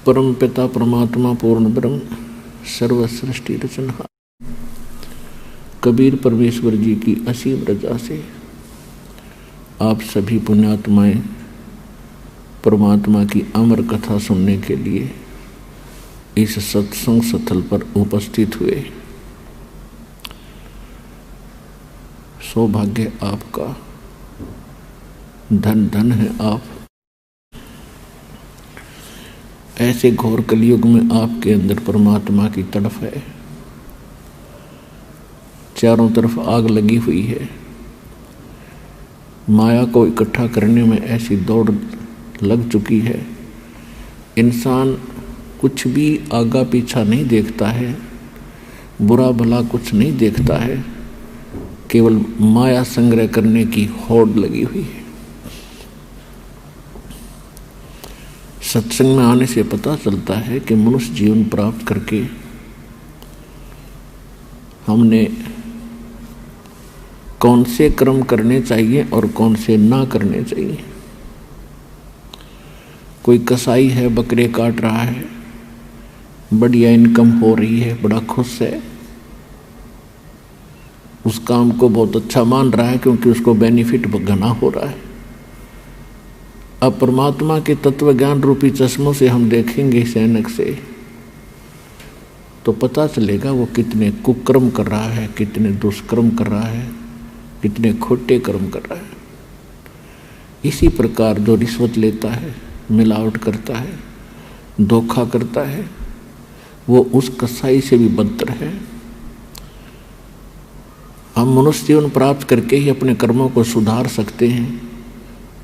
परम पिता परमात्मा पूर्ण ब्रह्म सर्व सृष्टि रचनहार कबीर परमेश्वर जी की असीम रजा से आप सभी पुण्यात्माएं परमात्मा की अमर कथा सुनने के लिए इस सत्संग स्थल पर उपस्थित हुए। सौभाग्य आपका, धन धन है आप। ऐसे घोर कलयुग में आपके अंदर परमात्मा की तड़फ है, चारों तरफ आग लगी हुई है। माया को इकट्ठा करने में ऐसी दौड़ लग चुकी है, इंसान कुछ भी आगा पीछा नहीं देखता है, बुरा भला कुछ नहीं देखता है, केवल माया संग्रह करने की होड़ लगी हुई है। सत्संग में आने से पता चलता है कि मनुष्य जीवन प्राप्त करके हमने कौन से कर्म करने चाहिए और कौन से ना करने चाहिए। कोई कसाई है, बकरे काट रहा है, बढ़िया इनकम हो रही है, बड़ा खुश है, उस काम को बहुत अच्छा मान रहा है क्योंकि उसको बेनिफिट घना हो रहा है। अब परमात्मा के तत्व ज्ञान रूपी चश्मों से हम देखेंगे इस ऐनक से तो पता चलेगा वो कितने कुकर्म कर रहा है, कितने दुष्कर्म कर रहा है, कितने खोटे कर्म कर रहा है। इसी प्रकार जो रिश्वत लेता है, मिलावट करता है, धोखा करता है, वो उस कसाई से भी बदतर है। हम मनुष्य जीवन प्राप्त करके ही अपने कर्मों को सुधार सकते हैं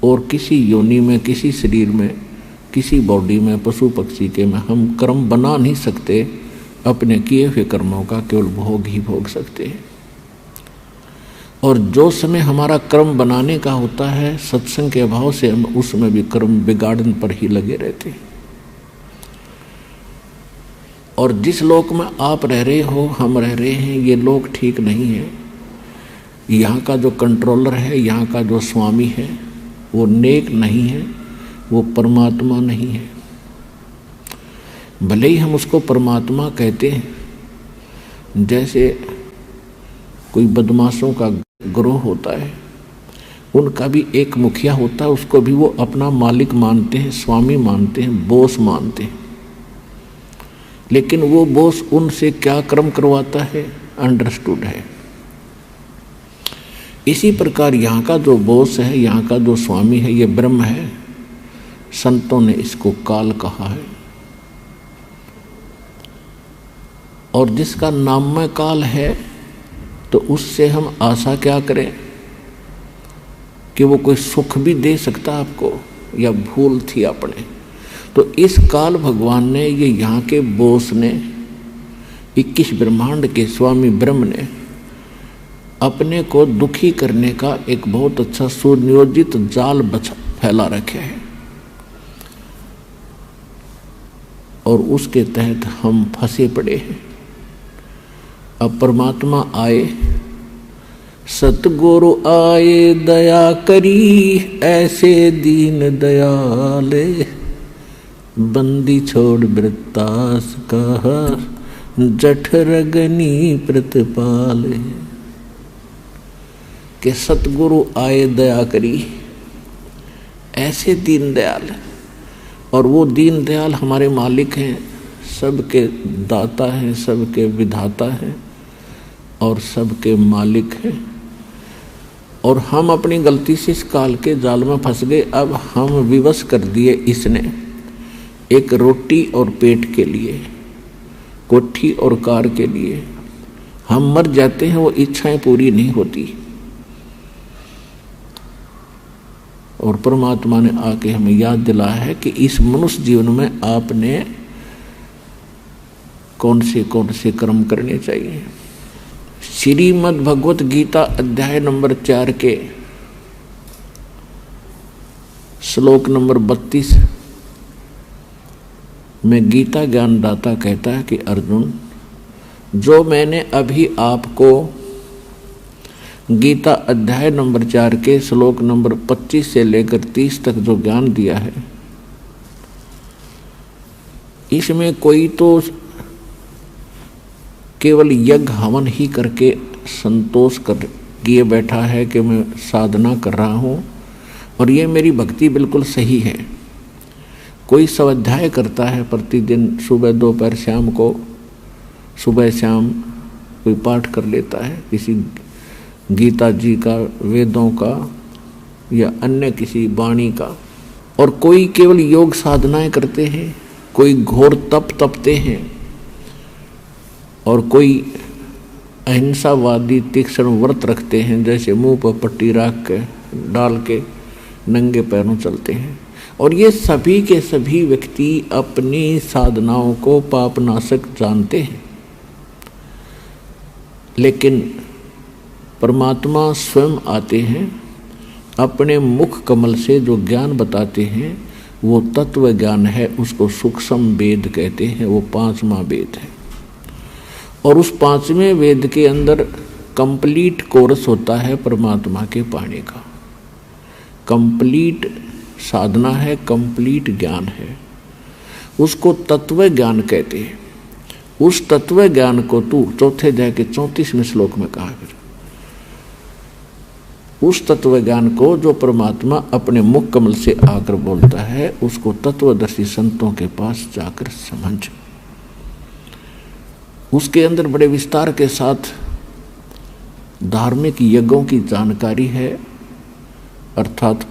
और किसी योनि में, किसी शरीर में, किसी बॉडी में, पशु पक्षी के में हम कर्म बना नहीं सकते। अपने किए हुए कर्मों का केवल भोग ही भोग सकते हैं। और जो समय हमारा कर्म बनाने का होता है, सत्संग के अभाव से हम उसमें भी कर्म बिगाड़ने पर ही लगे रहते हैं। और जिस लोक में आप रह रहे हो, हम रह रहे हैं, ये लोक ठीक नहीं है। यहाँ का जो कंट्रोलर है, यहाँ का जो स्वामी है, वो नेक नहीं है, वो परमात्मा नहीं है। भले ही हम उसको परमात्मा कहते हैं। जैसे कोई बदमाशों का ग्रोह होता है, उनका भी एक मुखिया होता है, उसको भी वो अपना मालिक मानते हैं, स्वामी मानते हैं, बॉस मानते हैं। लेकिन वो बॉस उनसे क्या कर्म करवाता है, अंडरस्टूड है। इसी प्रकार यहाँ का जो बॉस है, यहाँ का जो स्वामी है, ये ब्रह्म है। संतों ने इसको काल कहा है। और जिसका नाममय काल है तो उससे हम आशा क्या करें कि वो कोई सुख भी दे सकता आपको, या भूल थी अपने। तो इस काल भगवान ने, ये यहाँ के बॉस ने, 21 ब्रह्मांड के स्वामी ब्रह्म ने अपने को दुखी करने का एक बहुत अच्छा सुनियोजित जाल फैला रखे है। और उसके तहत हम फंसे पड़े हैं। अब परमात्मा आए, सतगुरु आए दया करी, ऐसे दीन दयाले, बंदी छोड़ वृत्तास कहा, जठरगनी प्रतिपाले। कि सतगुरु आए दया करी, ऐसे दीन दयाल। और वो दीन दयाल हमारे मालिक हैं, सबके दाता हैं, सबके विधाता हैं और सबके मालिक हैं। और हम अपनी गलती से इस काल के जाल में फंस गए। अब हम विवश कर दिए इसने, एक रोटी और पेट के लिए, कोठी और कार के लिए। हम मर जाते हैं, वो इच्छाएं पूरी नहीं होती। और परमात्मा ने आके हमें याद दिलाया है कि इस मनुष्य जीवन में आपने कौन से कर्म करने चाहिए। श्रीमद् भगवत गीता अध्याय नंबर 4 के श्लोक नंबर 32 में गीता ज्ञानदाता कहता है कि अर्जुन, जो मैंने अभी आपको गीता अध्याय नंबर 4 के श्लोक नंबर 25 से लेकर 30 तक जो ज्ञान दिया है, इसमें कोई तो केवल यज्ञ हवन ही करके संतोष कर किए बैठा है कि मैं साधना कर रहा हूँ और ये मेरी भक्ति बिल्कुल सही है। कोई स्वाध्याय करता है प्रतिदिन, सुबह दोपहर शाम को, सुबह शाम कोई पाठ कर लेता है किसी गीता जी का, वेदों का या अन्य किसी वाणी का, और कोई केवल योग साधनाएं करते हैं, कोई घोर तप तपते हैं, और कोई अहिंसावादी तीक्ष्ण व्रत रखते हैं, जैसे मुंह पर पट्टी रख के डाल के नंगे पैरों चलते हैं। और ये सभी के सभी व्यक्ति अपनी साधनाओं को पापनाशक जानते हैं, लेकिन परमात्मा स्वयं आते हैं, अपने मुख कमल से जो ज्ञान बताते हैं वो तत्व ज्ञान है, उसको सूक्ष्म वेद कहते हैं। वो 5वां वेद है, और उस 5वें वेद के अंदर कंप्लीट कोर्स होता है परमात्मा के पाने का। कंप्लीट साधना है, कंप्लीट ज्ञान है, उसको तत्व ज्ञान कहते हैं। उस तत्व ज्ञान को तू चौथे अध्याय के 34वें श्लोक में कहा, फिर उस तत्व ज्ञान को जो परमात्मा अपने मुख कमल से आकर बोलता है, उसको तत्वदर्शी संतों के पास जाकर समझ। उसके अंदर बड़े विस्तार के साथ धार्मिक यज्ञों की जानकारी है, अर्थात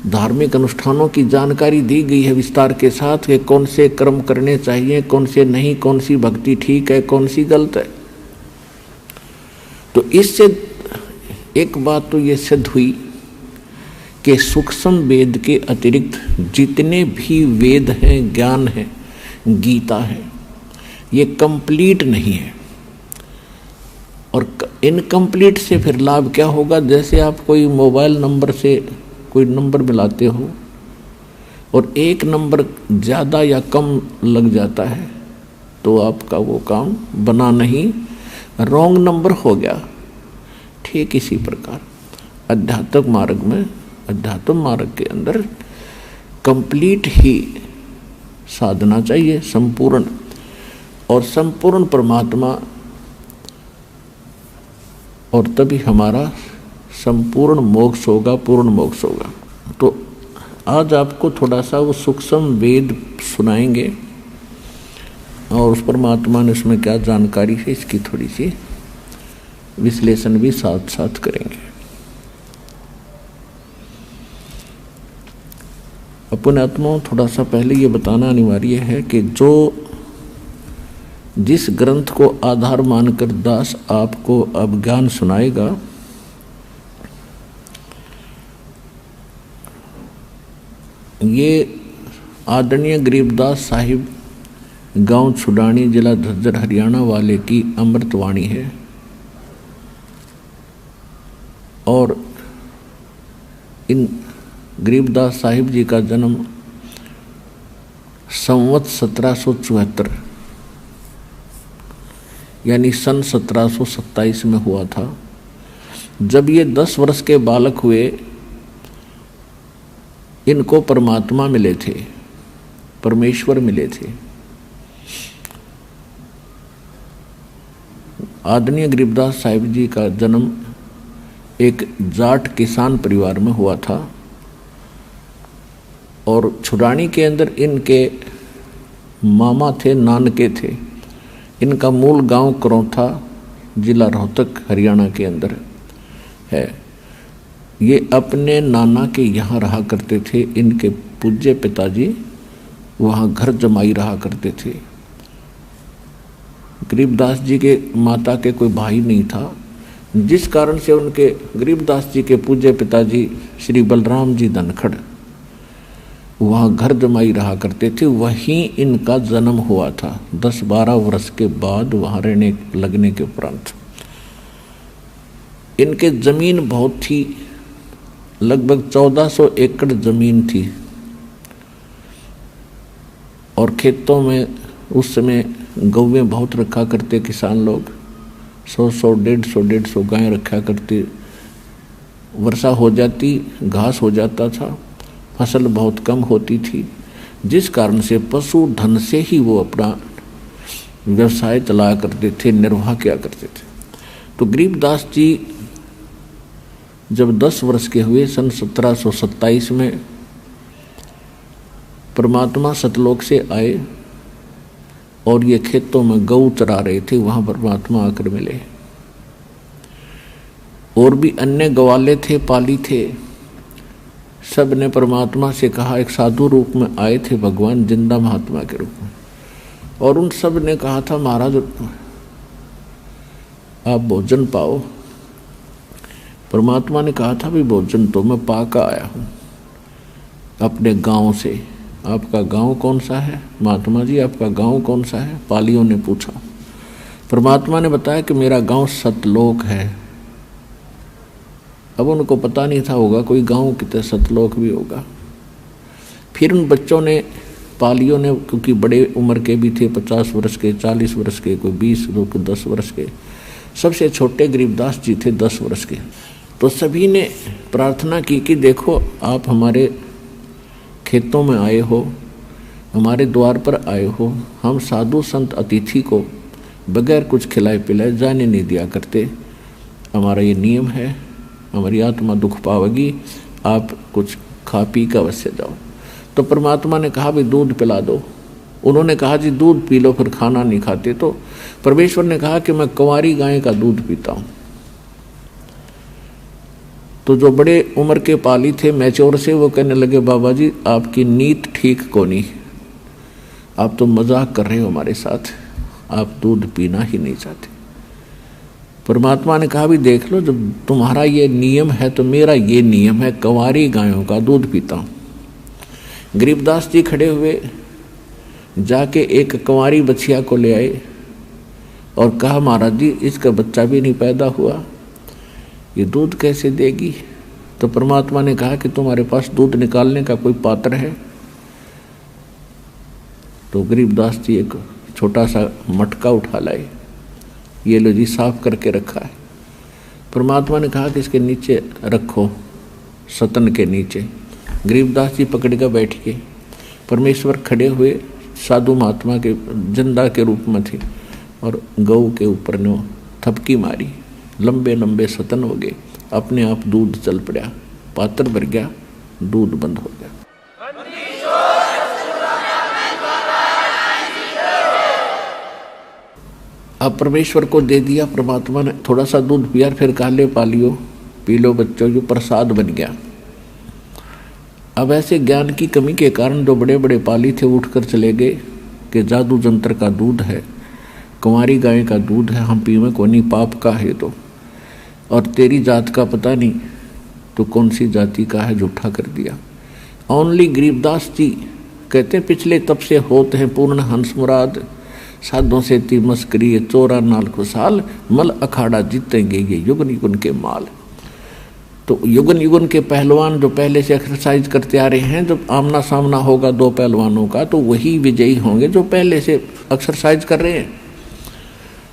धार्मिक अनुष्ठानों की जानकारी दी गई है विस्तार के साथ कि कौन से कर्म करने चाहिए, कौन से नहीं, कौन सी भक्ति ठीक है, कौन सी गलत है। तो इससे एक बात तो ये सिद्ध हुई कि सूक्ष्म वेद के अतिरिक्त जितने भी वेद हैं, ज्ञान है, गीता है, ये कंप्लीट नहीं है। और इनकम्प्लीट से फिर लाभ क्या होगा? जैसे आप कोई मोबाइल नंबर से कोई नंबर मिलाते हो और एक नंबर ज़्यादा या कम लग जाता है तो आपका वो काम बना नहीं, रॉन्ग नंबर हो गया। ठीक इसी प्रकार अध्यात्म मार्ग के अंदर कंप्लीट ही साधना चाहिए, संपूर्ण, और संपूर्ण परमात्मा, और तभी हमारा संपूर्ण मोक्ष होगा, पूर्ण मोक्ष होगा। तो आज आपको थोड़ा सा वो सूक्ष्म वेद सुनाएंगे और उस परमात्मा ने उसमें क्या जानकारी है इसकी थोड़ी सी विश्लेषण भी साथ साथ करेंगे। अपने आत्माओं, थोड़ा सा पहले ये बताना अनिवार्य है कि जिस ग्रंथ को आधार मानकर दास आपको अब ज्ञान सुनाएगा, ये आदरणीय गरीबदास साहिब गांव छुडानी, जिला झज्जर, हरियाणा वाले की अमृतवाणी है। और इन गरीबदास साहिब जी का जन्म संवत 1774 यानी सन 1727 में हुआ था। जब ये 10 वर्ष के बालक हुए, इनको परमात्मा मिले थे, परमेश्वर मिले थे। आदरणीय गरीबदास साहिब जी का जन्म एक जाट किसान परिवार में हुआ था और छुडानी के अंदर इनके मामा थे, नानके थे। इनका मूल गांव करौथा, जिला रोहतक, हरियाणा के अंदर है। ये अपने नाना के यहाँ रहा करते थे। इनके पूज्य पिताजी वहाँ घर जमाई रहा करते थे। गरीबदास जी के माता के कोई भाई नहीं था, जिस कारण से उनके गरीबदास जी के पूज्य पिताजी श्री बलराम जी धनखड़ वहाँ घर जमाई रहा करते थे। वहीं इनका जन्म हुआ था 10-12 वर्ष के बाद वहाँ रहने लगने के उपरांत। इनके जमीन बहुत थी, लगभग 1400 एकड़ जमीन थी, और खेतों में उस समय गौवें बहुत रखा करते किसान लोग। 100-100, 150-150 गायें रखा करते। वर्षा हो जाती, घास हो जाता था, फसल बहुत कम होती थी। जिस कारण से पशु धन से ही वो अपना व्यवसाय चलाया करते थे, निर्वाह किया करते थे। तो गरीबदास जी जब 10 वर्ष के हुए सन 1727 में परमात्मा सतलोक से आए और ये खेतों में गऊ चरा रहे थे, वहां परमात्मा आकर मिले। और भी अन्य गवाले थे, पाली थे, सब ने परमात्मा से कहा, एक साधु रूप में आए थे भगवान, जिंदा महात्मा के रूप में, और उन सब ने कहा था महाराज आप भोजन पाओ। परमात्मा ने कहा था भी भोजन तो मैं पाकर आया हूँ अपने गांव से। आपका गांव कौन सा है महात्मा जी, आपका गांव कौन सा है? पालियों ने पूछा। परमात्मा ने बताया कि मेरा गांव सतलोक है। अब उनको पता नहीं था होगा कोई गांव कितने सतलोक भी होगा। फिर उन बच्चों ने, पालियों ने, क्योंकि बड़े उम्र के भी थे, 50 वर्ष के, 40 वर्ष के, कोई 20, कोई 10 वर्ष के, सबसे छोटे गरीबदास जी थे 10 वर्ष के। तो सभी ने प्रार्थना की कि देखो आप हमारे खेतों में आए हो, हमारे द्वार पर आए हो, हम साधु संत अतिथि को बगैर कुछ खिलाए पिलाए जाने नहीं दिया करते, हमारा ये नियम है, हमारी आत्मा दुख पावेगी, आप कुछ खा पी कर अवश्य जाओ। तो परमात्मा ने कहा भी दूध पिला दो। उन्होंने कहा जी दूध पी लो, फिर खाना नहीं खाते। तो परमेश्वर ने कहा कि मैं कुंवारी गाय का दूध पीता हूँ। तो जो बड़े उम्र के पाली थे, मैच्योर से, वो कहने लगे बाबा जी आपकी नीत ठीक को नहीं, आप तो मजाक कर रहे हो हमारे साथ, आप दूध पीना ही नहीं चाहते। परमात्मा ने कहा भी देख लो, जब तुम्हारा ये नियम है तो मेरा ये नियम है, कुंवारी गायों का दूध पीता हूँ। गरीबदास जी खड़े हुए, जाके एक कुंवारी बछिया को ले आए और कहा महाराज जी इसका बच्चा भी नहीं पैदा हुआ, ये दूध कैसे देगी? तो परमात्मा ने कहा कि तुम्हारे पास दूध निकालने का कोई पात्र है? तो गरीबदास जी एक छोटा सा मटका उठा लाए, ये लो जी साफ करके रखा है। परमात्मा ने कहा कि इसके नीचे रखो, सतन के नीचे। गरीबदास जी पकड़ कर बैठ गए। परमेश्वर खड़े हुए, साधु महात्मा के जिंदा के रूप में थे, और गऊ के ऊपर ने थपकी मारी, लंबे लंबे सतन हो गए, अपने आप दूध चल पड़ा, पात्र भर गया, दूध बंद हो गया। अब परमेश्वर को दे दिया, परमात्मा ने थोड़ा सा दूध पिया, फिर कहा ले पालियो पी लो बच्चों, जो प्रसाद बन गया। अब ऐसे ज्ञान की कमी के कारण जो बड़े बड़े पाली थे उठकर चले गए कि जादू जंत्र का दूध है, कुंवारी गाय का दूध है, हम पीवे को नहीं, पाप का है। तो और तेरी जात का पता नहीं तो कौन सी जाति का है, झूठा कर दिया। ओनली गरीबदास जी कहते पिछले तब से होते हैं पूर्ण हंस मुराद, साधों से ती मस्करी 94 खुशहाल, मल अखाड़ा जीतेंगे ये युगन युगन के माल। तो युगन युगन के पहलवान जो पहले से एक्सरसाइज करते आ रहे हैं, जब आमना सामना होगा दो पहलवानों का तो वही विजयी होंगे जो पहले से एक्सरसाइज कर रहे हैं।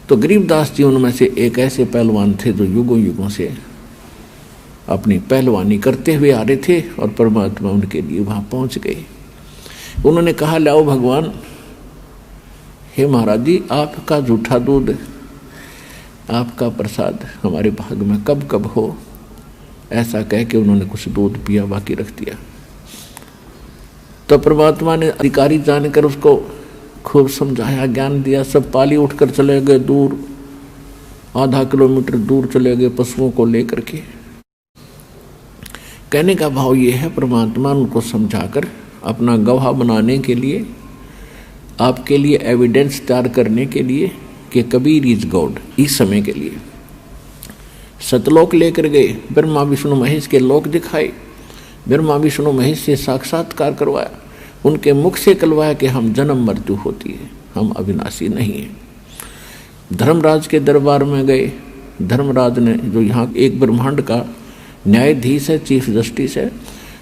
तो गरीबदास जी उनमें से एक ऐसे पहलवान थे जो युगों युगों से अपनी पहलवानी करते हुए आ रहे थे, और परमात्मा उनके लिए वहां पहुंच गए। उन्होंने कहा लाओ भगवान, हे महाराज जी आपका जूठा दूध, आपका प्रसाद हमारे भाग में कब कब हो। ऐसा कह के उन्होंने कुछ दूध पिया, बाकी रख दिया। तो परमात्मा ने अधिकारी जानकर उसको खूब समझाया, ज्ञान दिया। सब पाली उठकर चले गए दूर, आधा किलोमीटर दूर चले गए पशुओं को लेकर के। कहने का भाव ये है, परमात्मा उनको समझाकर अपना गवाह बनाने के लिए, आपके लिए एविडेंस तैयार करने के लिए कि कबीर इज गॉड, इस समय के लिए सतलोक लेकर गए, ब्रह्मा विष्णु महेश के लोक दिखाए, ब्रह्मा विष्णु महेश से साक्षात्कार करवाया, उनके मुख से कहलवाया कि हम जन्म मृत्यु होती है, हम अविनाशी नहीं हैं। धर्मराज के दरबार में गए, धर्मराज ने, जो यहाँ एक ब्रह्मांड का न्यायाधीश है, चीफ जस्टिस है,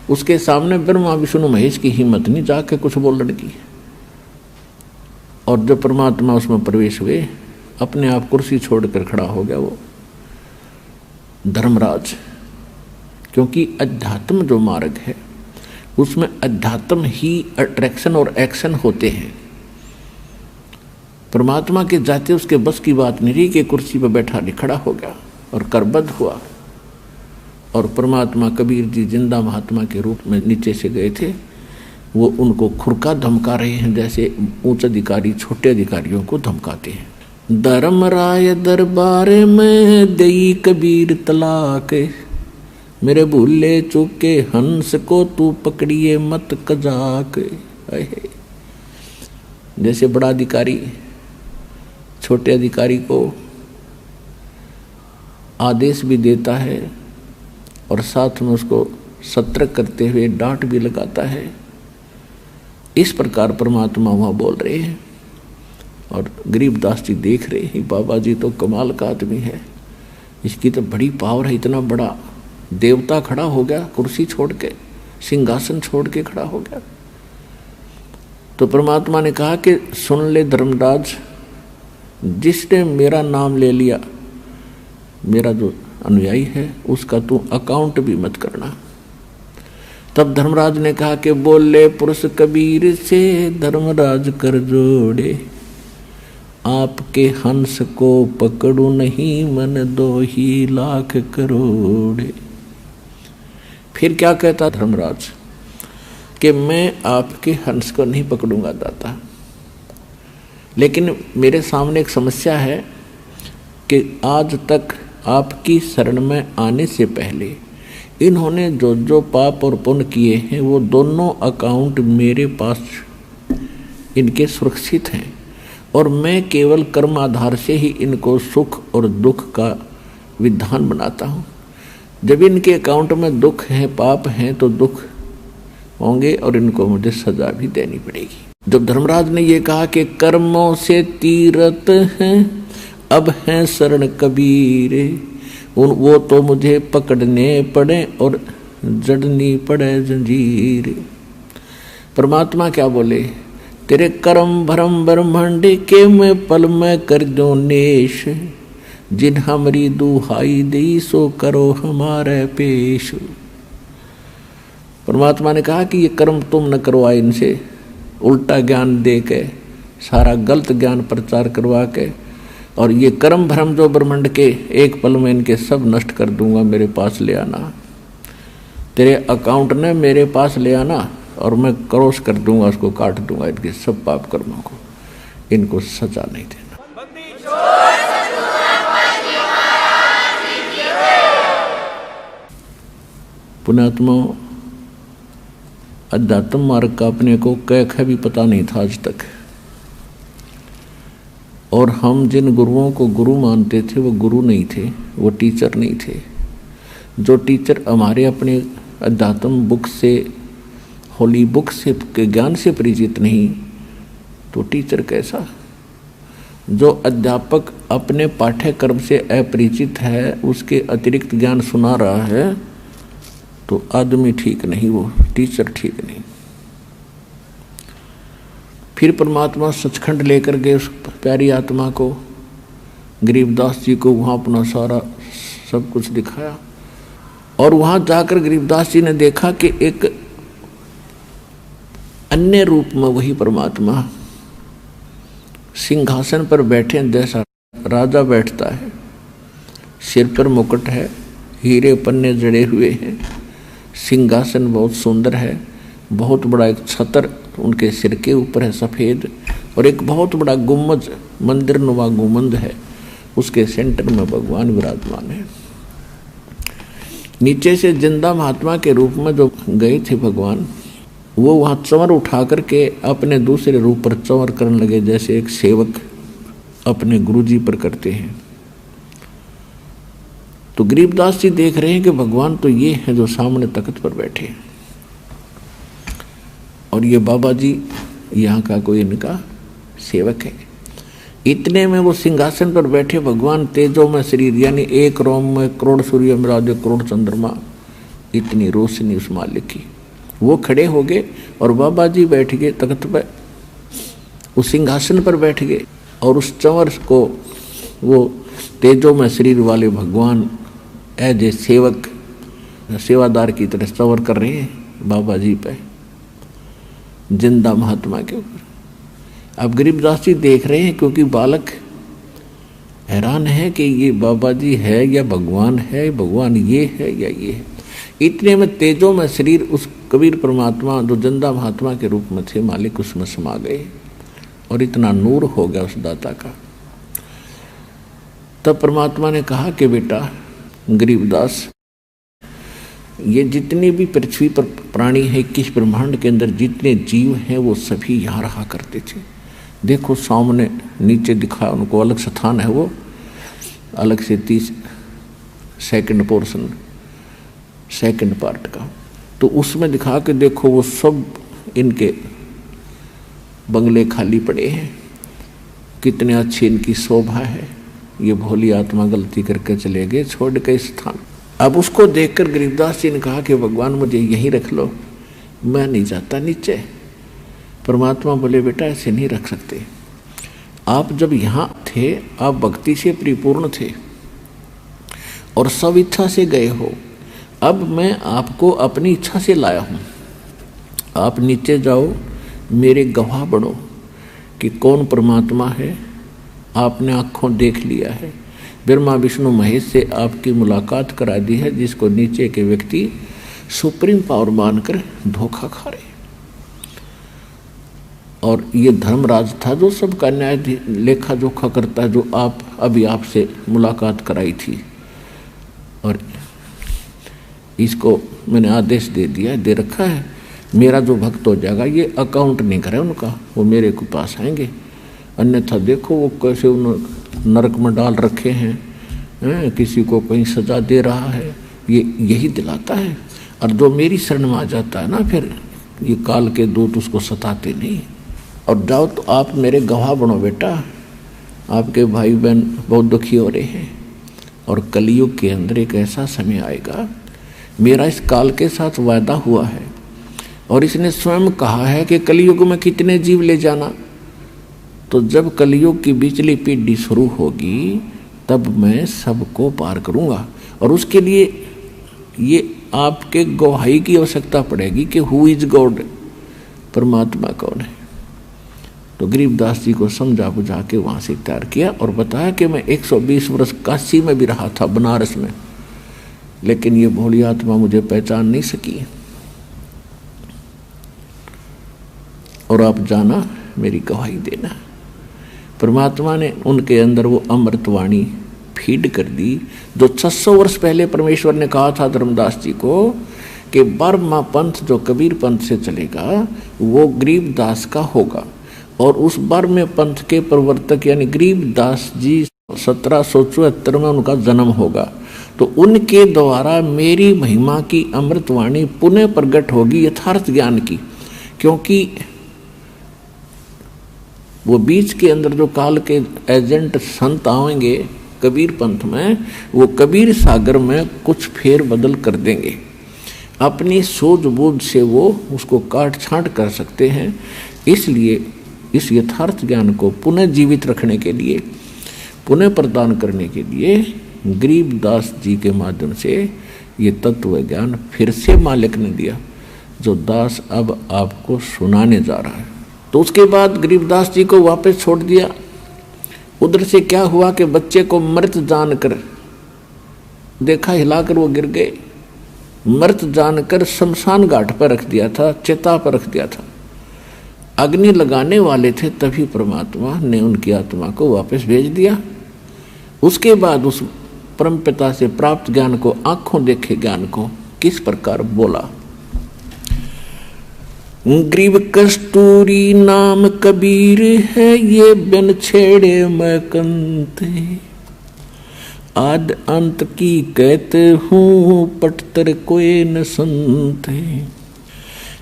उसके सामने ब्रह्मा विष्णु महेश की हिम्मत नहीं जाके कुछ बोलने की। और जब परमात्मा उसमें प्रवेश हुए, अपने आप कुर्सी छोड़कर खड़ा हो गया वो धर्मराज, क्योंकि अध्यात्म जो मार्ग है उसमें अध्यात्म ही अट्रैक्शन और एक्शन होते हैं। परमात्मा के जाते उसके बस की बात नहीं रही कि कुर्सी पर बैठा नहीं, खड़ा हो गया और करबद्ध हुआ। और परमात्मा कबीर जी जिंदा महात्मा के रूप में नीचे से गए थे, वो उनको खुरका धमका रहे हैं जैसे उच्च अधिकारी छोटे अधिकारियों को धमकाते हैं। धर्मराय दरबार में दई कबीर तलाक, मेरे भूले चूके हंस को तू पकड़िए मत कजाक। जैसे बड़ा अधिकारी छोटे अधिकारी को आदेश भी देता है और साथ में उसको सतर्क करते हुए डांट भी लगाता है, इस प्रकार परमात्मा वहाँ बोल रहे हैं। और गरीबदास जी देख रहे हैं, बाबा जी तो कमाल का आदमी है, इसकी तो बड़ी पावर है, इतना बड़ा देवता खड़ा हो गया, कुर्सी छोड़ के सिंहासन छोड़ के खड़ा हो गया। तो परमात्मा ने कहा कि सुन ले धर्मराज, जिसने मेरा नाम ले लिया, मेरा जो अनुयायी है, उसका तू अकाउंट भी मत करना। तब धर्मराज ने कहा कि बोले पुरुष कबीर से धर्मराज कर जोड़े, आपके हंस को पकड़ू नहीं मन 2 लाख करोड़े। फिर क्या कहता धर्मराज कि मैं आपके हंस को नहीं पकड़ूंगा दाता, लेकिन मेरे सामने एक समस्या है कि आज तक आपकी शरण में आने से पहले इन्होंने जो जो पाप और पुण्य किए हैं वो दोनों अकाउंट मेरे पास इनके सुरक्षित हैं, और मैं केवल कर्म आधार से ही इनको सुख और दुख का विधान बनाता हूँ। जब इनके अकाउंट में दुख है, पाप हैं, तो दुख होंगे और इनको मुझे सजा भी देनी पड़ेगी। जब धर्मराज ने ये कहा कि कर्मों से तीरथ हैं अब हैं शरण कबीर, वो तो मुझे पकड़ने पड़े और जड़नी पड़े जंजीर। परमात्मा क्या बोले, तेरे कर्म भरम ब्रह्मांड के मैं पल में कर दो नेश, जिन हमारी दुहाई दी सो करो हमारे पेश। परमात्मा ने कहा कि ये कर्म तुम न करवा, इनसे उल्टा ज्ञान दे के, सारा गलत ज्ञान प्रचार करवा के, और ये कर्म भ्रम जो ब्रह्मांड के एक पल में इनके सब नष्ट कर दूंगा, मेरे पास ले आना। तेरे अकाउंट ने मेरे पास ले आना और मैं क्रॉस कर दूंगा, उसको काट दूंगा, इनके सब पाप कर्मों को, इनको सजा नहीं देना। पुण्यात्मा, अध्यात्म मार्ग का अपने को कह भी पता नहीं था आज तक, और हम जिन गुरुओं को गुरु मानते थे वो गुरु नहीं थे, वो टीचर नहीं थे। जो टीचर हमारे अपने अध्यात्म बुक से, होली बुक से के ज्ञान से परिचित नहीं, तो टीचर कैसा? जो अध्यापक अपने पाठ्यक्रम से अपरिचित है, उसके अतिरिक्त ज्ञान सुना रहा है, तो आदमी ठीक नहीं, वो टीचर ठीक नहीं। फिर परमात्मा सचखंड लेकर गए उस प्यारी आत्मा को, गरीबदास जी को वहाँ अपना सारा सब कुछ दिखाया। और वहाँ जाकर गरीबदास जी ने देखा कि एक अन्य रूप में वही परमात्मा सिंहासन पर बैठे, जैसा राजा बैठता है, सिर पर मुकुट है, हीरे पन्ने जड़े हुए हैं, सिंहासन बहुत सुंदर है, बहुत बड़ा एक छतर उनके सिर के ऊपर है सफ़ेद, और एक बहुत बड़ा गुम्बद, मंदिर नुमा गुम्बद है, उसके सेंटर में भगवान विराजमान है। नीचे से जिंदा महात्मा के रूप में जो गए थे भगवान, वो वहाँ चंवर उठा करके अपने दूसरे रूप पर चंवर करने लगे, जैसे एक सेवक अपने गुरुजी पर करते हैं। तो गरीबदास जी देख रहे हैं कि भगवान तो ये है जो सामने तख्त पर बैठे हैं, और ये बाबा जी यहाँ का कोई इनका सेवक है। इतने में वो सिंहासन पर बैठे भगवान तेजो में शरीर, यानी एक रोम में करोड़ सूर्य मिला करोड़ चंद्रमा, इतनी रोशनी उस मालिक की। वो खड़े हो गए और बाबा जी बैठ गए तख्त पर, उस सिंहासन पर बैठ गए, और उस चंवर को वो तेजो में शरीर वाले भगवान एज ए सेवक, सेवादार की तरह चंवर कर रहे हैं। बाबा जी पे, जिंदा महात्मा के ऊपर। अब गरीबदास जी देख रहे हैं, क्योंकि बालक हैरान है कि ये बाबा जी है या भगवान है, भगवान ये है या ये है। इतने में तेजों में शरीर उस कबीर परमात्मा जो जिंदा महात्मा के रूप में थे मालिक उसमें समा गए, और इतना नूर हो गया उस दाता का। तब परमात्मा ने कहा कि बेटा गरीबदास, ये जितनी भी पृथ्वी पर प्राणी है, 21 ब्रह्मांड के अंदर जितने जीव हैं वो सभी यहाँ रहा करते थे। देखो सामने नीचे दिखा, उनको अलग स्थान है, वो अलग से 30 सेकंड पोर्शन, सेकंड पार्ट का। तो उसमें दिखा के देखो वो सब इनके बंगले खाली पड़े हैं, कितने अच्छी इनकी शोभा है। ये भोली आत्मा गलती करके चले गए, छोड़ के स्थान। अब उसको देखकर गरीबदास जी ने कहा कि भगवान मुझे यहीं रख लो, मैं नहीं जाता नीचे। परमात्मा बोले बेटा ऐसे नहीं रख सकते, आप जब यहाँ थे आप भक्ति से परिपूर्ण थे और सब इच्छा से गए हो, अब मैं आपको अपनी इच्छा से लाया हूँ। आप नीचे जाओ, मेरे गवाह बनो कि कौन परमात्मा है, आपने आँखों देख लिया है। ब्रह्मा विष्णु महेश से आपकी मुलाकात करा दी है, जिसको नीचे के व्यक्ति सुप्रीम पावर मानकर धोखा खा रहे। और ये धर्मराज था जो सबका न्याय लेखा जोखा करता है, जो आप अभी आपसे मुलाकात कराई थी, और इसको मैंने आदेश दे दिया, दे रखा है। मेरा जो भक्त हो जाएगा, ये अकाउंट नहीं करे उनका, वो मेरे को पास आएंगे। अन्यथा देखो वो कैसे उन्होंने नरक में डाल रखे हैं, किसी को कहीं सजा दे रहा है, ये यही दिलाता है। और जो मेरी शरण में आ जाता है ना, फिर ये काल के दूत उसको सताते नहीं। और जाओ तो आप मेरे गवाह बनो बेटा, आपके भाई बहन बहुत दुखी हो रहे हैं, और कलयुग के अंदर एक ऐसा समय आएगा, मेरा इस काल के साथ वायदा हुआ है, और इसने स्वयं कहा है कि कलयुग में कितने जीव ले जाना। तो जब कलयुग की बिचली पीढ़ी शुरू होगी तब मैं सबको पार करूंगा, और उसके लिए ये आपके गवाही की आवश्यकता पड़ेगी कि हु इज गॉड, परमात्मा कौन है। तो गरीबदास जी को समझा बुझा के वहाँ से तैयार किया, और बताया कि मैं 120 वर्ष काशी में भी रहा था, बनारस में, लेकिन ये भोली आत्मा मुझे पहचान नहीं सकी, और आप जाना मेरी गवाही देना। परमात्मा ने उनके अंदर वो अमृतवाणी फीड कर दी, जो 600 वर्ष पहले परमेश्वर ने कहा था धर्मदास जी को कि 12वां पंथ जो कबीर पंथ से चलेगा वो गरीबदास का होगा, और उस 12वें पंथ के प्रवर्तक यानी गरीबदास जी 1774 में उनका जन्म होगा। तो उनके द्वारा मेरी महिमा की अमृतवाणी पुनः प्रकट होगी यथार्थ ज्ञान की, क्योंकि वो बीच के अंदर जो काल के एजेंट संत आएंगे कबीर पंथ में, वो कबीर सागर में कुछ फेर बदल कर देंगे, अपनी सूझबूझ से वो उसको काट छांट कर सकते हैं। इसलिए इस यथार्थ ज्ञान को पुनः जीवित रखने के लिए, पुनः प्रदान करने के लिए गरीबदास जी के माध्यम से ये तत्व ज्ञान फिर से मालिक ने दिया, जो दास अब आपको सुनाने जा रहा है। तो उसके बाद गरीबदास जी को वापस छोड़ दिया। उधर से क्या हुआ कि बच्चे को मृत जानकर देखा, हिलाकर वो गिर गए। मृत जानकर शमशान घाट पर रख दिया था, चिता पर रख दिया था। अग्नि लगाने वाले थे, तभी परमात्मा ने उनकी आत्मा को वापस भेज दिया। उसके बाद उस परमपिता से प्राप्त ज्ञान को, आंखों देखे ज्ञान को किस प्रकार बोला। ग्रीब कस्तूरी नाम कबीर है, ये बिन छेड़े मैं कंते, आद अंत की कहते हूँ पटतर कोई न सुनते,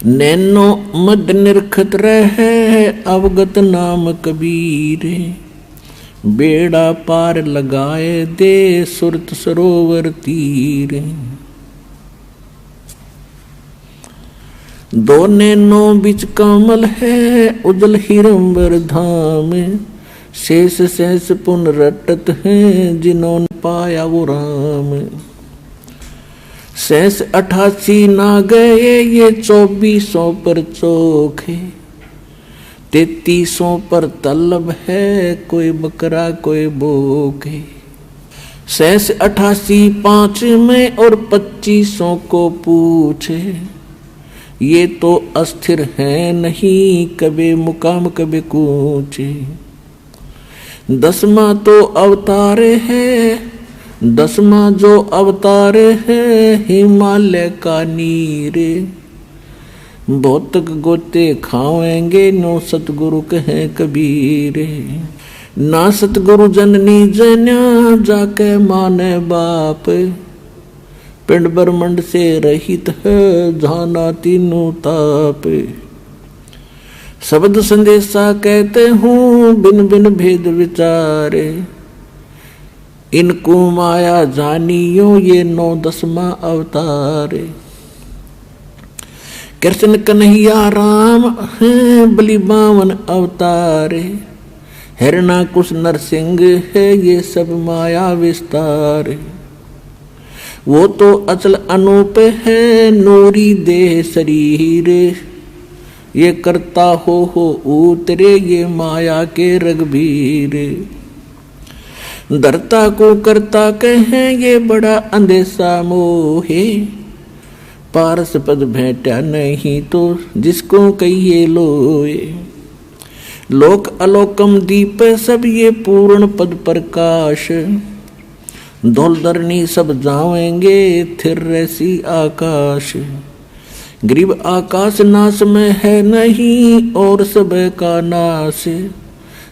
नैनो मद निरखत रहे अवगत नाम कबीर, बेड़ा पार लगाए दे सुरत सरोवर तीर, दो नैनो बिच कमल है उजल हिरंबर धाम, शेष शेष पुन रटत हैं जिन्होंने पाया वो राम, सहस 88 ना गए ये 2400 पर चोखे, 3300 पर तलब है कोई बकरा कोई बोके। सहस 88 5 में और 2500 को पूछे, ये तो अस्थिर है नहीं कभी मुकाम कभी कूचे। 10वां तो अवतार है, 10वां जो अवतार है हिमालय का नीरे। भौतक गोते खावेंगे नो सतगुरु कहे कबीरे। ना सतगुरु जननी जन्या जाके माने बाप, पिंड ब्रह्मंड से रहित है जाना तीनों ताप। शब्द संदेशा कहते हूँ बिन बिन भेद विचारे, इनको माया जानियो ये 9-10वां अवतार। कृष्ण कन्हैया राम है बलि 52 अवतार, हिरणाकुश नरसिंह है ये सब माया विस्तार। वो तो अचल अनूप है नूरी देह शरीर, ये करता हो उतरे ये माया के रघुबीर। धरता को करता कहें ये बड़ा अंधेसा मोहे, पारस पद भेंटा नहीं तो जिसको कहिए लोए। लोक अलोकम दीप सब ये पूर्ण पद प्रकाश, धौलधरनी सब जावेंगे थिर रसी आकाश। गरीब आकाश नाश में है नहीं और सब का नाश,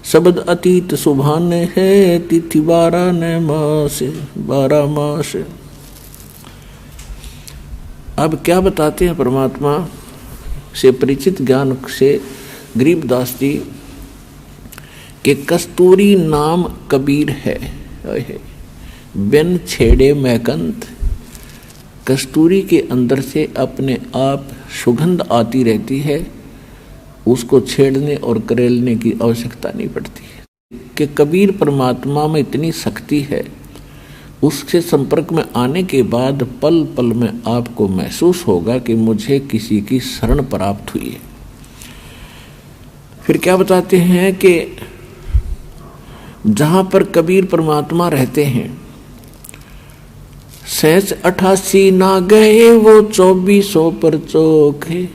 शब्द अतीत सुभान है तिथि 12 मास 12 मास। अब क्या बताते हैं परमात्मा से परिचित ज्ञान से गरीबदास जी कि कस्तूरी नाम कबीर है, बिन छेड़े मैकंत। कस्तूरी के अंदर से अपने आप सुगंध आती रहती है, उसको छेड़ने और करेलने की आवश्यकता नहीं पड़ती है। कि कबीर परमात्मा में इतनी शक्ति है, उसके संपर्क में आने के बाद पल पल में आपको महसूस होगा कि मुझे किसी की शरण प्राप्त हुई है। फिर क्या बताते हैं कि जहां पर कबीर परमात्मा रहते हैं, सहस 88 ना गए वो 2400 पर चोखे,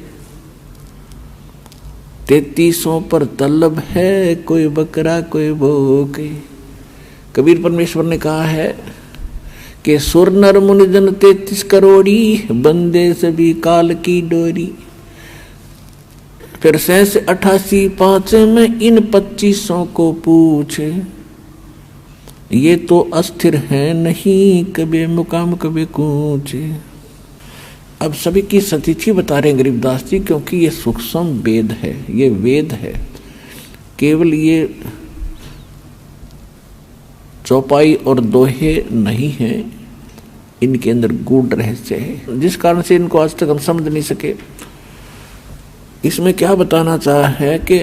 3300 पर तलब है कोई बकरा कोई भोके। कबीर परमेश्वर ने कहा है कि सुर नर मुनिजन 33 करोड़ी, बंदे सभी काल की डोरी। फिर सहस 88 5 में इन 2500 को पूछे, ये तो अस्थिर है नहीं कभी मुकाम कभी कूचे। अब सभी की सतिथि बता रहे हैं गरीबदास जी, क्योंकि ये सूक्ष्म वेद है, ये वेद है। केवल ये चौपाई और दोहे नहीं है, इनके अंदर गूढ़ रहस्य है, जिस कारण से इनको आज तक हम समझ नहीं सके। इसमें क्या बताना चाहा है कि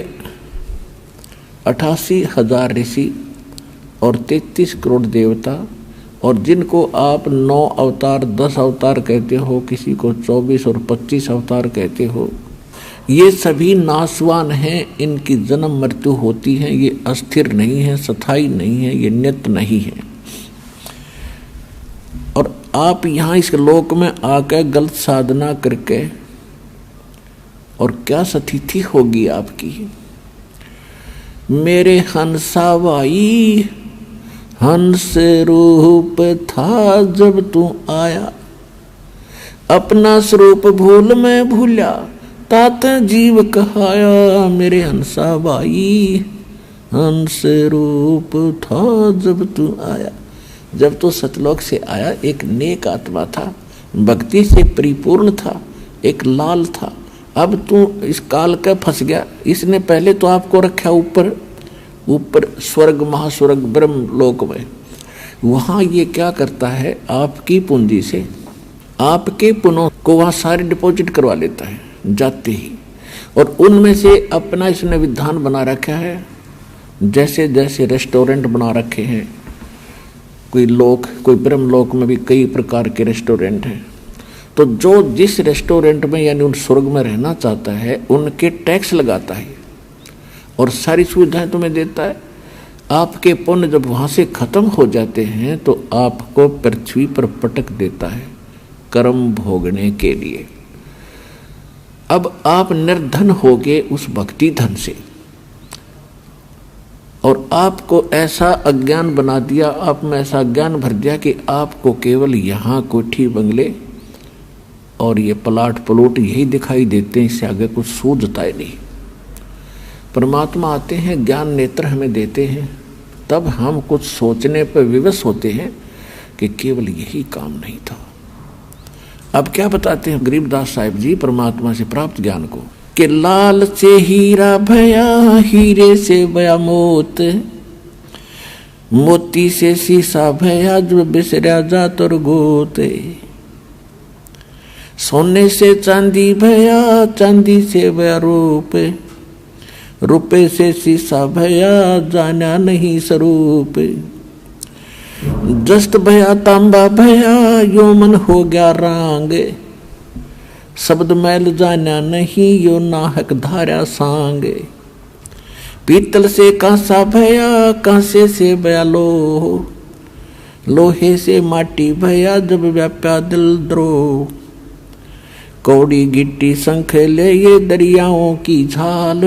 88,000 ऋषि और 33 करोड़ देवता, और जिनको आप 9 अवतार 10 अवतार कहते हो, किसी को 24 और 25 अवतार कहते हो, ये सभी नाशवान हैं, इनकी जन्म मृत्यु होती है, ये अस्थिर नहीं है, स्थायी नहीं है, ये नित्य नहीं है। और आप यहाँ इस लोक में आकर गलत साधना करके, और क्या स्थिति होगी आपकी। मेरे हंसा भाई हंस रूप था जब तू आया, अपना स्वरूप भूल मैं भूला, तात जीव कहाया। मेरे हंसा भाई हंस रूप था जब तू आया, जब तो सतलोक से आया एक नेक आत्मा था, भक्ति से परिपूर्ण था, एक लाल था। अब तू इस काल का फंस गया। इसने पहले तो आपको रखा ऊपर ऊपर स्वर्ग महास्वर्ग ब्रह्म लोक में। वहाँ ये क्या करता है, आपकी पूंजी से आपके पुनों को वहाँ सारे डिपॉजिट करवा लेता है जाते ही, और उनमें से अपना इसने विधान बना रखा है। जैसे जैसे रेस्टोरेंट बना रखे हैं, कोई लोक, कोई ब्रह्म लोक में भी कई प्रकार के रेस्टोरेंट हैं, तो जो जिस रेस्टोरेंट में यानी उन स्वर्ग में रहना चाहता है उनके टैक्स लगाता है और सारी सुविधाएं तुम्हें देता है। आपके पुण्य जब वहाँ से खत्म हो जाते हैं तो आपको पृथ्वी पर पटक देता है कर्म भोगने के लिए। अब आप निर्धन हो गए उस भक्ति धन से, और आपको ऐसा अज्ञान बना दिया, आप में ऐसा ज्ञान भर दिया कि आपको केवल यहाँ कोठी बंगले और ये प्लाट प्लॉट यही दिखाई देते हैं, इससे आगे कुछ सूझता ही नहीं। परमात्मा आते हैं, ज्ञान नेत्र हमें देते हैं, तब हम कुछ सोचने पर विवश होते हैं कि केवल यही काम नहीं था। अब क्या बताते हैं गरीबदास साहिब जी परमात्मा से प्राप्त ज्ञान को, कि लाल से हीरा भया, हीरे से भया मोत, मोती से शीशा भया, जो बिसरा जात और गोते, सोने से चांदी भया, चांदी से भया रूप, रुपए से शीशा भया, जाना नहीं स्वरूप, जस्त भया तांबा भया, यो मन हो गया रांग, शब्द मैल जाना नहीं, यो नाहक धारा सांग, पीतल से कांसा भया, कांसे से भया लोह, लोहे से माटी भया, जब व्याप्या दिल द्रोह, कौड़ी गिट्टी शंख ले ये दरियाओं की झाल,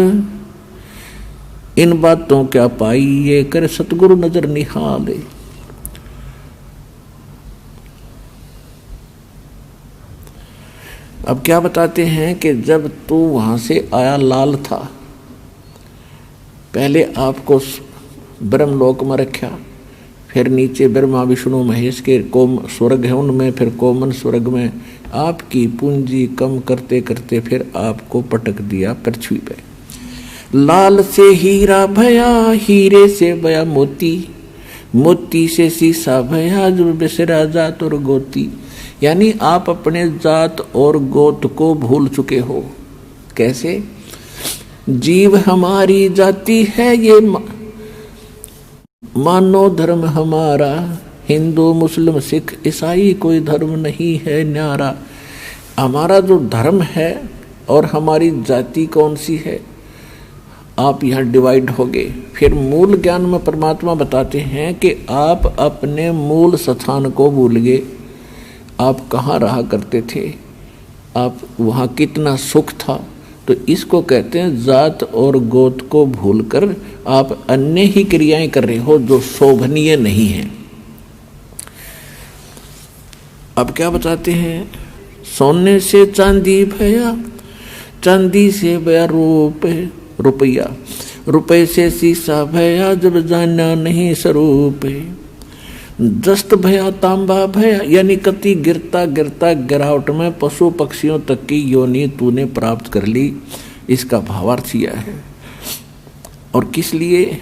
इन बातों क्या पाई ये कर सतगुरु नजर निहाले। अब क्या बताते हैं कि जब तू वहां से आया लाल था, पहले आपको ब्रह्मलोक में रखा, फिर नीचे ब्रह्मा विष्णु महेश के कोम स्वर्ग है उनमें, फिर कोमन स्वर्ग में आपकी पूंजी कम करते करते फिर आपको पटक दिया पृथ्वी पे। लाल से हीरा भया, हीरे से भया मोती, मोती से शीशा भया, जो बिसरा जात और गोती, यानी आप अपने जात और गोत को भूल चुके हो। कैसे? जीव हमारी जाति है ये मानो धर्म हमारा, हिंदू मुस्लिम सिख ईसाई कोई धर्म नहीं है न्यारा। हमारा जो धर्म है और हमारी जाति कौन सी है, आप यहाँ डिवाइड हो गए। फिर मूल ज्ञान में परमात्मा बताते हैं कि आप अपने मूल स्थान को भूल गए। आप कहाँ रहा करते थे, आप वहाँ कितना सुख था। तो इसको कहते हैं जात और गोत को भूलकर आप अन्य ही क्रियाएं कर रहे हो जो शोभनीय नहीं है। अब क्या बताते हैं, सोने से चांदी भया, चांदी से भया रूप रुपया, रुपये से शीशा भया, जब जाना नहीं स्वरूप, दस्त भया तांबा भया, यानी कति गिरता गिरता गिरावट में पशु पक्षियों तक की योनि तूने प्राप्त कर ली। इसका भावार्थ यह है। और किस लिए?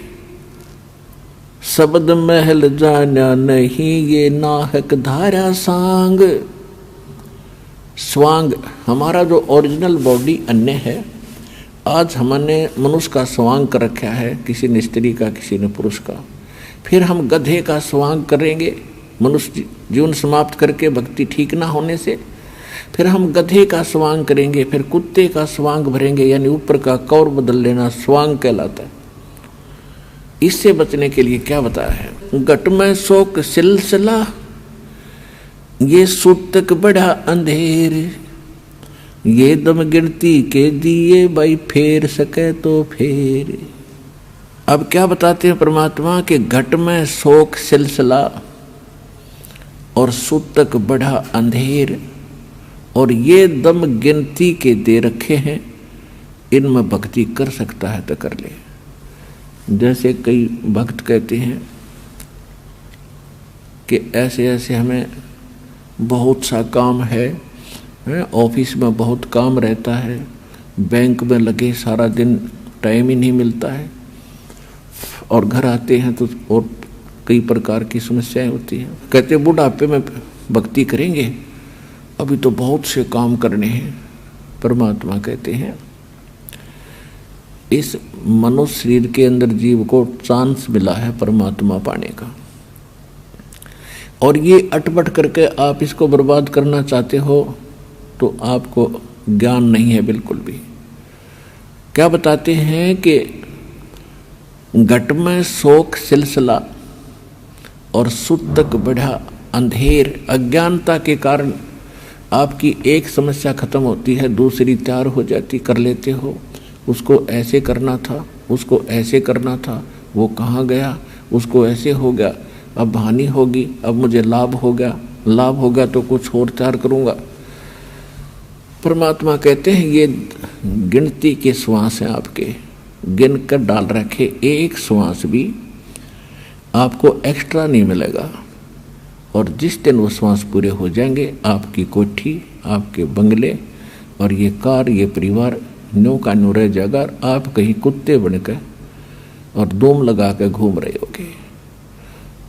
शब्द महल जाना नहीं, ये नाहक धारा सांग। स्वांग हमारा जो ओरिजिनल बॉडी अन्य है, आज हमने मनुष्य का स्वांग कर रखा है, किसी ने स्त्री का, किसी ने पुरुष का। फिर हम गधे का स्वांग करेंगे मनुष्य जीवन समाप्त करके भक्ति ठीक ना होने से, फिर हम गधे का स्वांग करेंगे, फिर कुत्ते का स्वांग भरेंगे, यानी ऊपर का कौर बदल लेना स्वांग कहलाता है। इससे बचने के लिए क्या बताया है, घट में शोक सिलसिला, ये सूतक बड़ा अंधेर, ये दम गिनती के दिए भाई फेर सके तो फेर। अब क्या बताते हैं परमात्मा के घट में शोक सिलसिला और सूतक बड़ा अंधेर, और ये दम गिनती के दे रखे हैं, इनमें भक्ति कर सकता है तो कर ले। जैसे कई भक्त कहते हैं कि ऐसे ऐसे हमें बहुत सा काम है, ऑफिस में बहुत काम रहता है, बैंक में लगे सारा दिन टाइम ही नहीं मिलता है, और घर आते हैं तो और कई प्रकार की समस्याएं होती हैं। कहते बुढ़ापे में भक्ति करेंगे, अभी तो बहुत से काम करने हैं। परमात्मा कहते हैं इस मनुष्य शरीर के अंदर जीव को चांस मिला है परमात्मा पाने का, और ये अटपट करके आप इसको बर्बाद करना चाहते हो, तो आपको ज्ञान नहीं है बिल्कुल भी। क्या बताते हैं कि घट में शोक सिलसिला और सुतक बढ़ा अंधेर, अज्ञानता के कारण आपकी एक समस्या खत्म होती है, दूसरी तैयार हो जाती, कर लेते हो। उसको ऐसे करना था, उसको ऐसे करना था, वो कहाँ गया, उसको ऐसे हो गया, अब हानि होगी, अब मुझे लाभ हो गया, लाभ हो गया तो कुछ और तैयार करूँगा। परमात्मा कहते हैं ये गिनती के श्वास हैं आपके, गिन कर डाल रखे, एक श्वास भी आपको एक्स्ट्रा नहीं मिलेगा। और जिस दिन वो श्वास पूरे हो जाएंगे, आपकी कोठी, आपके बंगले और ये कार, ये परिवार न्यों का न्यों रह जाएगा। आप कहीं कुत्ते बनकर और दूम लगा कर घूम रहे होगे।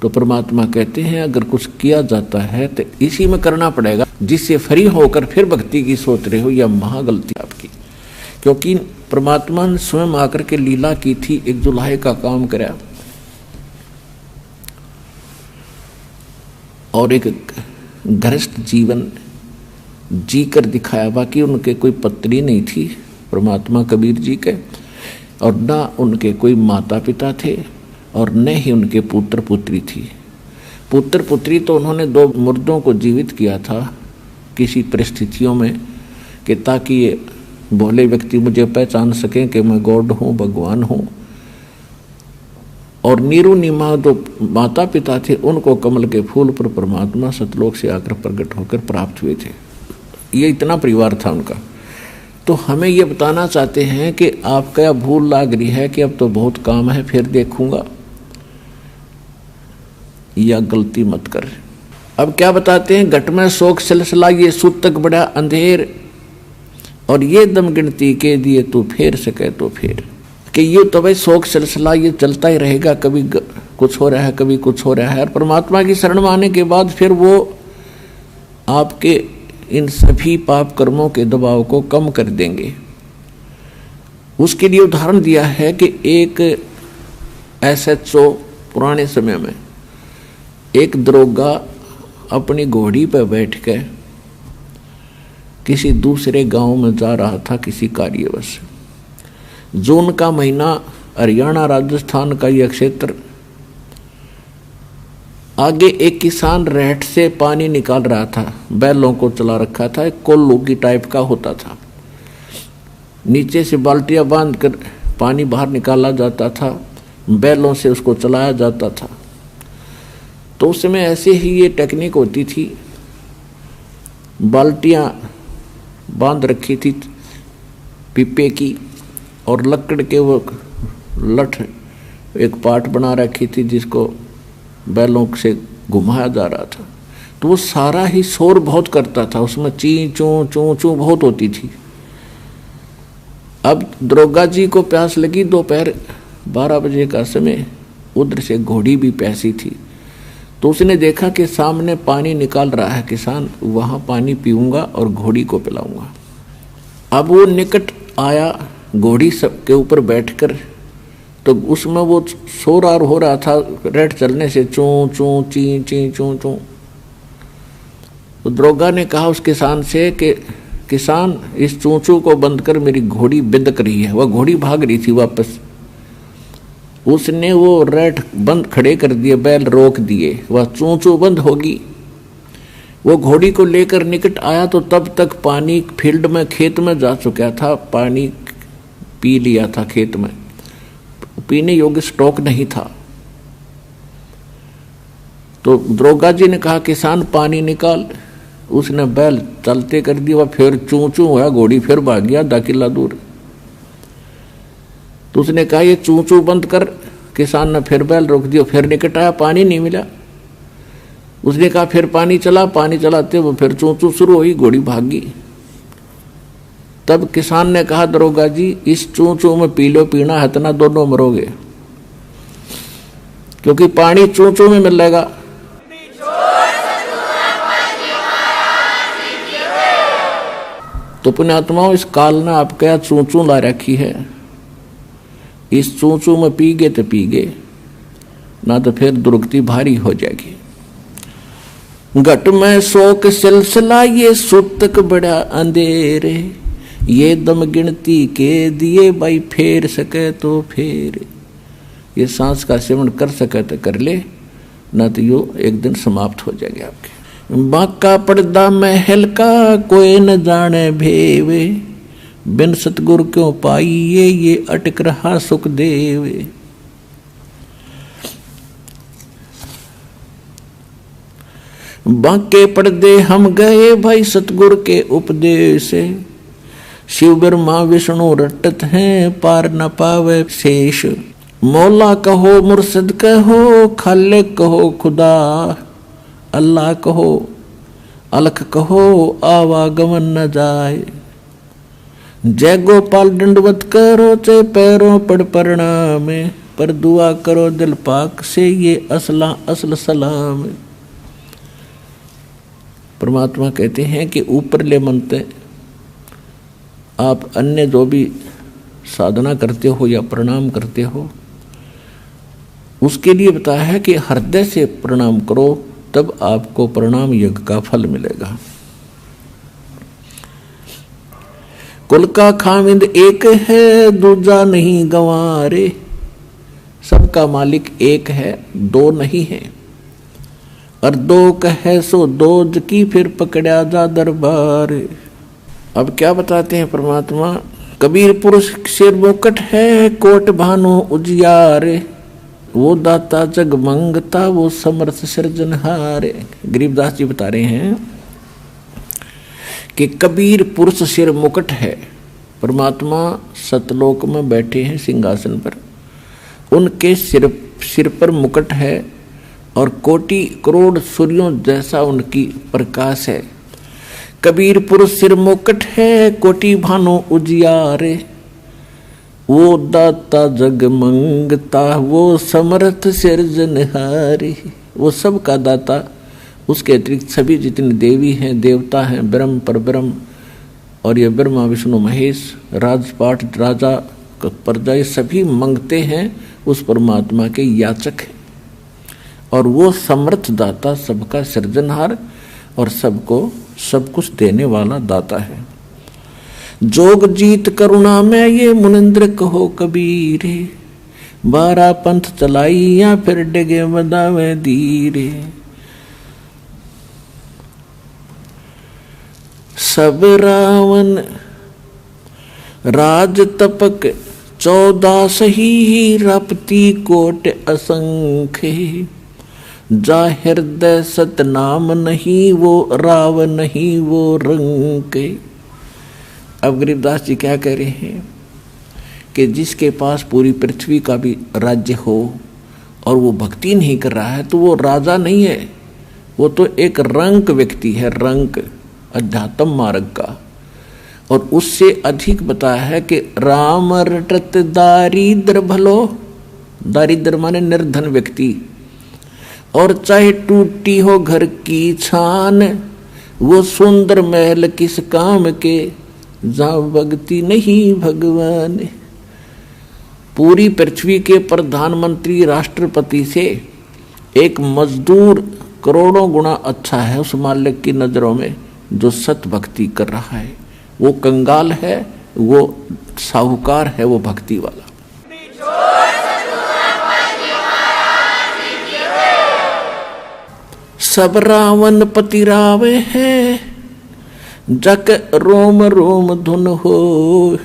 तो परमात्मा कहते हैं अगर कुछ किया जाता है तो इसी में करना पड़ेगा। जिससे फ्री होकर फिर भक्ति की सोच रहे हो, यह महागलती आपकी। क्योंकि परमात्मा ने स्वयं आकर के लीला की थी, एक जुलाहे का काम कराया और एक गृहस्थ जीवन जी कर दिखाया। बाकी उनके कोई पत्नी नहीं थी परमात्मा कबीर जी के, और ना उनके कोई माता पिता थे, और न ही उनके पुत्र पुत्री थी। पुत्र पुत्री तो उन्होंने 2 मुर्दों को जीवित किया था किसी परिस्थितियों में, कि ताकि ये भोले व्यक्ति मुझे पहचान सकें कि मैं गॉड हूँ, भगवान हूँ। और नीरू नीमा जो माता पिता थे, उनको कमल के फूल पर परमात्मा सतलोक से आकर प्रकट होकर प्राप्त हुए थे। ये इतना परिवार था उनका। तो हमें ये बताना चाहते हैं कि आपका भूल लाग रही है कि अब तो बहुत काम है, फिर देखूंगा, या गलती मत कर। अब क्या बताते हैं, घट में शोक सिलसिला ये सुतक बड़ा अंधेर, और ये दम गिनती के दिए तू फेर सके तो फेर। कि ये तो भाई शोक सिलसिला ये चलता ही रहेगा, कभी कुछ हो रहा है, कभी कुछ हो रहा है। और परमात्मा की शरण में आने के बाद फिर वो आपके इन सभी पाप कर्मों के दबाव को कम कर देंगे। उसके लिए उदाहरण दिया है कि एक SHO पुराने समय में एक दरोगा अपनी घोड़ी पर बैठ कर किसी दूसरे गांव में जा रहा था किसी कार्यवश। जून का महीना, हरियाणा राजस्थान का यह क्षेत्र। आगे एक किसान रहट से पानी निकाल रहा था, बैलों को चला रखा था, एक कोल्लू की टाइप का होता था। नीचे से बाल्टियां बांध कर पानी बाहर निकाला जाता था, बैलों से उसको चलाया जाता था। तो उस समय ऐसे ही ये टेक्निक होती थी। बाल्टियां बांध रखी थी पीपे की, और लकड़ के वो लठ एक पाट बना रखी थी जिसको बैलों से घुमाया जा रहा था। तो वो सारा ही शोर बहुत करता था, उसमें ची चू चू चू बहुत होती थी। अब दरोगा जी को प्यास लगी, दोपहर 12 बजे का समय, उधर से घोड़ी भी प्यासी थी। तो उसने देखा कि सामने पानी निकाल रहा है किसान, वहाँ पानी पीऊँगा और घोड़ी को पिलाऊंगा। अब वो निकट आया घोड़ी के ऊपर बैठकर, तो उसमें वो शोर हो रहा था रेट चलने से, चू चू ची ची चू चू। तो दरोगा ने कहा उस किसान से कि किसान, इस चू चू को बंद कर, मेरी घोड़ी बिदक रही है। वह घोड़ी भाग रही थी वापस। उसने वो रेट बंद खड़े कर दिए, बैल रोक दिए, वह चू चू बंद होगी। वो घोड़ी को लेकर निकट आया तो तब तक पानी फील्ड में, खेत में जा चुका था, पानी पी लिया था खेत में, पीने योग्य स्टॉक नहीं था। तो दरोगा जी ने कहा किसान पानी निकाल। उसने बैल चलते कर दिया, फिर चू चू हुआ, घोड़ी फिर भाग गया 10 किला दूर। तो उसने कहा ये चू चू बंद कर। किसान ने फिर बैल रोक दिया, फिर निकट आया, पानी नहीं मिला। उसने कहा फिर पानी चला, पानी चलाते वो फिर चू चू शुरू हुई, घोड़ी भाग गई। तब किसान ने कहा दरोगा जी, इस चू चू में पी लो, पीना है इतना, दोनों मरोगे, क्योंकि पानी चू चू में मिलेगा। तो पुण्यात्माओं, इस काल ने आपके यहाँ चू चू ला रखी है। इस चू चू में पी गए तो पी गए, ना तो फिर दुर्गति भारी हो जाएगी। घट में शोक सिलसिला ये सूतक बड़ा अंधेरे, ये दम गिनती के दिए भाई फेर सके तो फेर। ये सांस का सेवन कर सके तो कर ले, न तो यो एक दिन समाप्त हो जाएंगे आपके। बाका पर्दा महल का कोई न जाने भेवे, बिन सतगुरु क्यों पाइए ये अटक रहा सुख देवे। बाके पर्दे हम गए भाई सतगुरु के उपदेश, शिव ब्रह्मा विष्णु रटत हैं पार न पावे शेष। मौला कहो मुर्शिद कहो खालिक कहो खुदा, अल्लाह कहो अलख कहो आवागमन न जाए। जय गोपाल दंडवत करो चे पैरों पड़ प्रणाम, पर दुआ करो दिल पाक से ये असला असल सलाम। परमात्मा कहते हैं कि ऊपरले मनते आप अन्य जो भी साधना करते हो या प्रणाम करते हो, उसके लिए बताया है कि हृदय से प्रणाम करो, तब आपको प्रणाम यज्ञ का फल मिलेगा। कुल का खामिंद एक है दूजा नहीं गंवारे, सबका मालिक एक है दो नहीं है। और दो कहे सो दोज की फिर पकड़ा जा दरबार। अब क्या बताते हैं परमात्मा, कबीर पुरुष सिर मुकट है कोट भानो उजियार, वो दाता जग मंगता वो समर्थ सृजनहार। गरीबदास जी बता रहे हैं कि कबीर पुरुष सिर मुकट है। परमात्मा सतलोक में बैठे हैं सिंहासन पर, उनके सिर पर मुकट है और कोटि करोड़ सूर्यों जैसा उनकी प्रकाश है। कबीर पुरुष सिर मुकट है कोटि भानो उजियारे, वो दाता जग मंगता वो समर्थ सिरजनहारी। वो सब का दाता, उसके अतिरिक्त सभी जितने देवी हैं देवता हैं ब्रह्म पर ब्रह्म, और ये ब्रह्मा विष्णु महेश राजपाट राजा प्रजा ये सभी मंगते हैं उस परमात्मा के याचक हैं। और वो समर्थ दाता सबका सृजनहार और सबको सब कुछ देने वाला दाता है। जोग जीत करुणा में ये मुनिंद्र कहो कबीरे, 12 पंथ चलाई या फिर डगे बदावे धीरे। सब रावण राज तपक 14 सही, रपती कोट असंख्य, जा हृदय सतनाम नहीं वो राव नहीं वो रंग। अब गरीबदास जी क्या कह रहे हैं कि जिसके पास पूरी पृथ्वी का भी राज्य हो और वो भक्ति नहीं कर रहा है तो वो राजा नहीं है, वो तो एक रंक व्यक्ति है, रंक अध्यात्म मार्ग का। और उससे अधिक बताया है कि राम रटत दारिद्र भलो, दारिद्र माने निर्धन व्यक्ति, और चाहे टूटी हो घर की छान, वो सुंदर महल किस काम के, जहाँ भक्ति नहीं भगवान। पूरी पृथ्वी के प्रधानमंत्री राष्ट्रपति से एक मजदूर करोड़ों गुना अच्छा है उस मालिक की नजरों में जो सत भक्ति कर रहा है। वो कंगाल है, वो साहूकार है, वो भक्ति वाला। सब रावण पति रावे है, जक रोम रोम धुन हो,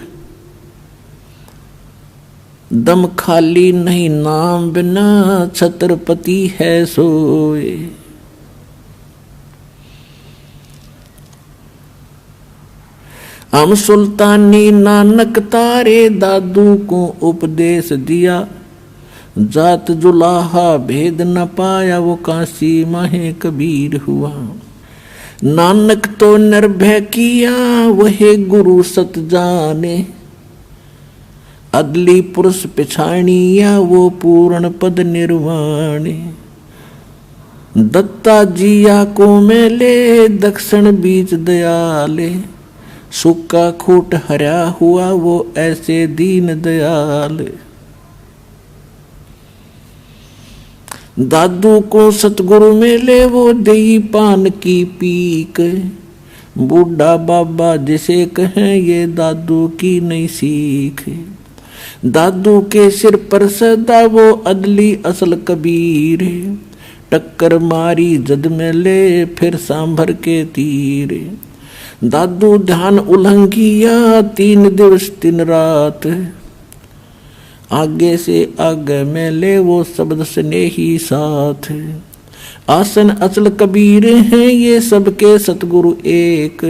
दम खाली नहीं नाम बिना छत्रपति है सोए। हम सुल्तानी नानक तारे दादू को उपदेश दिया, जात जुलाहा भेद न पाया वो काशी माहे कबीर हुआ। नानक तो निर्भय किया वहे गुरु सत जाने, अदली पुरुष पिछाणिया वो पूर्ण पद निर्वाणे। दत्ता जिया को मेले दक्षिण बीच दयाले, सुक्का खूट हरा हुआ वो ऐसे दीन दयाल। दादू को सतगुरु मिले वो दही पान की पीक, बूढ़ा बाबा जिसे कहें ये दादू की नहीं सीख। दादू के सिर पर सदा वो अदली असल कबीर, टक्कर मारी जद में ले फिर सांभर के तीर। दादू ध्यान उल्लंघिया 3 दिवस 3 रात, आगे से आगे में ले वो शब्द स्नेही साथ। आसन असल कबीर हैं ये सबके सतगुरु एक,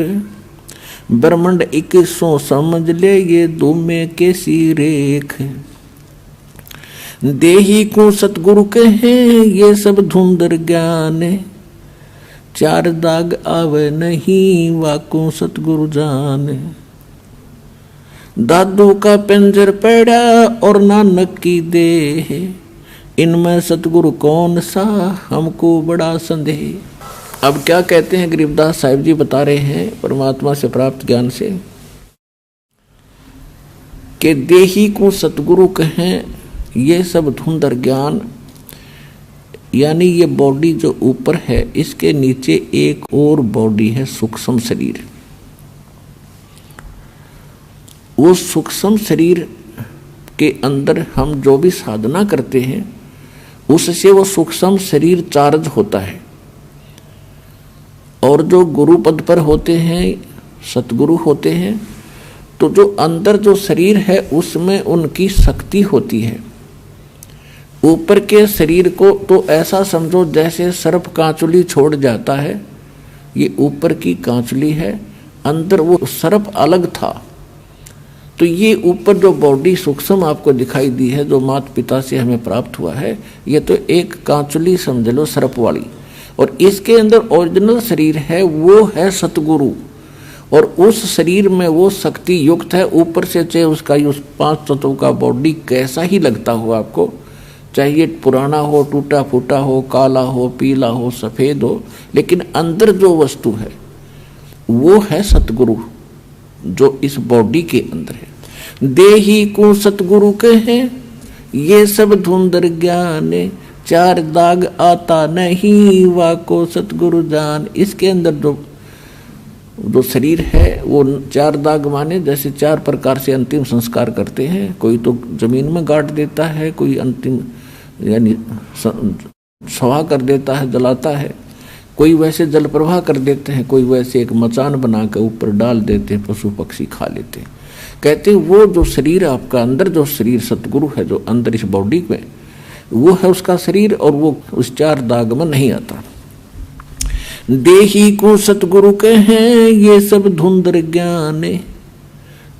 ब्रह्मांड 2100 समझ ले ये दुमे के सी रेख। देही को सतगुरु कहें ये सब धुंधर ज्ञान, 4 दाग आवे नहीं वाको सतगुरु जान। दादू का पिंजर पड़ा और नानक की देह, इनमें सतगुरु कौन सा हमको बड़ा संदेह। अब क्या कहते हैं गरीबदास साहिब जी बता रहे हैं परमात्मा से प्राप्त ज्ञान से कि देही को सतगुरु कहें ये सब धुंधर ज्ञान, यानी ये बॉडी जो ऊपर है इसके नीचे एक और बॉडी है सूक्ष्म शरीर। वो सूक्ष्म शरीर के अंदर हम जो भी साधना करते हैं उससे वो सूक्ष्म शरीर चार्ज होता है, और जो गुरु पद पर होते हैं सतगुरु होते हैं तो जो अंदर जो शरीर है उसमें उनकी शक्ति होती है। ऊपर के शरीर को तो ऐसा समझो जैसे सर्प कांचुली छोड़ जाता है, ये ऊपर की कांचुली है, अंदर वो सर्प अलग था। तो ये ऊपर जो बॉडी सूक्ष्म आपको दिखाई दी है जो माता पिता से हमें प्राप्त हुआ है, ये तो एक कांचुली समझ लो सर्प वाली, और इसके अंदर ओरिजिनल शरीर है वो है सतगुरु, और उस शरीर में वो शक्ति युक्त है। ऊपर से चाहे उसका उस 5 तत्वों का बॉडी कैसा ही लगता हो आपको, चाहे ये पुराना हो, टूटा फूटा हो, काला हो, पीला हो, सफेद हो, लेकिन अंदर जो वस्तु है वो है सतगुरु जो इस बॉडी के अंदर है। देही को सतगुरु कहें ये सब धुंधर ज्ञान, 4 दाग आता नहीं वाको सतगुरु जान। इसके अंदर जो शरीर है वो 4 दाग माने जैसे 4 प्रकार से अंतिम संस्कार करते हैं। कोई तो जमीन में गाड़ देता है, कोई अंतिम यानी स्वाहा कर देता है, जलाता है, कोई वैसे जल प्रवाह कर देते हैं, कोई वैसे एक मचान बना कर ऊपर डाल देते हैं, पशु पक्षी खा लेते हैं। कहते हैं वो जो शरीर आपका अंदर जो शरीर सतगुरु है जो अंदर इस बॉडी में वो है उसका शरीर, और वो उस 4 दाग में नहीं आता। देही को सतगुरु कहें ये सब धुंधर ज्ञान,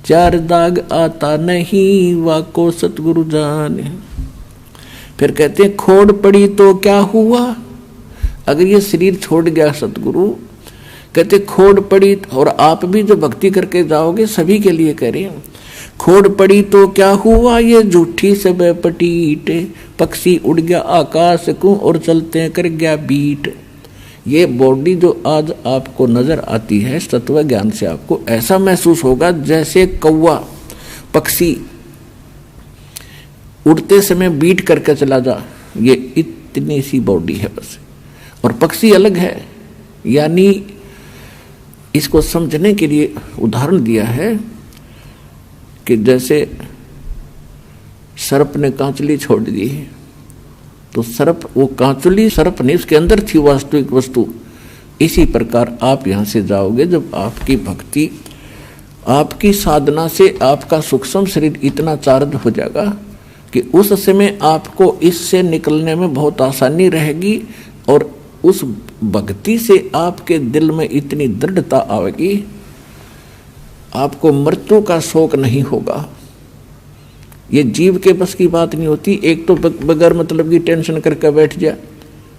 4 दाग आता नहीं वाको सतगुरु जाने। फिर कहते हैं खोड़ पड़ी तो क्या हुआ, अगर ये शरीर छोड़ गया सतगुरु, कहते खोड़ पड़ी, और आप भी जो भक्ति करके जाओगे सभी के लिए कह रहे हैं, खोड़ पड़ी तो क्या हुआ ये झूठी सब पटीट, पक्षी उड़ गया आकाश को और चलते कर गया बीट। ये बॉडी जो आज आपको नजर आती है तत्व ज्ञान से आपको ऐसा महसूस होगा जैसे कौवा पक्षी उड़ते समय बीट करके चला जा, ये इतनी सी बॉडी है बस, और पक्षी अलग है। यानी इसको समझने के लिए उदाहरण दिया है कि जैसे सर्प ने कांचुली छोड़ दी है तो सर्प वो कांचुली सर्प नहीं, उसके अंदर थी वास्तविक वस्तु। इसी प्रकार आप यहाँ से जाओगे जब आपकी भक्ति आपकी साधना से आपका सूक्ष्म शरीर इतना चार्ज हो जाएगा कि उस समय आपको इससे निकलने में बहुत आसानी रहेगी, और उस भक्ति से आपके दिल में इतनी दृढ़ता आएगी आपको मृत्यु का शोक नहीं होगा। ये जीव के बस की बात नहीं होती। एक तो बगैर मतलब की टेंशन करके बैठ जाए,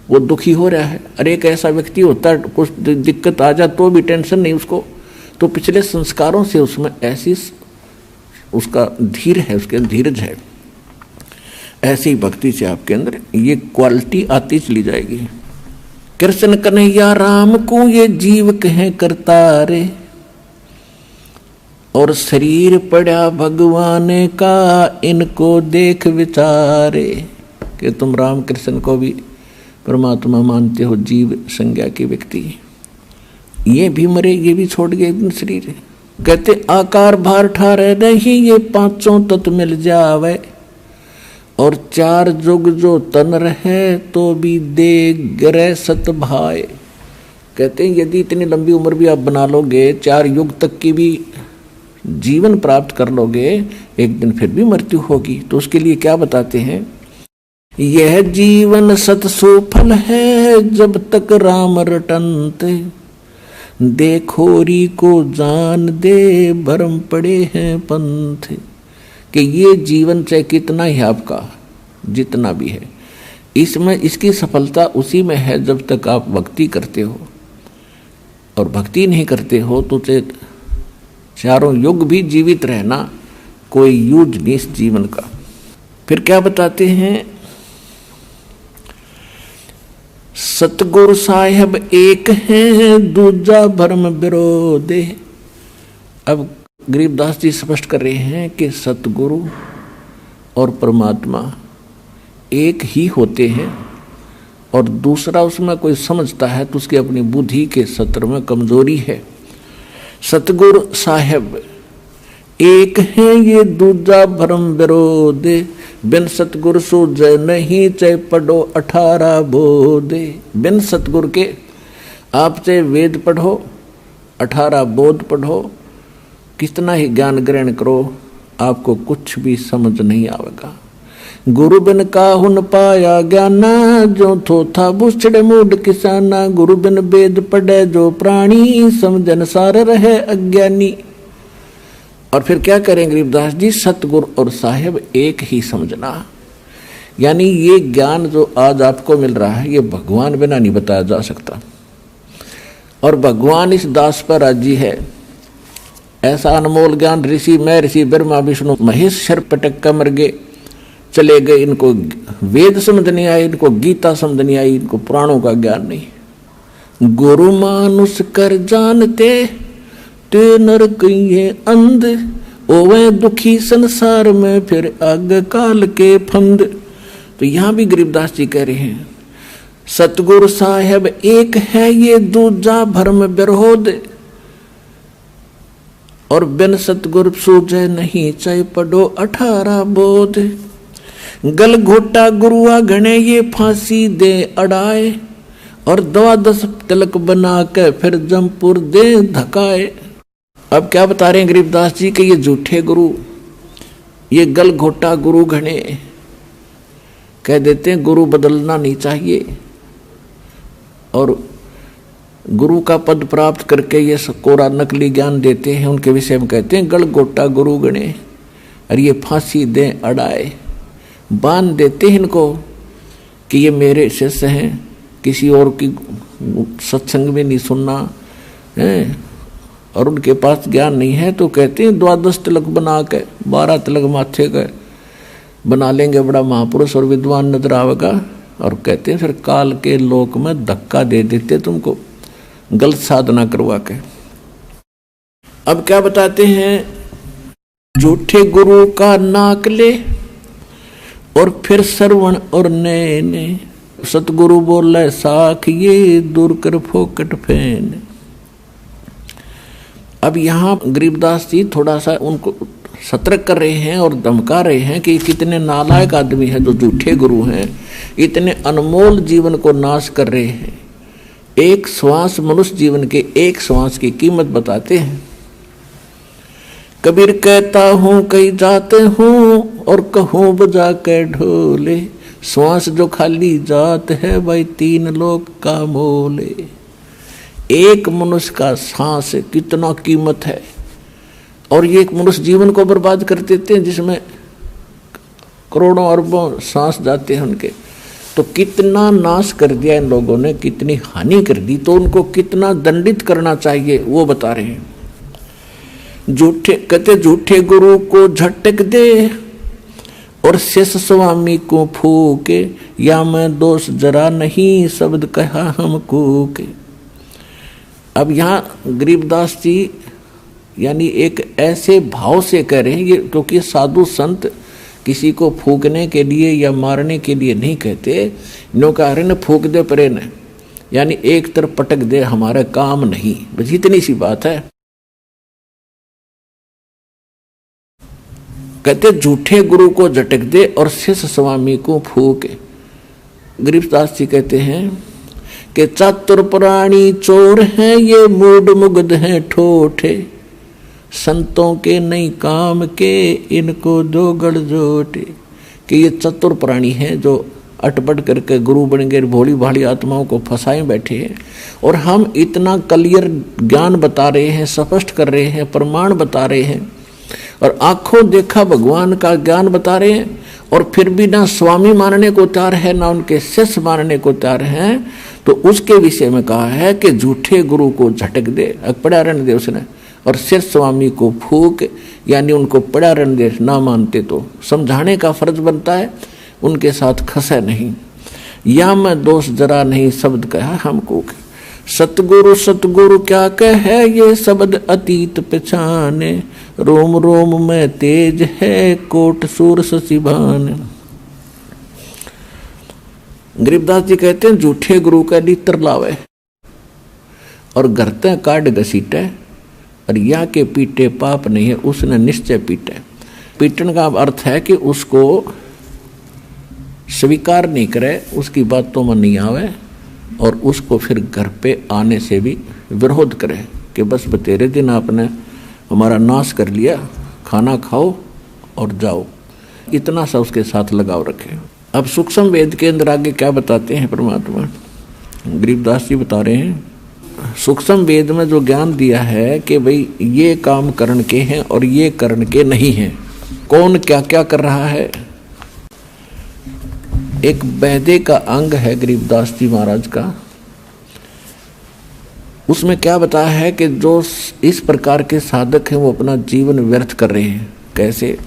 वो दुखी हो रहा है, अरे एक ऐसा व्यक्ति होता है कुछ दिक्कत आ जाए तो भी टेंशन नहीं उसको, तो पिछले संस्कारों से उसमें ऐसी उसका धीर है, उसके धीरज है। ऐसी भक्ति से आपके अंदर ये क्वालिटी आती चली जाएगी। कृष्ण कन्हैया राम को ये जीव कहें करतारे, और शरीर पड़ा भगवान का इनको देख विचारे। कि तुम राम कृष्ण को भी परमात्मा मानते हो जीव संज्ञा के व्यक्ति, ये भी मरे, ये भी छोड़ गए शरीर। कहते आकार भार ठारे नहीं, ये पांचों तत्व मिल जावे, और चार जुग जो तन रहे तो भी दे ग्रह सत भाई। कहते हैं यदि इतनी लंबी उम्र भी आप बना लोगे, 4 युग तक की भी जीवन प्राप्त कर लोगे, एक दिन फिर भी मृत्यु होगी। तो उसके लिए क्या बताते हैं, यह जीवन सत सुफल है जब तक राम रटनते, देखोरी को जान दे भरम पड़े हैं पंथ। कि ये जीवन चाहे कितना ही आपका जितना भी है, इसमें इसकी सफलता उसी में है जब तक आप भक्ति करते हो, और भक्ति नहीं करते हो तो चाहे चारों युग भी जीवित रहना कोई यूज नहीं इस जीवन का। फिर क्या बताते हैं, सतगुरु साहेब एक है दूजा भरम विरोधे। अब गरीबदास जी स्पष्ट कर रहे हैं कि सतगुरु और परमात्मा एक ही होते हैं, और दूसरा उसमें कोई समझता है तो उसकी अपनी बुद्धि के सत्र में कमजोरी है। सतगुरु साहेब एक है ये दूजा भरम विरोधे, बिन सतगुरु सूझे नहीं चाहे पढ़ो 18 बोधे। बिन सतगुरु के आप चाहे वेद पढ़ो, 18 बोध पढ़ो, कितना ही ज्ञान ग्रहण करो, आपको कुछ भी समझ नहीं आवेगा। गुरु बिन काहु न पाया ज्ञाना, जो थोथा बुछड़े मूड किसाना। गुरु बिन वेद पढ़े जो प्राणी, समझन सार रहे अज्ञानी। और फिर क्या करें गरीबदास जी, सतगुरु और साहेब एक ही समझना। यानी ये ज्ञान जो आज आपको मिल रहा है, ये भगवान बिना नहीं बताया जा सकता, और भगवान इस दास पर राजी है। ऐसा अनमोल ज्ञान ऋषि मैं ऋषि ब्रह्मा विष्णु महेश शर पटक कर मर गए, चले गए। इनको वेद समझ नहीं आई, इनको गीता समझ नहीं आई, इनको पुराणों का ज्ञान नहीं। गुरु मानुष कर जानते ते नर कहिए अंध, ओवे दुखी संसार में फिर आग काल के फंद। तो यहां भी गरीबदास जी कह रहे हैं, सतगुरु साहेब एक है ये दूजा भरम विरोध, और बिन सतगुरु सूझे नहीं चाहे पढ़ो 18 बोध। गल घोटा गुरुआ गणे ये फांसी दे अड़ाए, और 12 तिलक बना के फिर जमपुर दे धकाए। अब क्या बता रहे हैं गरीबदास जी कि ये झूठे गुरु, ये गल घोटा गुरु घने कह देते हैं गुरु बदलना नहीं चाहिए, और गुरु का पद प्राप्त करके ये कोरा नकली ज्ञान देते हैं। उनके विषय में कहते हैं गल घोटा गुरु गणे, और ये फांसी दे अड़ाए, बांध देते हैं इनको कि ये मेरे शिष्य हैं, किसी और की सत्संग में नहीं सुनना है, और उनके पास ज्ञान नहीं है। तो कहते हैं 12 तिलक बना के 12 तिलक माथे का बना लेंगे, बड़ा महापुरुष और विद्वान नजर आवेगा, और कहते हैं फिर काल के लोक में धक्का दे देते तुमको गलत साधना करवा के। अब क्या बताते हैं, झूठे गुरु का नाक ले और फिर श्रवण और नैने, सतगुरु बोले साख ये दूर कर फोकट फेन। अब यहाँ गरीबदास जी थोड़ा सा उनको सतर्क कर रहे हैं और धमका रहे हैं कि कितने नालायक आदमी हैं जो झूठे गुरु हैं, इतने अनमोल जीवन को नाश कर रहे हैं। एक श्वास मनुष्य जीवन के एक श्वास की कीमत बताते हैं। कबीर कहता हूँ कहीं जाते हूँ और कहूँ बजा के ढोले, श्वास जो खाली जात है भाई 3 लोक का मोले। एक मनुष्य का सांस कितना कीमत है, और ये एक मनुष्य जीवन को बर्बाद कर देते हैं जिसमें करोड़ों अरबों सांस जाते हैं उनके। तो कितना नाश कर दिया इन लोगों ने, कितनी हानि कर दी, तो उनको कितना दंडित करना चाहिए वो बता रहे हैं। झूठे कहते झूठे गुरु को झटक दे और शेष स्वामी को फूके, या मैं दोष जरा नहीं शब्द कहा हमको के। अब यहाँ गरीबदास जी यानी एक ऐसे भाव से कह रहे हैं ये, क्योंकि साधु संत किसी को फूकने के लिए या मारने के लिए नहीं कहते। नो कह रहे न फूक दे परे न, यानी एक तरफ पटक दे, हमारा काम नहीं, बस इतनी सी बात है। कहते झूठे गुरु को झटक दे और शिष्य स्वामी को फूके। गरीबदास जी कहते हैं कि चातुर प्राणी चोर हैं, ये मूड मुग्ध हैं ठोठे, संतों के नहीं काम के, इनको दो गड़जोटे। कि ये चतुर प्राणी हैं जो अटपट करके गुरु बन गए, भोली भाली आत्माओं को फंसाए बैठे हैं। और हम इतना क्लियर ज्ञान बता रहे हैं, स्पष्ट कर रहे हैं, प्रमाण बता रहे हैं और आंखों देखा भगवान का ज्ञान बता रहे हैं, और फिर भी ना स्वामी मानने को तैयार है, ना उनके शिष्य मानने को तैयार हैं। तो उसके विषय में कहा है कि झूठे गुरु को झटक दे, पड़ा रहने दे उसने, और शिष्य स्वामी को फूक, यानी उनको पड़ा रहने दे। ना मानते तो समझाने का फर्ज बनता है, उनके साथ खसे नहीं। या मैं दोष जरा नहीं शब्द कहा हमको, सतगुरु सतगुरु क्या कहे, ये शब्द अतीत पहचाने, रोम रोम में तेज है, कोट सूर ससिभान। गरीबदास जी कहते हैं झूठे गुरु का लीतर लावे और घरते काट घसीटे, और या के पीटे पाप नहीं है, उसने निश्चय पीटे। पीटन का अर्थ है कि उसको स्वीकार नहीं करे, उसकी बातों में नहीं आवे, और उसको फिर घर पे आने से भी विरोध करे कि बस बतेरे दिन आपने हमारा नाश कर लिया, खाना खाओ और जाओ। इतना सा उसके साथ लगाव रखे। अब सूक्ष्म वेद के अंदर आगे क्या बताते हैं परमात्मा, गरीबदास जी बता रहे हैं, सूक्ष्म वेद में जो ज्ञान दिया है कि भाई ये काम करण के हैं और ये करण के नहीं हैं, कौन क्या क्या कर रहा है। एक वैदे का अंग है गरीबदास जी महाराज का, उसमें क्या बताया है कि जो इस प्रकार के साधक हैं वो अपना जीवन व्यर्थ कर रहे हैं। कैसे?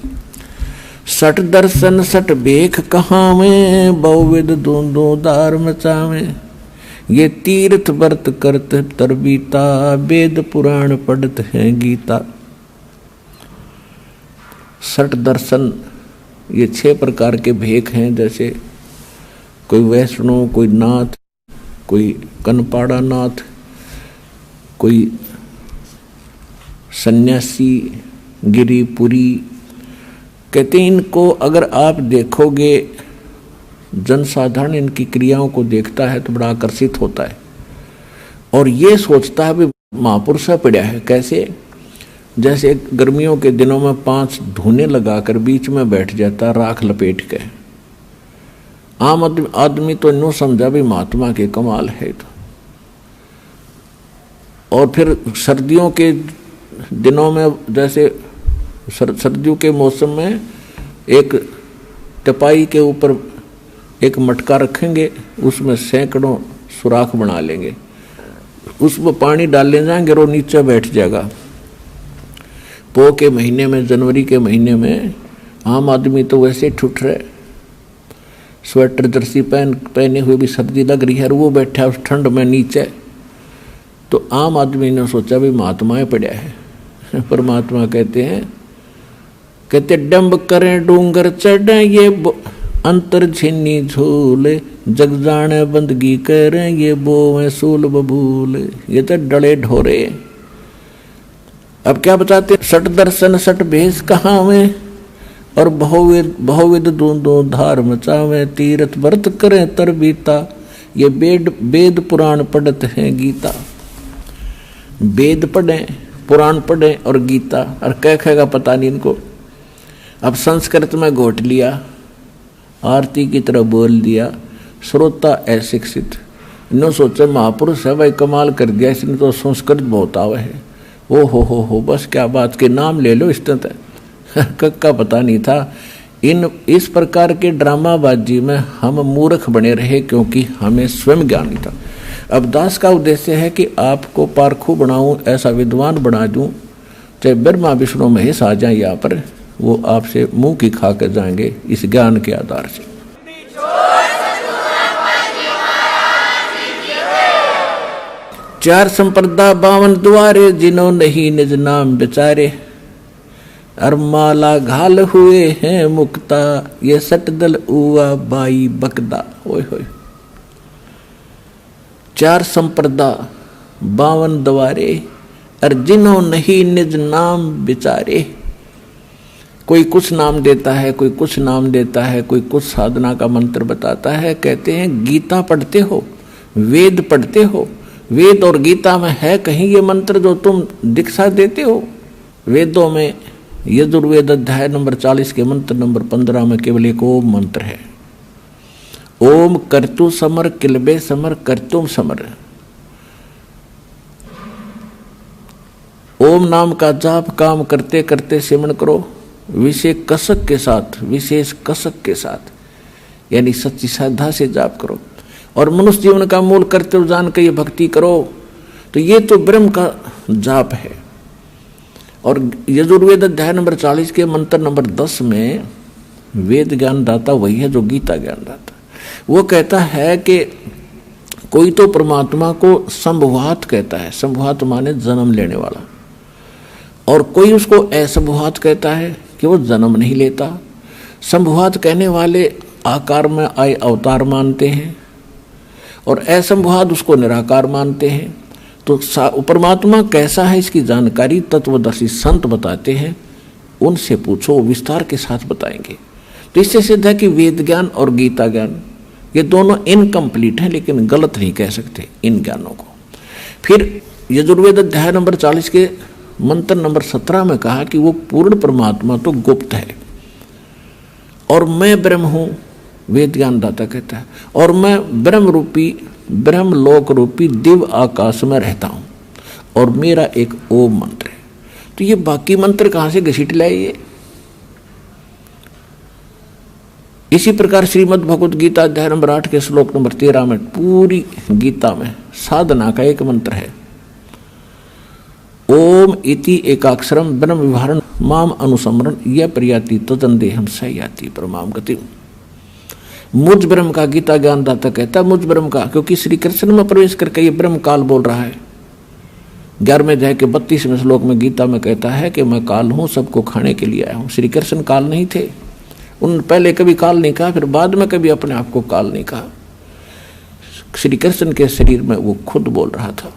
सट दर्शन सट बेख कहाँ में, बहुविध दूंदो दार मचावे, ये तीर्थ व्रत करत तरबीता, वेद पुराण पढ़त है गीता। सट दर्शन ये 6 प्रकार के भेख हैं, जैसे कोई वैष्णव, कोई नाथ, कोई कनपाड़ा नाथ, कोई सन्यासी, गिरिपुरी। कहते हैं इनको अगर आप देखोगे, जनसाधारण इनकी क्रियाओं को देखता है तो बड़ा आकर्षित होता है और ये सोचता है भी महापुरुष पड़ा है। कैसे? जैसे गर्मियों के दिनों में 5 धुने लगाकर बीच में बैठ जाता राख लपेट के। आम आदमी तो नो समझा भी महात्मा के कमाल है। तो और फिर सर्दियों के दिनों में, जैसे सर्दियों के मौसम में एक टपाई के ऊपर एक मटका रखेंगे, उसमें सैकड़ों सुराख बना लेंगे, उसमें पानी डालने जाएंगे और नीचे बैठ जाएगा। पो के महीने में, जनवरी के महीने में आम आदमी तो वैसे ठुठ रहे, स्वेटर जर्सी पहने हुए भी सर्दी लग रही है और वो बैठा उस ठंड में नीचे। तो आम आदमी ने सोचा भी महात्माएं पड़ा है। परमात्मा कहते डंब करें डूंगर चढ़े, ये अंतर झिन्नी झूले, जग जाने बंदगी करें, ये बोवें सूल बबूल। ये तो डले ढोरे। अब क्या बताते? सट दर्शन सट भेष कहाँ में, और बहुविध दूंदो धार मचावे, तीर्थ व्रत करें तरबीता, ये वेद पुराण पढ़त है गीता। वेद पढ़ें, पुराण पढ़ें और गीता, और क्या कहेगा पता नहीं इनको। अब संस्कृत में घोट लिया, आरती की तरह बोल दिया, श्रोता अशिक्षित। इन्होंने सोचा महापुरुष है भाई, कमाल कर दिया इसने तो, संस्कृत बहुत आवे है। ओ हो बस क्या बात के नाम ले लो, इस का पता नहीं था। इस प्रकार के ड्रामाबाजी में हम मूर्ख बने रहे, क्योंकि हमें स्वयं ज्ञान नहीं था। अब दास का उद्देश्य है कि आपको पारखू बनाऊं, ऐसा विद्वान बना दूं, चाहे ब्रह्मा विष्णु महेश आ जाए यहाँ पर, वो आपसे मुंह की खा कर जाएंगे इस ज्ञान के आधार से। 4 संप्रदा 52 द्वारे, जिन्हों नहीं निज नाम बेचारे, और माला घाल हुए हैं मुक्ता, ये सटदल उआ बाई बकदा। ओए होए, 4 संप्रदा 52 द्वारे, और जिन्हों नहीं निज नाम विचारे। कोई कुछ नाम देता है, कोई कुछ नाम देता है, कोई कुछ साधना का मंत्र बताता है। कहते हैं गीता पढ़ते हो, वेद पढ़ते हो, वेद और गीता में है कहीं ये मंत्र जो तुम दीक्षा देते हो? वेदों में यजुर्वेद अध्याय नंबर 40 के मंत्र नंबर 15 में केवल एक ओम मंत्र है। ओम कर्तु समर किलबे समर कर्तुम समर। ओम नाम का जाप काम करते करते सिमरण करो, विशेष कसक के साथ, विशेष कसक के साथ, यानी सच्ची श्रद्धा से जाप करो। और मनुष्य जीवन का मूल कर्तव्य जान के ये भक्ति करो। तो ये तो ब्रह्म का जाप है। और यजुर्वेद अध्याय नंबर 40 के मंत्र नंबर 10 में वेद ज्ञान दाता वही है जो गीता ज्ञान दाता। वो कहता है कि कोई तो परमात्मा को संभवात कहता है, संभवात माने जन्म लेने वाला, और कोई उसको असंभवात कहता है कि वो जन्म नहीं लेता। संभवात कहने वाले आकार में आए अवतार मानते हैं, और असंभवात उसको निराकार मानते हैं। तो परमात्मा कैसा है इसकी जानकारी तत्वदर्शी संत बताते हैं, उनसे पूछो, विस्तार के साथ बताएंगे। तो इससे सिद्ध है कि वेद ज्ञान और गीता ज्ञान ये दोनों इनकम्प्लीट हैं, लेकिन गलत नहीं कह सकते इन ज्ञानों को। फिर यजुर्वेद अध्याय नंबर 40 के मंत्र नंबर 17 में कहा कि वो पूर्ण परमात्मा तो गुप्त है, और मैं ब्रह्म हूँ, वेद ज्ञान दाता कहता है, और मैं ब्रह्म रूपी, ब्रह्म लोक रूपी दिव्य आकाश में रहता हूँ, और मेरा एक ओम मंत्र है। तो ये बाकी मंत्र कहाँ से घसीट लाए ये? इसी प्रकार श्रीमद् भगवत गीता अध्याय नंबर 8 के श्लोक नंबर 13 में पूरी गीता में साधना का एक मंत्र है, ओम इति एकाक्षरम ब्रह्म विवरण माम अनुसमरण यह प्रयाति तदंदेहम सयाति परमाम गति। मुझ ब्रह्म का गीता ज्ञान दाता कहता है, मुझ ब्रह्म का, क्योंकि श्री कृष्ण में प्रवेश करके ये ब्रह्म काल बोल रहा है। 11वें अध्याय के 32वें श्लोक में गीता में कहता है कि मैं काल हूँ, सबको खाने के लिए आया हूँ। श्री कृष्ण काल नहीं थे, उन्होंने पहले कभी काल नहीं कहा, फिर बाद में कभी अपने आप को काल नहीं कहा। श्री कृष्ण के शरीर में वो खुद बोल रहा था।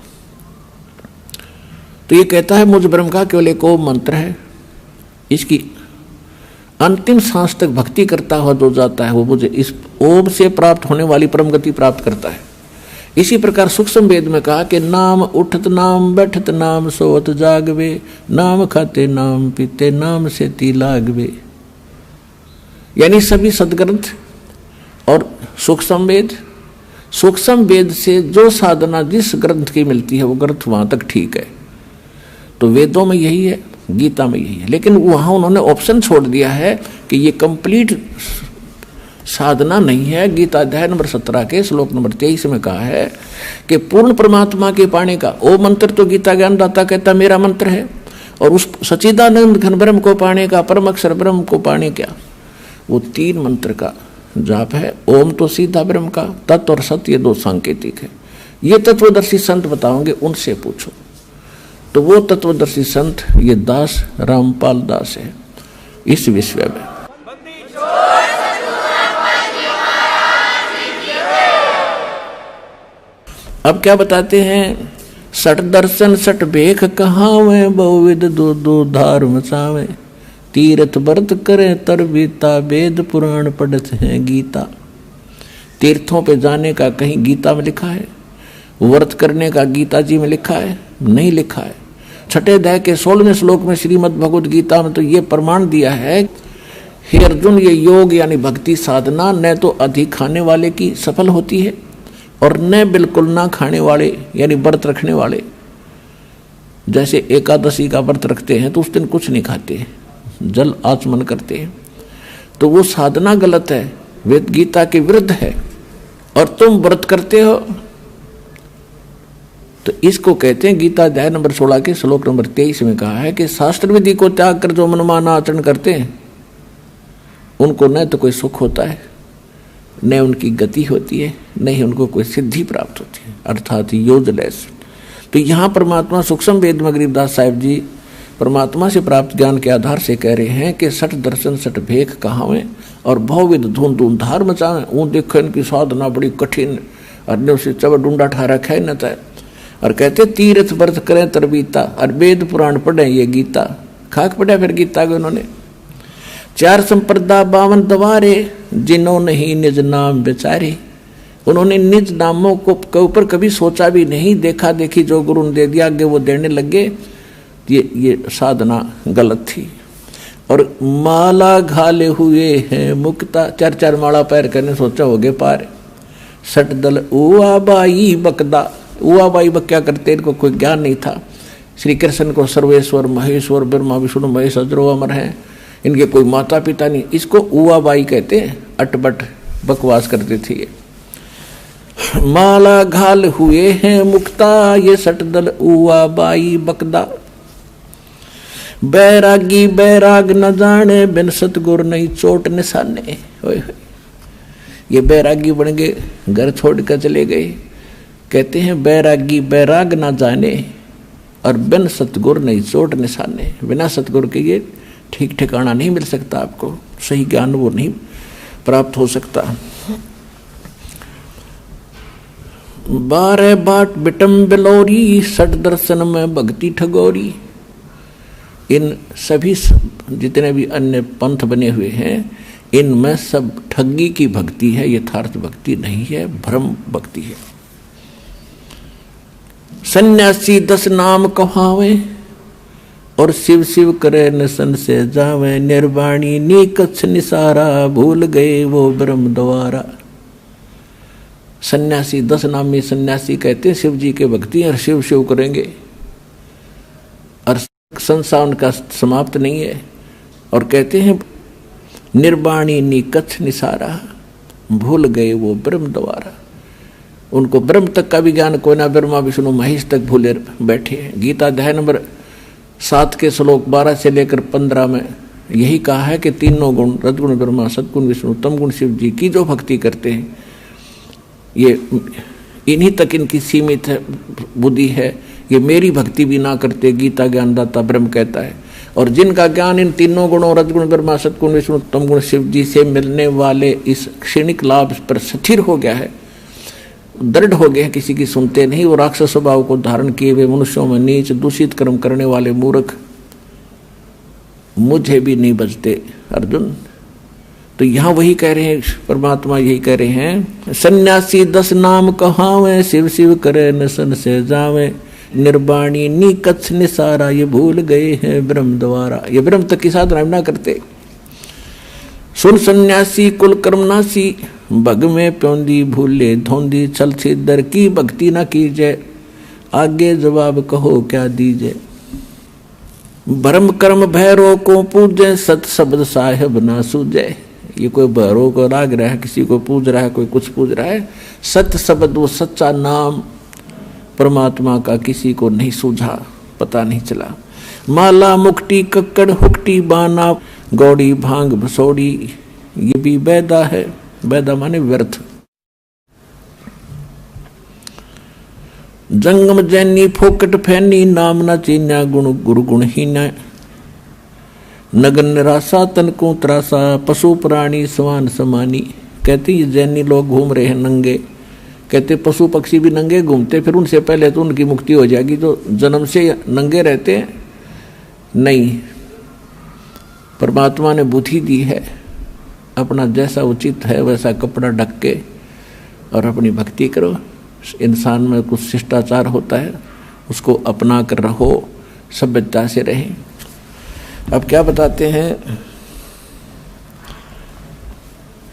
तो ये कहता है मुझ ब्रह्म का केवल एक ओम मंत्र है, इसकी अंतिम सांस तक भक्ति करता हुआ जो जाता है वो मुझे इस ओम से प्राप्त होने वाली परम गति प्राप्त करता है। इसी प्रकार सूक्ष्म वेद में कहा कि नाम उठत नाम बैठत नाम सोत जागवे, नाम खाते नाम पीते नाम से ती लागवे। यानी सभी सदग्रंथ और सूक्ष्म वेद से जो साधना जिस ग्रंथ की मिलती है वो ग्रंथ वहां तक ठीक है। तो वेदों में यही है, गीता में यही है, लेकिन वहां उन्होंने ऑप्शन छोड़ दिया है कि ये कंप्लीट साधना नहीं है। गीता अध्याय नंबर 17 के श्लोक नंबर 23 में कहा है कि पूर्ण परमात्मा के पाने का ओ मंत्र तो गीता ज्ञान दाता कहता मेरा मंत्र है, और उस सच्चिदानंद घन ब्रह्म को पाने का, परम अक्षर ब्रह्म को पाने क्या, वो 3 मंत्र का जाप है। ओम तो सीधा ब्रह्म का, तत्व और सत्य 2 सांकेतिक है। ये तत्वदर्शी संत बताओगे, उनसे पूछो। तो वो तत्वदर्शी संत ये दास रामपाल दास है इस विश्व में। अब क्या बताते हैं, सट दर्शन सट भेख कहावे, बहुविध दो दो धार मचावे, तीर्थ व्रत करे तर बीता, वेद पुराण पढ़त है गीता। तीर्थों पे जाने का कहीं गीता में लिखा है? व्रत करने का गीता जी में लिखा है? नहीं लिखा है। 6 अध्याय के 16वें श्लोक में श्रीमद् भगवद गीता में तो ये प्रमाण दिया है, हे अर्जुन, ये योग यानी भक्ति साधना न तो अधिक खाने वाले की सफल होती है, और न बिल्कुल ना खाने वाले यानी व्रत रखने वाले। जैसे एकादशी का व्रत रखते हैं तो उस दिन कुछ नहीं खाते, जल आचमन करते हैं, तो वो साधना गलत है, वेद गीता के विरुद्ध है। और तुम व्रत करते हो तो इसको कहते हैं, गीता अध्याय नंबर 16 के श्लोक नंबर 23 में कहा है कि शास्त्र विधि को त्याग कर जो मनमाना आचरण करते हैं उनको न तो कोई सुख होता है, न उनकी गति होती है, न ही उनको कोई सिद्धि प्राप्त होती है, अर्थात यूजलेस। तो यहाँ परमात्मा सूक्ष्म वेद में गरीबदास साहिब जी परमात्मा से प्राप्त ज्ञान के आधार से कह रहे हैं कि सठ दर्शन सठ भेख कहावें और भवविद धून धून धार मचावें। वो देखो इनकी साधना बड़ी कठिन, और उसे चब डूंडा ठा रखा है न तय। और कहते तीर्थ व्रत करें तरबीता, और वेद पुराण पढ़े ये गीता। खाक पढ़ा फिर गीता को उन्होंने। 4 संप्रदा 52 द्वारे, जिन्होंने ही निज नाम बेचारे। उन्होंने निज नामों को ऊपर कभी सोचा भी नहीं, देखा देखी जो गुरु ने दे दिया आगे वो देने लगे। ये साधना गलत थी। और माला घाले हुए हैं मुक्ता, 4 माला पैर करने सोचा हो गए पार। 60 दल उआ बाई बकदा, उआ बाई बक क्या करते, इनको कोई ज्ञान नहीं था। श्री कृष्ण को सर्वेश्वर महेश्वर ब्रह्मा विष्णु महेश अजरो अमर हैं, इनके कोई माता पिता नहीं, इसको उआ बाई कहते हैं। अटबट बकवास करते थे ये। माला घाल हुए हैं मुक्ता, ये 60 दल उआ बाई बकदा। बैरागी बैराग न जाने, बिन सतगुर नहीं चोट निशाने। ये बैरागी बन गए, घर छोड़ कर चले गए। कहते हैं बैरागी बैराग न जाने, और बिन सतगुर नहीं चोट निशाने। बिना सतगुर के ये ठीक ठिकाना नहीं मिल सकता, आपको सही ज्ञान वो नहीं प्राप्त हो सकता। 12 बाट बिटम बिलोरी, 60 दर्शन में भक्ति ठगोरी। इन सभी जितने भी अन्य पंथ बने हुए हैं, इनमें सब ठगी की भक्ति है, यथार्थ भक्ति नहीं है, भ्रम भक्ति है। सन्यासी 10 नाम कहावे, और शिव शिव करे नसन से जावे। निर्वाणी नीकछ निसारा, भूल गए वो ब्रह्म द्वारा। सन्यासी 10 नामी सन्यासी कहते हैं शिव जी के भक्ति, और शिव शिव करेंगे और संसार उनका समाप्त नहीं है। और कहते हैं निर्वाणी निकच्छ निसारा, भूल गए वो ब्रह्म द्वारा। उनको ब्रह्म तक का भी ज्ञान कोई ना, ब्रह्मा विष्णु महेश तक भूले बैठे हैं। गीता अध्याय नंबर 7 के श्लोक 12 से लेकर 15 में यही कहा है कि तीनों गुण रजगुण ब्रह्मा सदगुण विष्णु तमगुण शिव जी की जो भक्ति करते हैं, ये इन्हीं तक इनकी सीमित है बुद्धि है। ये मेरी भक्ति भी ना करते, गीता ज्ञानदाता ब्रह्म कहता है। और जिनका ज्ञान इन तीनों गुणों रजगुण ब्रह्मा सदगुण विष्णु तमगुण शिव जी से मिलने वाले इस क्षणिक लाभ पर स्थिर हो गया है, दृढ़ हो गया है, किसी की सुनते नहीं। वो राक्षस स्वभाव को धारण किए हुए मनुष्यों में नीच दूषित कर्म करने वाले मूर्ख मुझे भी नहीं बचते अर्जुन। तो यहाँ वही कह रहे हैं, परमात्मा यही कह रहे हैं, सन्यासी 10 नाम कहावे, शिव शिव करे नसन से जावे। निर्वाणी निकच्छ निसारा, ये भूल गए हैं ब्रह्म द्वारा। ये ब्रह्म तक की साधना ना करते। सुन सन्यासी कुल कर्मनासी, भग में प्योंदी भूले धोंदी। छल छिद्र की भक्ति न कीजे, आगे जवाब कहो क्या दीजे। भ्रम कर्म भैरव को पूजे, सत शब्द साहेब ना सूझे। ये कोई भैरव को राग रहा है, किसी को पूज रहा है, कोई कुछ पूज रहा है। सत्य शब्द वो सच्चा नाम परमात्मा का किसी को नहीं सूझा, पता नहीं चला। माला मुक्ति कक्कड़ हुक्टी बाना, गौड़ी भांग भसोड़ी, ये भी बैदा है। बैदा माने व्यर्थ। जंगम जैनी फोकट फैनी, नाम न चीन्या गुण गुरु गुणहीना। नगन निराशा तन को त्रासा, पशु प्राणी समान समानी। कहते ये जैनी लोग घूम रहे हैं नंगे। कहते पशु पक्षी भी नंगे घूमते, फिर उनसे पहले तो उनकी मुक्ति हो जाएगी, तो जन्म से नंगे रहते हैं। नहीं, परमात्मा ने बुद्धि दी है, अपना जैसा उचित है वैसा कपड़ा ढक के और अपनी भक्ति करो। इंसान में कुछ शिष्टाचार होता है, उसको अपना कर रहो, सभ्यता से रहें। अब क्या बताते हैं,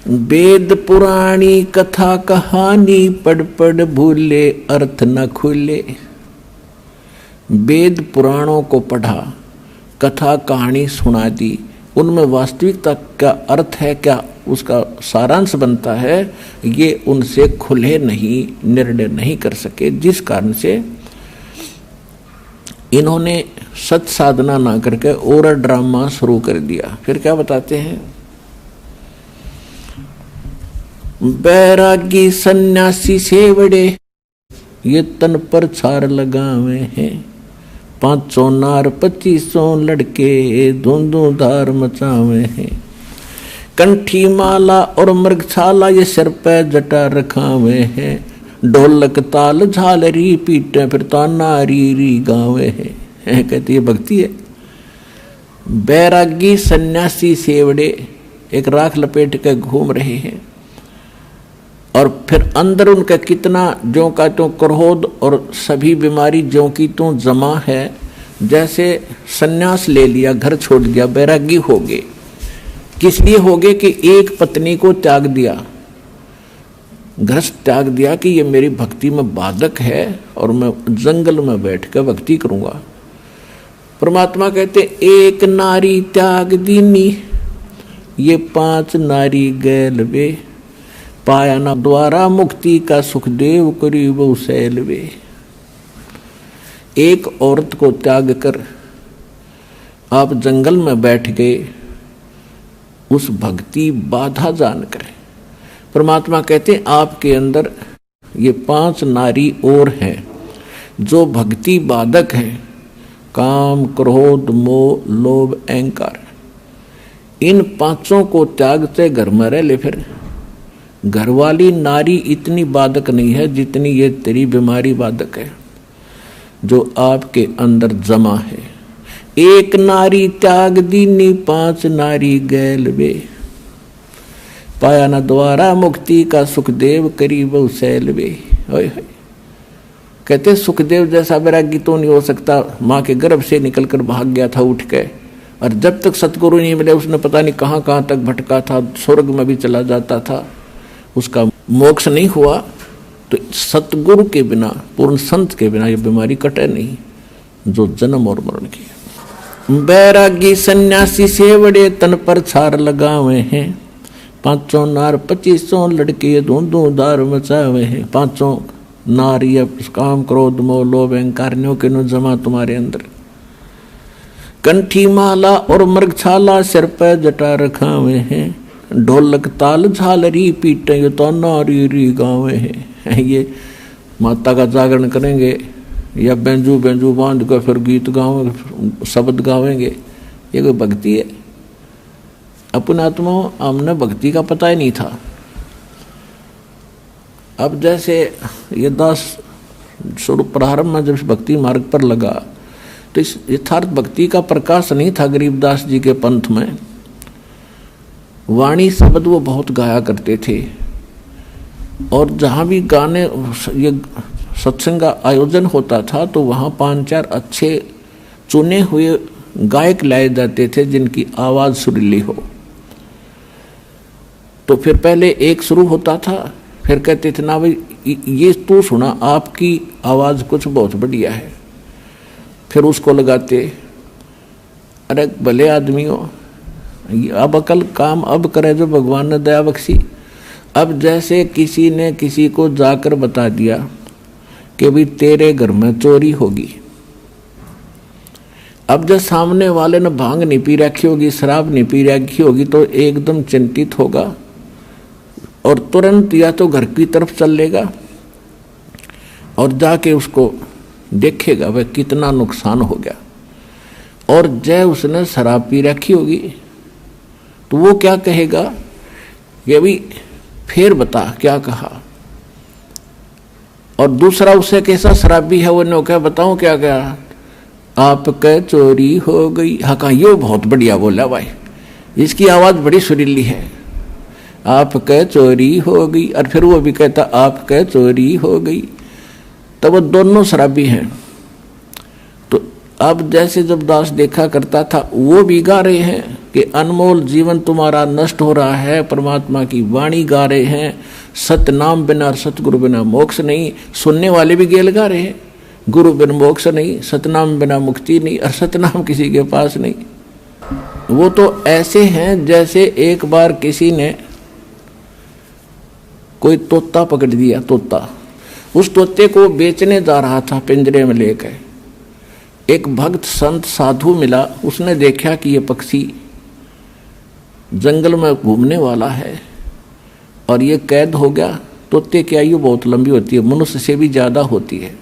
वेद पुराणी कथा कहानी, पढ़ पढ़ भूले अर्थ न खुले। वेद पुराणों को पढ़ा, कथा कहानी सुना दी, उनमें वास्तविकता क्या अर्थ है, क्या उसका सारांश बनता है, ये उनसे खुले नहीं, निर्णय नहीं कर सके। जिस कारण से इन्होंने सत साधना ना करके और ड्रामा शुरू कर दिया। फिर क्या बताते हैं, बैरागी सन्यासी से बड़े, ये तन पर छार लगावे हैं। पांचों नार 25 लड़के धुंधुधार मचावे हैं। कंठी माला और मृगछाला ये सिर पे जटा रखावे हैं। ढोलक ताल झालरी पीटे फिर ताना री गावे हैं। कहती है भक्ति है। बैरागी सन्यासी सेवड़े एक राख लपेट के घूम रहे हैं और फिर अंदर उनका कितना ज्यों का त्यों क्रोध और सभी बीमारी ज्यों की त्यों जमा है। जैसे सन्यास ले लिया, घर छोड़ दिया, बैरागी हो गए। किस लिए हो गए कि एक पत्नी को त्याग दिया, घर त्याग दिया कि ये मेरी भक्ति में बाधक है और मैं जंगल में बैठ कर भक्ति करूंगा। परमात्मा कहते एक नारी त्याग दीनी ये 5 नारी गैल वे। पाया ना द्वारा मुक्ति का सुखदेव करीब सैल वे। एक औरत को त्याग कर आप जंगल में बैठ गए उस भक्ति बाधा जानकर। परमात्मा कहते आपके अंदर ये 5 नारी और हैं जो भक्ति बाधक हैं। काम, क्रोध, मोह, लोभ, अहंकार, इन 5 को त्यागते घर में रह ले। फिर घरवाली नारी इतनी बाधक नहीं है जितनी ये तेरी बीमारी बाधक है जो आपके अंदर जमा है। एक नारी त्याग दीनी 5 नारी गैल वे। पाया न द्वारा मुक्ति का सुखदेव करीब सैल वे। कहते सुखदेव जैसा वैरागी तो नहीं हो सकता। माँ के गर्भ से निकलकर भाग गया था उठ के, और जब तक सतगुरु नहीं मिले उसने पता नहीं कहाँ कहाँ तक भटका था, स्वर्ग में भी चला जाता था, उसका मोक्ष नहीं हुआ। तो सतगुरु के बिना, पूर्ण संत के बिना ये बीमारी कटे नहीं जो जन्म और मरण की। बैरागी सन्यासी सेवड़े तन पर छार लगावे हैं। 5 नार 25 लड़के धुंधुधार मचावे हैं। 5 नार ये काम, क्रोध, मोह, लोभ, अहंकार के नो जमा तुम्हारे अंदर। कंठी माला और मृगछाला सिर पे जटा रखावे हैं। ढोलक ताल झालरी पीटे ये तो नारी गावे हैं। ये माता का जागरण करेंगे या बेंजू बेंजू बांध कर फिर गीत गावेंगे, शब्द गावेंगे, ये कोई भक्ति है? अपने आत्मा हमने भक्ति का पता ही नहीं था। अब जैसे ये दास शुरू प्रारंभ में जब भक्ति मार्ग पर लगा तो इस यथार्थ भक्ति का प्रकाश नहीं था गरीबदास जी के पंथ में। वाणी शब्द वो बहुत गाया करते थे और जहाँ भी गाने ये सत्संग का आयोजन होता था तो वहाँ 5-4 अच्छे चुने हुए गायक लाए जाते थे जिनकी आवाज़ सुरीली हो। तो फिर पहले एक शुरू होता था, फिर कहते थे ना भाई ये तू सुना, आपकी आवाज़ कुछ बहुत बढ़िया है। फिर उसको लगाते, अरे भले आदमियों अब अकल काम अब करे जो भगवान ने दया बख्शी। अब जैसे किसी ने किसी को जाकर बता दिया कि भाई तेरे घर में चोरी होगी। अब जब सामने वाले ने भांग नहीं पी रखी होगी, शराब नहीं पी रखी होगी तो एकदम चिंतित होगा और तुरंत या तो घर की तरफ चल लेगा और जाके उसको देखेगा वह कितना नुकसान हो गया। और जय उसने शराब पी रखी होगी तो वो क्या कहेगा कि भाई फिर बता क्या कहा। और दूसरा उससे कैसा शराबी है वो ने क्या बताऊं क्या क्या, आपके चोरी हो गई। हाँ कहा ये बहुत बढ़िया बोला भाई, इसकी आवाज़ बड़ी सुरीली है, आपके चोरी हो गई। और फिर वो भी कहता आपके चोरी हो गई। तब वो दोनों शराबी हैं। तो अब जैसे जब दास देखा करता था वो भी गा रहे हैं कि अनमोल जीवन तुम्हारा नष्ट हो रहा है, परमात्मा की वाणी गा रहे हैं, सतनाम बिना सतगुरु बिना मोक्ष नहीं। सुनने वाले भी गेल गा रहे हैं, गुरु बिन मोक्ष नहीं, सतनाम बिना मुक्ति नहीं, और सतनाम किसी के पास नहीं। वो तो ऐसे हैं जैसे एक बार किसी ने कोई तोता पकड़ दिया, तोता, उस तोते को बेचने जा रहा था पिंजरे में लेकर। एक भक्त संत साधु मिला, उसने देखा कि ये पक्षी जंगल में घूमने वाला है और ये कैद हो गया। तोते की आयु बहुत लंबी होती है, मनुष्य से भी ज़्यादा होती है।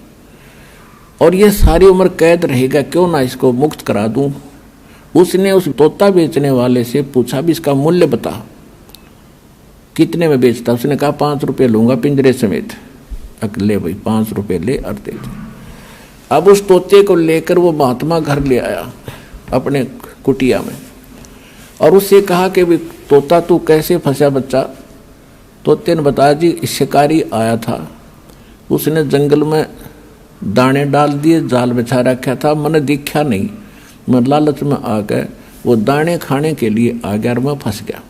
और ये सारी उम्र कैद रहेगा, क्यों ना इसको मुक्त करा दूं। उसने उस तोता बेचने वाले से पूछा भी इसका मूल्य बता, कितने में बेचता। उसने कहा 5 रुपये लूंगा पिंजरे समेत। ले भाई 5 रुपये ले और दे दे। अब उस तोते को लेकर वो महात्मा घर ले आया अपने कुटिया में और उससे कहा कि भी तोता तू कैसे फंसा बच्चा। तोते ने बताया जी शिकारी आया था, उसने जंगल में दाने डाल दिए, जाल बिछा रखा था, मैंने देखा नहीं, मैं लालच में आ गए वो दाने खाने के लिए आ गया और मैं फंस गया।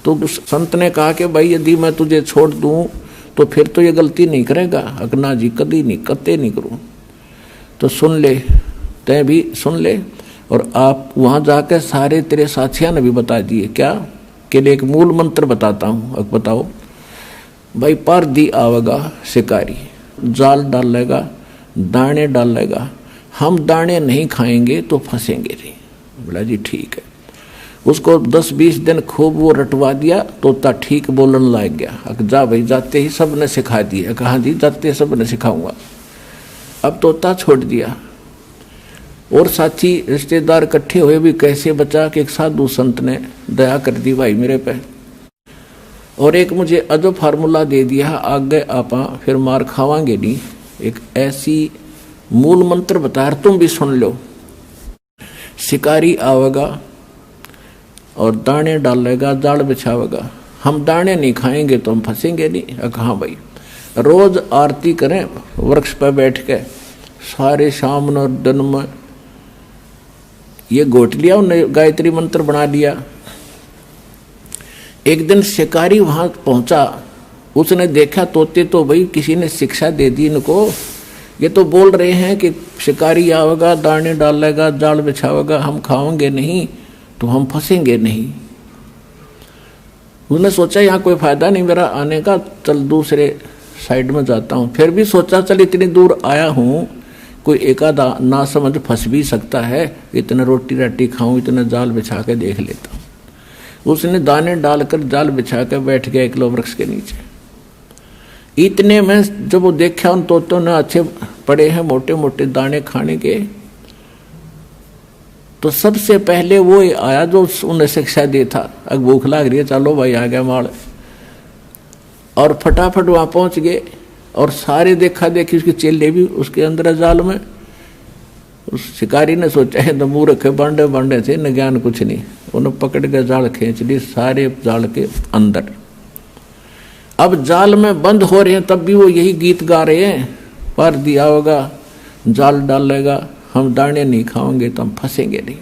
तो उस संत ने कहा कि भाई यदि मैं तुझे छोड़ दूं तो फिर तो ये गलती नहीं करेगा। अगना जी कभी नहीं, कते नहीं करूं। तो सुन ले, तय भी सुन ले, और आप वहां जाकर सारे तेरे साथियों ने भी बता दिए क्या कि एक मूल मंत्र बताता हूं। अब बताओ भाई, पर दी आवेगा शिकारी, जाल डालेगा, दाने डालेगा, हम दाने नहीं खाएंगे तो फंसेंगे नहीं। बोला जी ठीक है। उसको 10-20 दिन खूब वो रटवा दिया, तोता ठीक बोलने लग गया। जा भाई, जाते ही सब ने सिखा दिया। कहा जी जाते सब ने सिखाऊंगा। अब तोता छोड़ दिया और साथी रिश्तेदार इकट्ठे हुए भी कैसे बचा कि एक साधु संत ने दया कर दी भाई मेरे पे, और एक मुझे अजब फार्मूला दे दिया, आगे आपा फिर मार खावांगे नहीं। एक ऐसी मूल मंत्र बता, तुम भी सुन लो। शिकारी आवेगा और दाने डालेगा, जाल बिछावेगा, हम दाने नहीं खाएंगे तो हम फंसेंगे नहीं। कहाँ भाई, रोज आरती करें वृक्ष पर बैठ के सारे शाम और दिन में, ये गोट लिया उन्होंने, गायत्री मंत्र बना लिया। एक दिन शिकारी वहां पहुंचा, उसने देखा तोते तो भाई किसी ने शिक्षा दे दी इनको, ये तो बोल रहे हैं कि शिकारी आवेगा, दाने डालेगा, जाल बिछावेगा, हम खाओगे नहीं तो हम फंसेंगे नहीं। उसने सोचा यहाँ कोई फायदा नहीं मेरा आने का, चल दूसरे साइड में जाता हूँ। फिर भी सोचा चल इतनी दूर आया हूँ, कोई एकादा ना समझ फंस भी सकता है, इतना रोटी राटी खाऊं, इतना जाल बिछा के देख लेता हूँ। उसने दाने डालकर जाल बिछा कर बैठ गया एकलो वृक्ष के नीचे। इतने में जब वो देखा उन तोतों ने अच्छे पड़े हैं मोटे मोटे दाने खाने के, तो सबसे पहले वो आया जो उन्हें शिक्षा दे था। अब भूख लग रही है, चलो भाई आ गया माल, और फटाफट वहां पहुंच गए। और सारे देखा देखी उसके चेले भी उसके अंदर जाल में। उस शिकारी ने सोचा है तो मुंह रखे बांडे बांडे थे, न ज्ञान कुछ नहीं, उन्हें पकड़ के जाल खींच ली सारे जाल के अंदर। अब जाल में बंद हो रहे हैं तब भी वो यही गीत गा रहे हैं, पर दिया होगा, जाल डालेगा, हम दाने नहीं खाओगे तो हम फंसेंगे नहीं।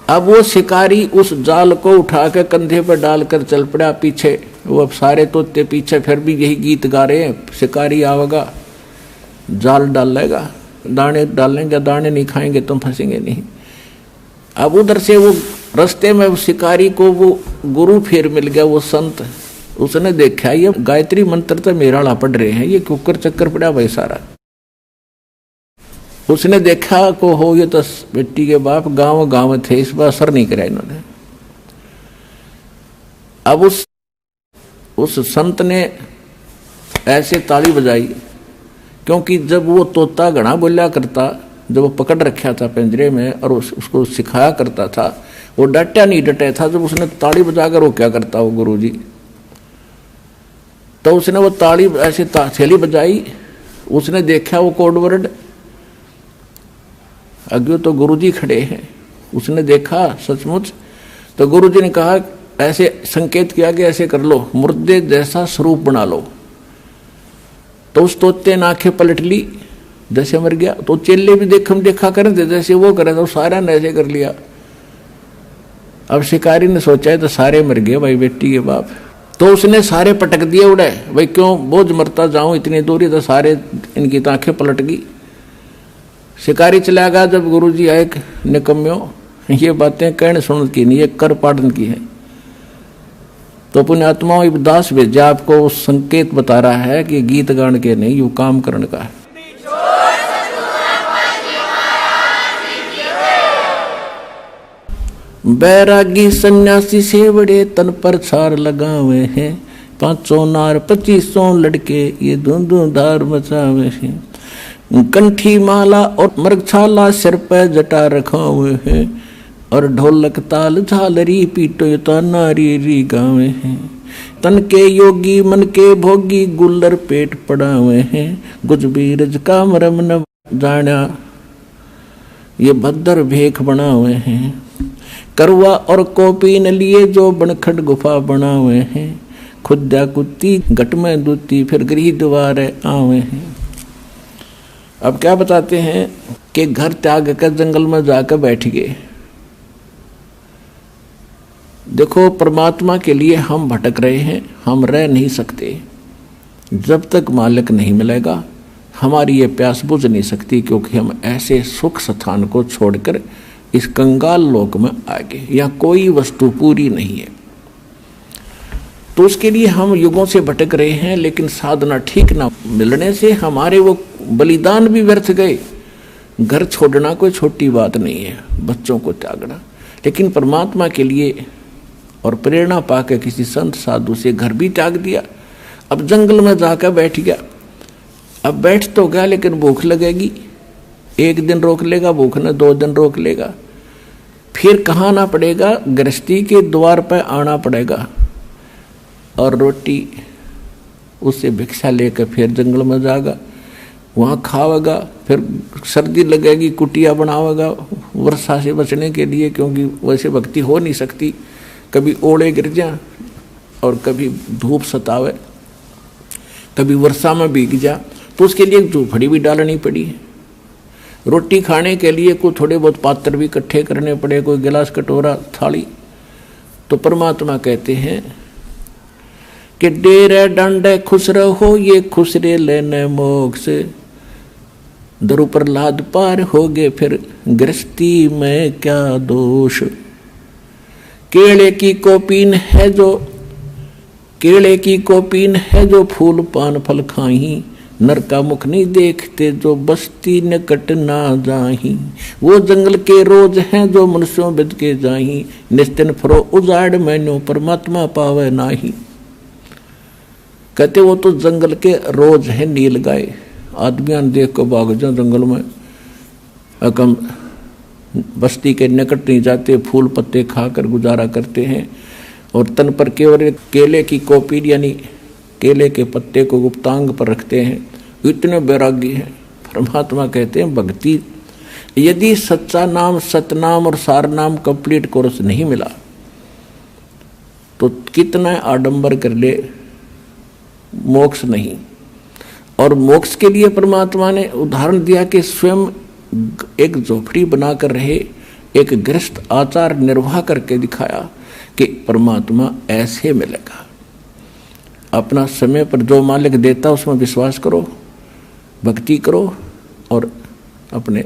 अब वो शिकारी उस जाल को उठा के कंधे पर डालकर चल पड़ा पीछे। वो अब सारे तोते पीछे फिर भी यही गीत गा रहे हैं, शिकारी आवेगा, जाल डालेगा, दाने डालेंगे, दाने नहीं खाएंगे तो फंसेंगे नहीं। अब उधर से वो रास्ते में शिकारी को वो गुरु फिर मिल गया, वो संत। उसने देखा ये गायत्री मंत्र तो मेरा पढ़ रहे हैं, ये कुकर चक्कर पड़ा भाई सारा। उसने देखा को हो ये तो बेटी के बाप गांव गांव थे, इस बार असर नहीं करा इन्होंने। अब उस संत ने ऐसे ताली बजाई, क्योंकि जब वो तोता घना बोला करता, जब वो पकड़ रखा था पिंजरे में और उसको सिखाया करता था, वो डटा नहीं डटे था। जब उसने ताली बजाकर वो क्या करता वो गुरुजी, तो उसने वो ताली ऐसे थैली बजाई। उसने देखा वो कोड वर्ड, अज्ञो तो गुरुजी खड़े हैं। उसने देखा सचमुच, तो गुरुजी ने कहा ऐसे संकेत किया कि ऐसे कर लो, मुर्दे जैसा स्वरूप बना लो। तो उस तोते ने आंखें पलट ली जैसे मर गया। तो चेले भी देखा करें थे जैसे वो करे, तो सारा ने ऐसे कर लिया। अब शिकारी ने सोचा है तो सारे मर गए भाई बेटी के बाप। तो उसने सारे पटक दिए उड़े, भाई क्यों बोझ मरता जाऊं इतनी दूरी, तो सारे इनकी आंखें पलट गई। शिकारी चला गया। जब गुरुजी आए, निकम्यो ये बातें कहने सुन की नहीं, ये कर पाड़न की है। तो पुण्यात्माओं इब्दास भेजा आपको संकेत बता रहा है कि गीत गान के नहीं, यू काम करने का है। बैरागी सन्यासी से बड़े तन पर छार लगावे हैं, 500 नार 2500 लड़के ये धुंधुधार मचावे हैं। कंठी माला और मृगछाला सिर पे जटा रखा हुए हैं, और ढोलक ताल झालरी पीटो तो नारी री गावे हैं। तन के योगी मन के भोगी गुल्लर पेट पड़ा हुए हैं। गुज बीरज का मरम न जाना ये भद्र भेख बना हुए हैं। करवा और कोपी न लिए जो बनखट गुफा बना हुए हैं। खुदा कुत्ती घट में दूती फिर गृह द्वार आवे हैं। अब क्या बताते हैं कि घर त्याग कर जंगल में जाकर बैठ गए। देखो परमात्मा के लिए हम भटक रहे हैं, हम रह नहीं सकते। जब तक मालिक नहीं मिलेगा हमारी ये प्यास बुझ नहीं सकती, क्योंकि हम ऐसे सुख स्थान को छोड़कर इस कंगाल लोक में आ गए। यहाँ कोई वस्तु पूरी नहीं है, तो उसके लिए हम युगों से भटक रहे हैं। लेकिन साधना ठीक ना मिलने से हमारे वो बलिदान भी व्यर्थ गए। घर छोड़ना कोई छोटी बात नहीं है, बच्चों को त्यागना, लेकिन परमात्मा के लिए और प्रेरणा पाकर किसी संत साधु से घर भी त्याग दिया। अब जंगल में जाकर बैठ गया। अब बैठ तो गया, लेकिन भूख लगेगी। एक दिन रोक लेगा भूख ने, 2 दिन रोक लेगा, फिर कहाँ आना पड़ेगा, गृहस्थी के द्वार पर आना पड़ेगा और रोटी उससे भिक्षा लेकर फिर जंगल में जाएगा, वहाँ खावेगा। फिर सर्दी लगेगी, कुटिया बनावेगा वर्षा से बचने के लिए, क्योंकि वैसे भक्ति हो नहीं सकती। कभी ओले गिर जा और कभी धूप सतावे, कभी वर्षा में भीग जा, तो उसके लिए झोपड़ी भी डालनी पड़ी। रोटी खाने के लिए कोई थोड़े बहुत पात्र भी इकट्ठे करने पड़े, कोई गिलास कटोरा थाली। तो परमात्मा कहते हैं कि डेरे डंडे खुश रहो ये खुसरे लेने मोक्ष। दरु प्रहलाद पार हो गए फिर गृहस्थी में क्या दोष। केले की कोपीन है जो फूल पान फल खाही। नर का मुख नहीं देखते जो बस्ती निकट ना जाही। वो जंगल के रोज हैं जो मनुष्यों बिद के जाही। निस्तिन फरो उजाड़ मैनो परमात्मा पावे नाही। कहते वो तो जंगल के रोज हैं नील गाय। आदमियां देख को भाग जाओ जंगल में, अकम बस्ती के निकट नहीं जाते, फूल पत्ते खाकर गुजारा करते हैं। और तन पर केवल केले की कोपी यानी केले के पत्ते को गुप्तांग पर रखते हैं। इतने वैरागी हैं। परमात्मा कहते हैं भक्ति यदि सच्चा नाम सतनाम और सार नाम कंप्लीट कोर्स नहीं मिला तो कितना आडंबर कर ले, मोक्ष नहीं। और मोक्ष के लिए परमात्मा ने उदाहरण दिया कि स्वयं एक झोपड़ी बनाकर रहे, एक गृहस्थ आचार निर्वाह करके दिखाया कि परमात्मा ऐसे मिलेगा। अपना समय पर जो मालिक देता उसमें विश्वास करो, भक्ति करो और अपने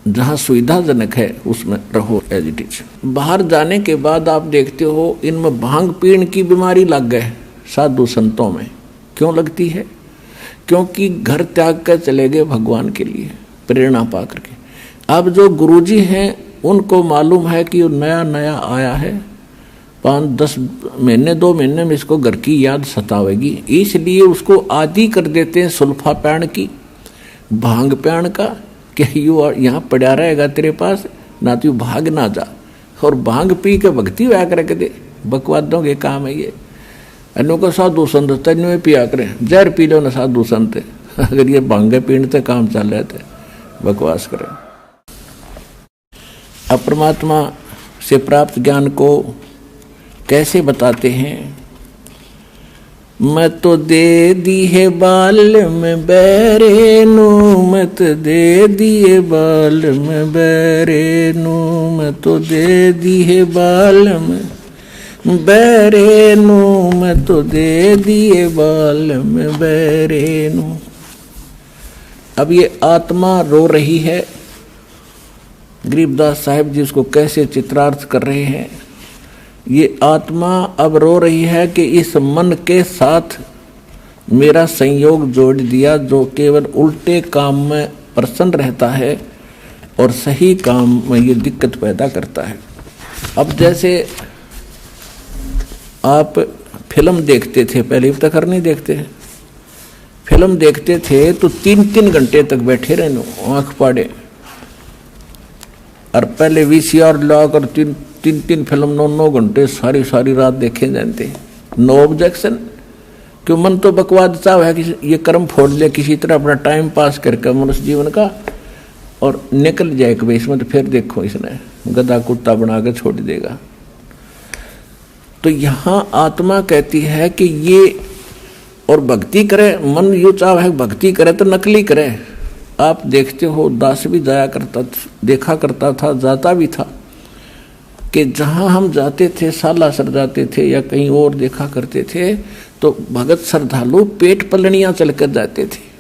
जहाँ सुविधाजनक है उसमें रहो एज इट इज। बाहर जाने के बाद आप देखते हो इनमें भांग पीण की बीमारी लग गए साधु संतों में। क्यों लगती है? क्योंकि घर त्याग कर चले गए भगवान के लिए प्रेरणा पा करके। अब जो गुरुजी हैं उनको मालूम है कि नया नया आया है, 5-10 महीने 2 महीने में इसको घर की याद सतावेगी, इसलिए उसको आदि कर देते हैं सुल्फा पैण की, भांग पैण का, कि यू यहाँ पड़ा रहेगा तेरे पास ना, तू भाग ना जा। और भांग पी के भक्ति व्या करके दे, बकवादों के काम है ये। अन्यों को साधु संत तेन में पिया करें, जहर पी लो ना साधु संत, अगर ये भांगे पीने काम चल रहे थे बकवास करें। अब परमात्मा से प्राप्त ज्ञान को कैसे बताते हैं? मत दे दी है बाल में बैरे नू, मत दे दिए बाल में बैरे नू, मत दे दी है बाल में बैरे नू, मत दे दिए बाल में बैरे नू। अब ये आत्मा रो रही है। गरीबदास साहिब जी उसको कैसे चित्रार्थ कर रहे हैं। ये आत्मा अब रो रही है कि इस मन के साथ मेरा संयोग जोड़ दिया जो केवल उल्टे काम में प्रसन्न रहता है और सही काम में ये दिक्कत पैदा करता है। अब जैसे आप फिल्म देखते थे, पहले अब तक नहीं देखते हैं, फिल्म देखते थे तो 3-3 घंटे तक बैठे रहने आंख पाड़े, और पहले VCR लाकर 3-3 फिल्म 9-9 घंटे सारी सारी रात देखे जाते। नो ऑब्जेक्शन, क्यों? मन तो बकवाद चाह है कि ये कर्म फोड़ ले किसी तरह अपना टाइम पास करके मनुष्य जीवन का और निकल जाए कि इसमें, तो फिर देखो इसने गधा कुत्ता बना के छोड़ देगा। तो यहाँ आत्मा कहती है कि ये, और भक्ति करे, मन यू चाह है भक्ति करे तो नकली करे। आप देखते हो दास भी जाया करता, देखा करता था, जाता भी था कि जहाँ हम जाते थे, सालासर जाते थे या कहीं और देखा करते थे, तो भगत श्रद्धालु पेट पलनियाँ चल कर जाते थे।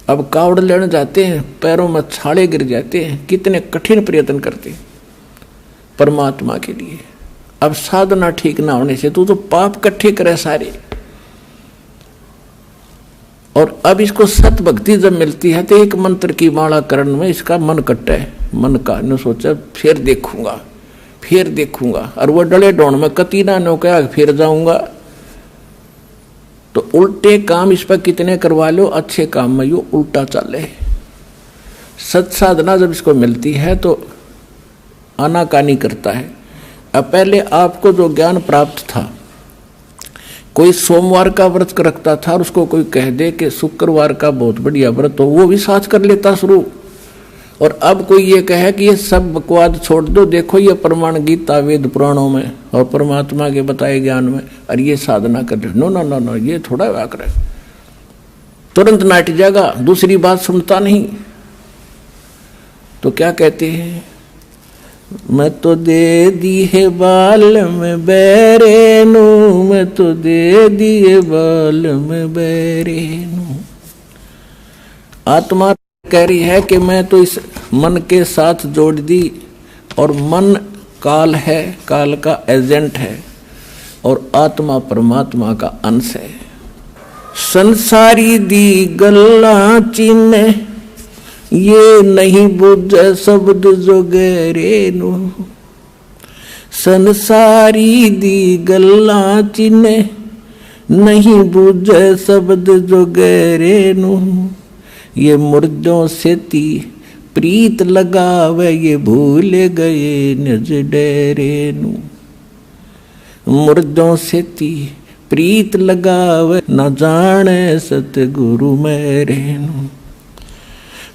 अब कावड़ लेने जाते हैं, पैरों में छाले गिर जाते हैं, कितने कठिन प्रयत्न करते परमात्मा के लिए। अब साधना ठीक ना होने से तो पाप इकट्ठे करे सारे। और अब इसको सत भक्ति जब मिलती है तो एक मंत्र की माला करण में इसका मन कट्टा है, मन का ने सोचा फिर देखूंगा फिर देखूंगा, और वो डले डोण में कती ना नो क्या फिर जाऊंगा। तो उल्टे काम इस पर कितने करवा लो, अच्छे काम में यो उल्टा चले। सत साधना जब इसको मिलती है तो आनाकानी करता है। अब पहले आपको जो ज्ञान प्राप्त था, कोई सोमवार का व्रत रखता था और उसको कोई कह दे कि शुक्रवार का बहुत बढ़िया व्रत, तो वो भी साथ कर लेता शुरू। और अब कोई ये कहे कि ये सब बकवाद छोड़ दो, देखो ये प्रमाण गीता वेद पुराणों में और परमात्मा के बताए ज्ञान में, और ये साधना कर रहे, नो नो नो नो, ये थोड़ा व्याकर है, तुरंत नाट जाएगा, दूसरी बात सुनता नहीं। तो क्या कहते हैं, मैं तो दे दी है बाल में बैरेनू, मैं तो दे दिए बाल में बैरेनू। आत्मा कह रही है कि मैं तो इस मन के साथ जोड़ दी, और मन काल है, काल का एजेंट है, और आत्मा परमात्मा का अंश है। संसारी दी गल्ला चिन्ह, ये नहीं बुझे शब्द जो गहरे नु। संसारी दी गल्ला चिन्ह, नहीं बुझे शब्द जो गहरे नु। ये मुर्दों से ती प्रीत लगावे, ये भूल गए निज डेरे नु। मुर्दों से ती प्रीत लगावे, न जाने सतगुरु मेरे नु।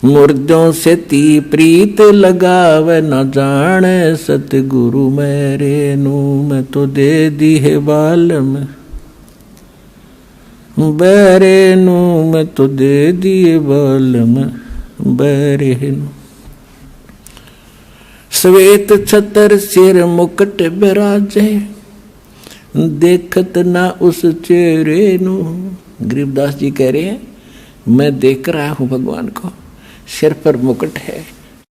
मुर्दों से ती प्रीत लगावे, न जाने सतगुरु मेरे नु। मैं तो दे दी है बाल में बैरे नु, मैं तो दे दिए बाल में बैरे नु। श्वेत छतर सिर मुकुट बिराजे, देखत ना उस चेहरे नु। गरीबदास जी कह रहे हैं, मैं देख रहा हूं भगवान को, सिर पर मुकुट है,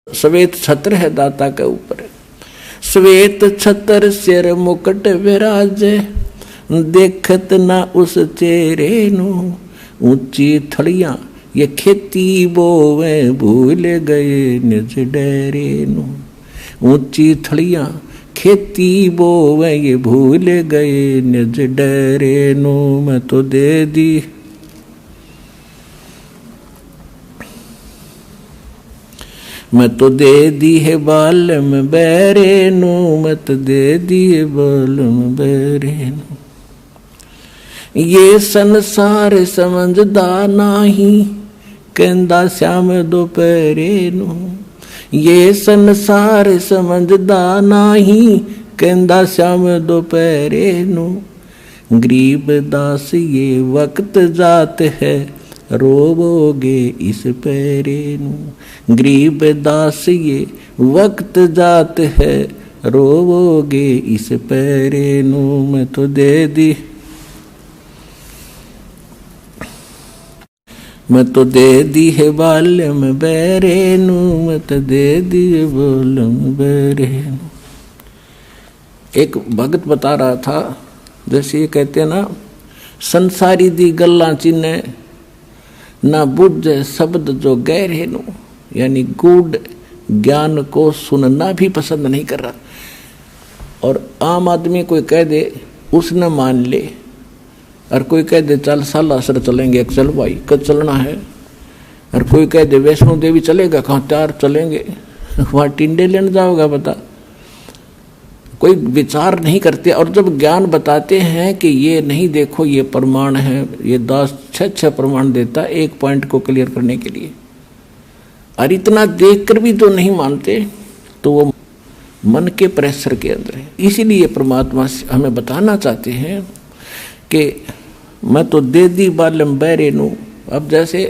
श्वेत छत्र है दाता के ऊपर। श्वेत छत्र सिर मुकुट विराजे, देखत ना उस चेहरे नु। ऊंची थड़ियां ये खेती बोवे, भूल गए निज डेरे नु। ऊंची थड़ियां खेती बोवे, ये भूल गए निज डेरे नु। मैं तो दे दी मैं तो दे दी है बाल में बैरे नु, मैं तो दे दी है बाल में बैरे नु। ये संसार समझदा नाही, कहंदा श्याम दोपहरे नु। ये संसार समझदा नाही, कहंदा श्याम दोपहरे नु। गरीब दास ये वक्त जात है, रोवोगे इस पैरे नु। गरीब दास ये वक्त जात है, रोवोगे इस पैरे नु। मैं तो दे दी मैं तो दे दी है बाल में बैरे नु, मैं तो दे दी है बाल में बैरे नु। एक भगत बता रहा था, जैसे ये कहते हैं ना, संसारी दी गल्ला चिन्ह ना बुझ शब्द जो गहरे नु, यानी गूढ़ ज्ञान को सुनना भी पसंद नहीं कर रहा। और आम आदमी कोई कह दे उसने मान ले, और कोई कह दे चल सालासर चलेंगे, एक चल भाई कब चलना है। और कोई कह दे वैष्णो देवी चलेगा, कहाँ त्यार चलेंगे, वहाँ टिंडे लेने जाओगा बता। कोई विचार नहीं करते। और जब ज्ञान बताते हैं कि ये नहीं देखो ये प्रमाण है, ये 10-6 प्रमाण देता एक पॉइंट को क्लियर करने के लिए, और इतना देखकर भी तो नहीं मानते, तो वो मन के प्रेशर के अंदर है। इसीलिए परमात्मा हमें बताना चाहते हैं कि मैं तो दे दी बालम बैरे नू। अब जैसे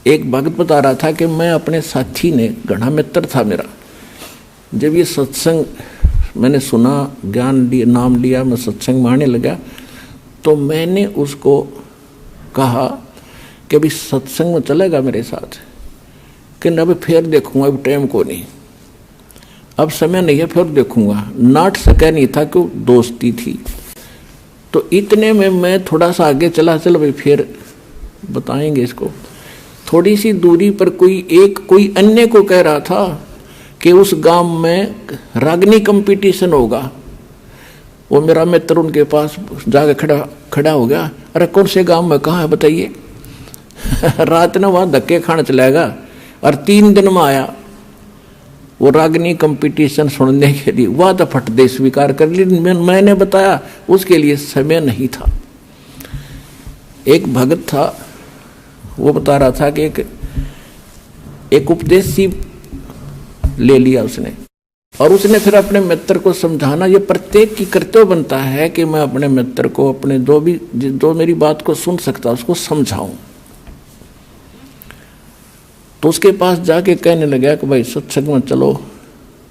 एक भक्त बता रहा था कि मैं अपने साथी ने, घना मित्र था मेरा, जब ये सत्संग मैंने सुना, ज्ञान लिया, नाम लिया, मैं सत्संग में आने लगा, तो मैंने उसको कहा कि अभी सत्संग में चलेगा मेरे साथ, कि अब फिर देखूंगा, अब टाइम को नहीं, अब समय नहीं है, फिर देखूंगा। नाट सका नहीं था कि दोस्ती थी। तो इतने में मैं थोड़ा सा आगे चला, चल भाई फिर बताएंगे इसको। थोड़ी सी दूरी पर कोई अन्य को कह रहा था कि उस गांव में रागनी कंपटीशन होगा। वो मेरा मित्र उनके पास जाके खड़ा हो गया। अरे कौन से गांव में, कहाँ है बताइए। रात ने वहाँ धक्के खाने चलेगा, और 3 दिन में आया वो रागनी कंपटीशन सुनने के लिए। वह तो फट दे स्वीकार कर ली, मैंने बताया उसके लिए समय नहीं था। एक भगत था, वो बता रहा था कि एक उपदेश सी ले लिया उसने, और उसने फिर अपने मित्र को समझाना, ये प्रत्येक की कर्तव्य बनता है कि मैं अपने मित्र को, अपने जो मेरी बात को सुन सकता उसको समझाऊं। तो उसके पास जाके कहने लगा कि भाई सत्संग में चलो,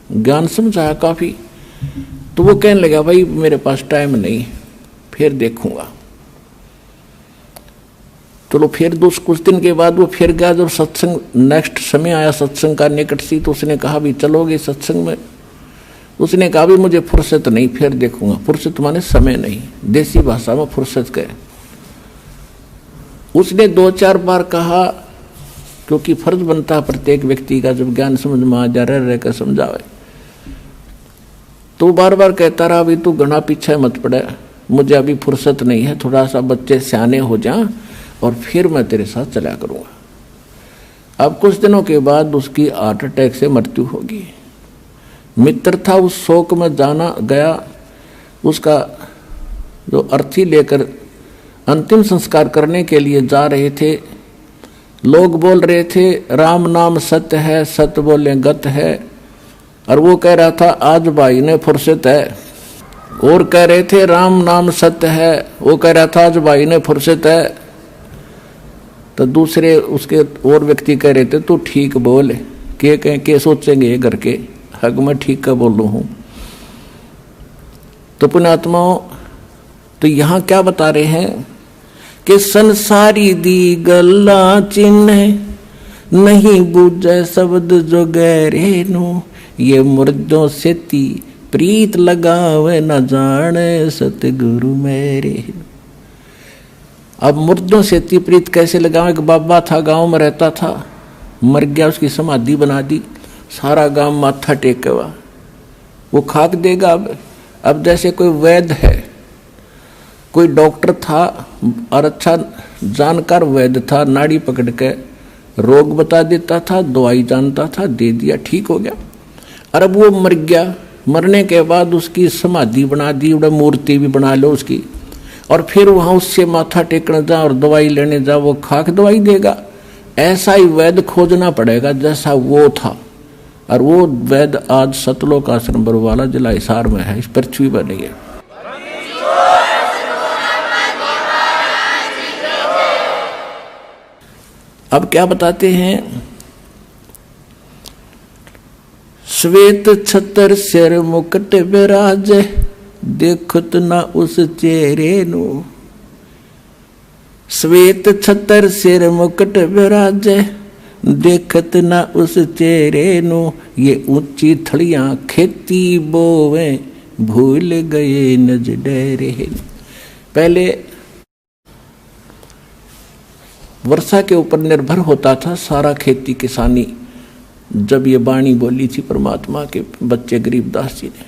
ज्ञान समझाया काफी। तो वो कहने लगा भाई मेरे पास टाइम नहीं, फिर देखूंगा। चलो फिर कुछ दिन के बाद वो फिर गया। जब सत्संग नेक्स्ट समय आया सत्संग का निकट सी, तो उसने कहा भी चलोगे सत्संग में। उसने कहा भी मुझे फुर्सत नहीं, फिर देखूंगा। फुर्सत माने समय नहीं, देसी भाषा में फुर्सत कहे। उसने 2-4 बार कहा, क्योंकि फर्ज बनता है प्रत्येक व्यक्ति का, जब ज्ञान समझ में आ जा रह कर समझावे। तो बार बार कहता रहा भी तू घना पीछे मत पड़े, मुझे अभी फुर्सत नहीं है, थोड़ा सा बच्चे सियाने हो जा और फिर मैं तेरे साथ चला करूँगा। अब कुछ दिनों के बाद उसकी हार्ट अटैक से मृत्यु होगी। मित्र था, उस शोक में जाना गया। उसका जो अर्थी लेकर अंतिम संस्कार करने के लिए जा रहे थे, लोग बोल रहे थे राम नाम सत्य है, सत्य बोले गत है। और वो कह रहा था आज भाई ने फुर्सत है। और कह रहे थे राम नाम सत्य है, वो कह रहा था आज भाई ने फुर्सत है। तो दूसरे उसके और व्यक्ति कह रहे थे तू ठीक बोल, के सोचेंगे ये घर के, हक मैं ठीक का बोलू हूँ। तो पुण्यात्माओं, तो यहाँ क्या बता रहे हैं कि संसारी दी गल्ला चिन्ह नहीं बूझे शब्द जो गहरे नु, ये मुर्दों से ती प्रीत लगावे न जाने सतगुरु मेरे। अब मुर्दों से ती प्रीत कैसे लगावे? एक बाबा था, गांव में रहता था, मर गया, उसकी समाधि बना दी, सारा गांव माथा टेके हुआ, वो खाक देगा। अब जैसे कोई वैद्य है, कोई डॉक्टर था और अच्छा जानकार वैद्य था, नाड़ी पकड़ के रोग बता देता था, दवाई जानता था, दे दिया, ठीक हो गया। और अब वो मर गया, मरने के बाद उसकी समाधि बना दी, मूर्ति भी बना लो उसकी, और फिर वहाँ उससे माथा टेकने जा और दवाई लेने जा, वो खाक दवाई देगा। ऐसा ही वैद्य खोजना पड़ेगा जैसा वो था। और वो वैद्य आज सतलोक आश्रम बरवाला जिला हिसार में है, इस पृथ्वी पर नहीं है। अब क्या बताते हैं? श्वेत छतर सिर मुकुट विराज, देखत ना उस चेहरे नु। श्वेत छतर सिर मुकुट विराज, देखत ना उस चेहरे नु। ये ऊंची थड़ियां खेती बोवे, भूल गए नज डेरे। पहले वर्षा के ऊपर निर्भर होता था सारा खेती किसानी। जब ये वाणी बोली थी परमात्मा के बच्चे गरीबदास जी ने,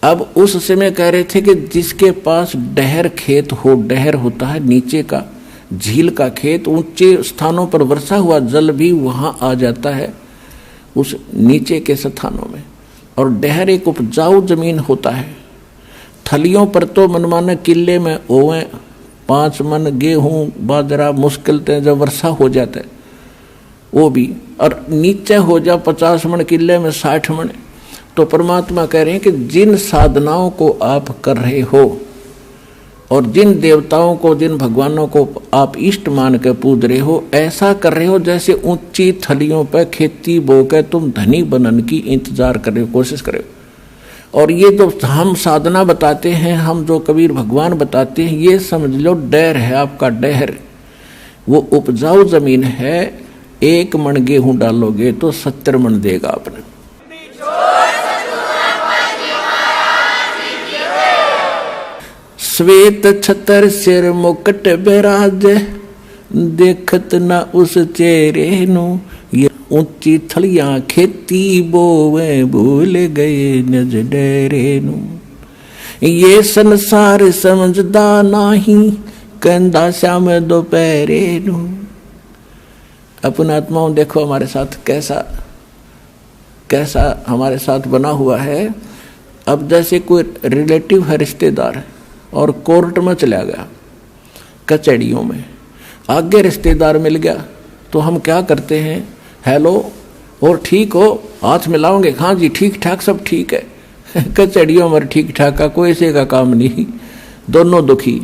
अब उस समय कह रहे थे कि जिसके पास डहर खेत हो, डहर होता है नीचे का झील का खेत, ऊंचे स्थानों पर वर्षा हुआ जल भी वहां आ जाता है उस नीचे के स्थानों में। और डहर एक उपजाऊ जमीन होता है। थलियों पर तो मनमाने किले में ओवें 5 मन गेहूं बाजरा मुश्किल से जब वर्षा हो जाता है वो भी, और नीचे हो जा 50 मन किले में 60 मन। तो परमात्मा कह रहे हैं कि जिन साधनाओं को आप कर रहे हो और जिन देवताओं को, जिन भगवानों को आप इष्ट मान के पूज रहे हो, ऐसा कर रहे हो जैसे ऊंची थलियों पर खेती बो के तुम धनी बनने की इंतजार कर रहे हो, कोशिश कर रहे हो। और ये जो हम साधना बताते हैं, हम जो कबीर भगवान बताते हैं, ये समझ लो डहर है आपका, डहर वो उपजाऊ जमीन है। 1 मन गेहूं डालोगे तो 70 मन देगा आपने। श्वेत छतर सिर मुकुट बिराज, देखत न उस चेहरे नु, ये ऊंची थलियां खेती बोवे भूल गए नज डेरे नु। ये संसार समझदा नाही, कंदा श्याम दोपहरे नु। अपने आत्माओं देखो हमारे साथ कैसा कैसा हमारे साथ बना हुआ है। अब जैसे कोई रिलेटिव है, रिश्तेदार, और कोर्ट में चला गया, कचहरियों में आगे रिश्तेदार मिल गया, तो हम क्या करते हैं, हेलो और ठीक हो, हाथ मिलाओगे, हाँ जी ठीक ठाक सब ठीक है। कचहरियों में ठीक ठाक का कोई से का काम नहीं, दोनों दुखी।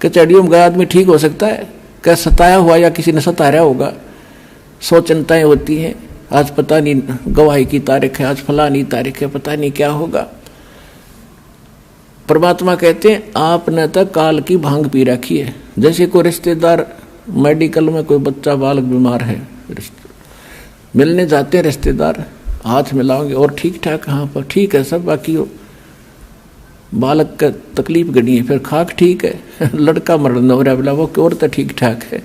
कचहरियों में आदमी ठीक हो सकता है क्या? सताया हुआ या किसी ने सताया होगा, 100 चिंताएं होती हैं। आज पता नहीं गवाही की तारीख है, आज फलानी तारीख है, पता नहीं क्या होगा। परमात्मा कहते हैं आपने तो काल की भांग पी रखी है। जैसे कोई रिश्तेदार मेडिकल में कोई बच्चा बालक बीमार है, मिलने जाते हैं रिश्तेदार, हाथ मिलाओगे और ठीक ठाक, कहाँ पर ठीक है सब, बाकी हो बालक का तकलीफ गड़ी है, फिर खाक ठीक है, लड़का मरण हो रहा, बोला वो और तो ठीक ठाक है।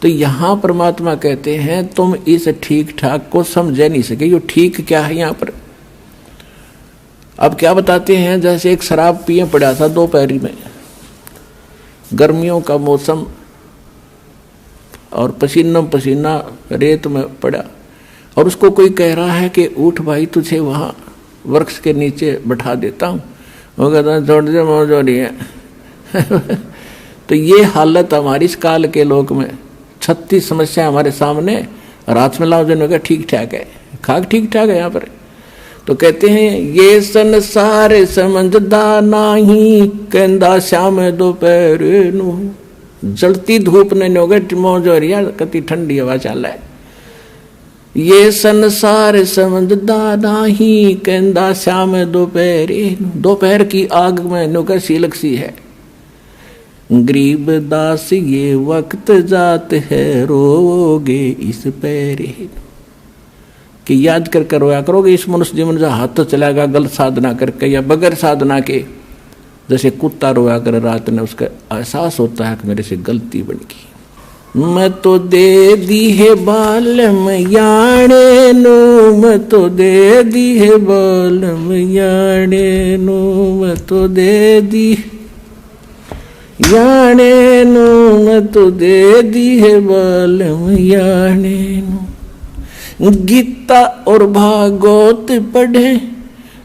तो यहाँ परमात्मा कहते हैं तुम इस ठीक ठाक को समझ नहीं सके, ये ठीक क्या है यहाँ पर। अब क्या बताते हैं, जैसे एक शराब पिए पड़ा था दोपहरी में, गर्मियों का मौसम, और पसीना पसीना रेत में पड़ा, और उसको कोई कह रहा है कि उठ भाई तुझे वहाँ वृक्ष के नीचे बैठा देता हूँ, वो कहता है छोड़ दे मौज हो रही है। तो ये हालत हमारी इस काल के लोक में, 36 समस्या हमारे सामने, और हाथ में लाओ जन ठीक ठाक है, खाक ठीक ठाक है यहाँ पर। तो कहते हैं ये संसार समझदा नाही, कहंदा श्याम दोपहर नु। जलती धूप ने नोगे मौज हो रही है, कति ठंडी हवा चल है। ये संसार समझदा नाही, कहंदा श्याम दोपहर नु। दोपहर की आग में नोगे सीलक सी है। गरीब दास ये वक्त जात है, रोगे इस पैरे कि याद कर रोया करोगे इस मनुष्य जीवन जो हाथ तो चलाएगा गलत साधना करके या बगैर साधना के। जैसे कुत्ता रोया कर रात में, उसका एहसास होता है कि मेरे से गलती बन गई। मैं तो दे दी है बालम याने नु, मैं तो दे दी है बालम याने नु, मैं तो दे दी याने नु, मैं तो दे दी है बालम याने नु। गीता और भागवत पढ़े,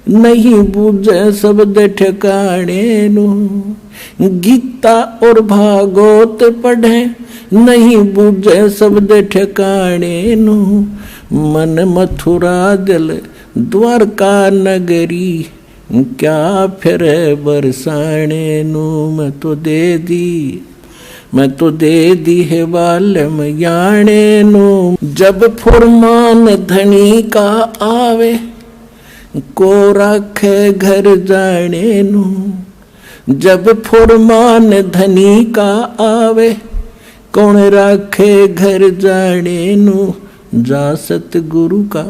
नहीं बूझे शब्द ठिकाने नु। गीता और भागवत पढ़े, नहीं बूझे शब्द ठिकाने नु। मन मथुरा दिल द्वारका नगरी, क्या फिर बरसाने नु। मैं तो दे दी, मैं तो दे दी है बालम याने नु। जब फुरमान धनी का आवे, को रखे घर जाने नु। जब फुरमान धनी का आवे, कौन रखे घर जाने नु। जा सतगुरु का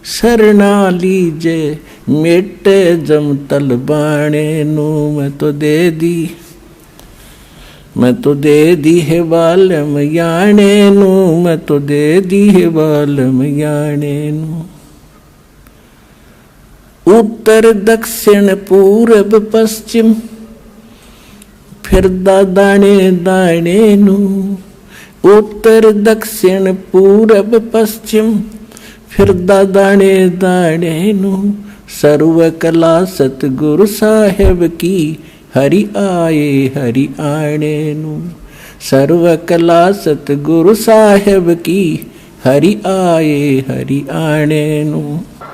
शरणा लीजे, मेटे जमतल बाणे नु। मैं तो दे दी, मैं तो दे दी है बालम याने नु। मैं तो दे दी है बालम याने नु। उत्तर दक्षिण पूरब पश्चिम फिरदा दाणे दाणे नू। उत्तर दक्षिण पूरब पश्चिम फिरदा दाणे दाणे नू। सर्व कला सतगुरु साहेब की हरि आणे नू। सर्व कला सतगुरु साहेब की हरि आणे नू।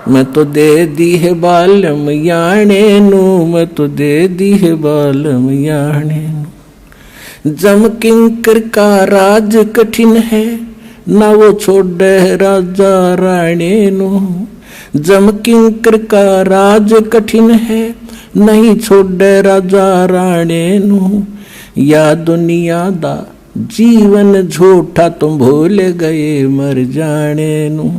मैं तो दे दी है बालम याणे नू। मैं तो दे दी है बालम याणे नू। जम किंकर का राज कठिन है ना वो छोड़े राजा राणे नू। जम किंकर का राज कठिन है नहीं छोड़े राजा राणे नू। या दुनिया दा जीवन झूठा तुम भूल गए मर जाने नू।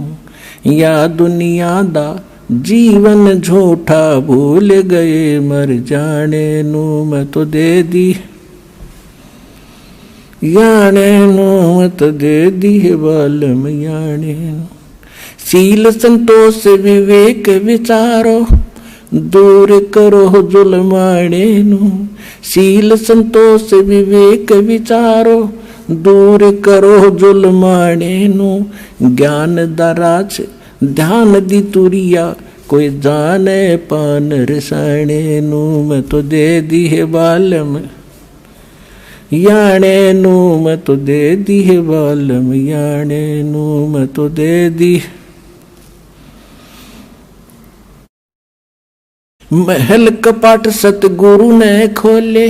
या दुनिया दा जीवन झूठा भूल गए मर जाने नू। मैं तो दे दी याने नू। मैं तो दे दी है बालम याने नू। सील संतोष विवेक विचारो दूर करो जुल्माणे नू। सील संतोष विवेक विचारो दूर करो जुल्माणे नू। ज्ञान दराज ध्यान दी तुरिया कोई जाने पान रसाणे नू। मैं तो दे दी है बालम याणे नू। मैं तो दे दी है बालम याणे नू। मैं तो दे दी। महल कपाट सतगुरु ने खोले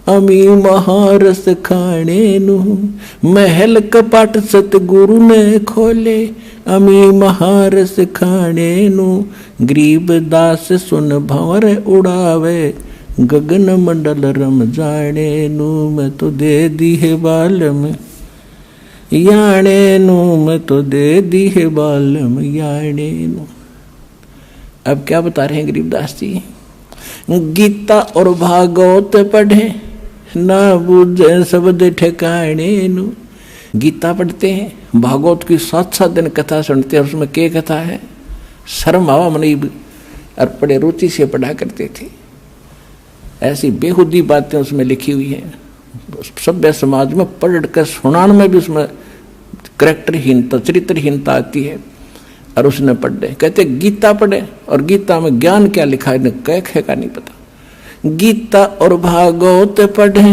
अमी महारस खाने नू। महल कपाट सतगुरु ने खोले अमी महारस खाने नू। गरीब दास सुन भंवर उड़ावे गगन मंडल रम जाने नू। मैं तो दे दी है बालम याणे नू। मैं तो दे दी है बालम याणे नू। अब क्या बता रहे हैं गरीबदास जी? गीता और भागवत पढ़े ना बूझे शब्द ठिकाने नू। गीता पढ़ते हैं, भागवत की 7-7 दिन कथा सुनते हैं। उसमें क्या कथा है? शर्म आवा मनीब और बड़े रुचि से पढ़ा करते थे। ऐसी बेहुदी बातें उसमें लिखी हुई हैं। सभ्य समाज में पढ़ कर सुनाने में भी उसमें करैक्टरहीनता चरित्रहीनता आती है। और उसने पढ़े, कहते गीता पढ़े और गीता में ज्ञान क्या लिखा है कह का नहीं पता। गीता और भागवत पढ़े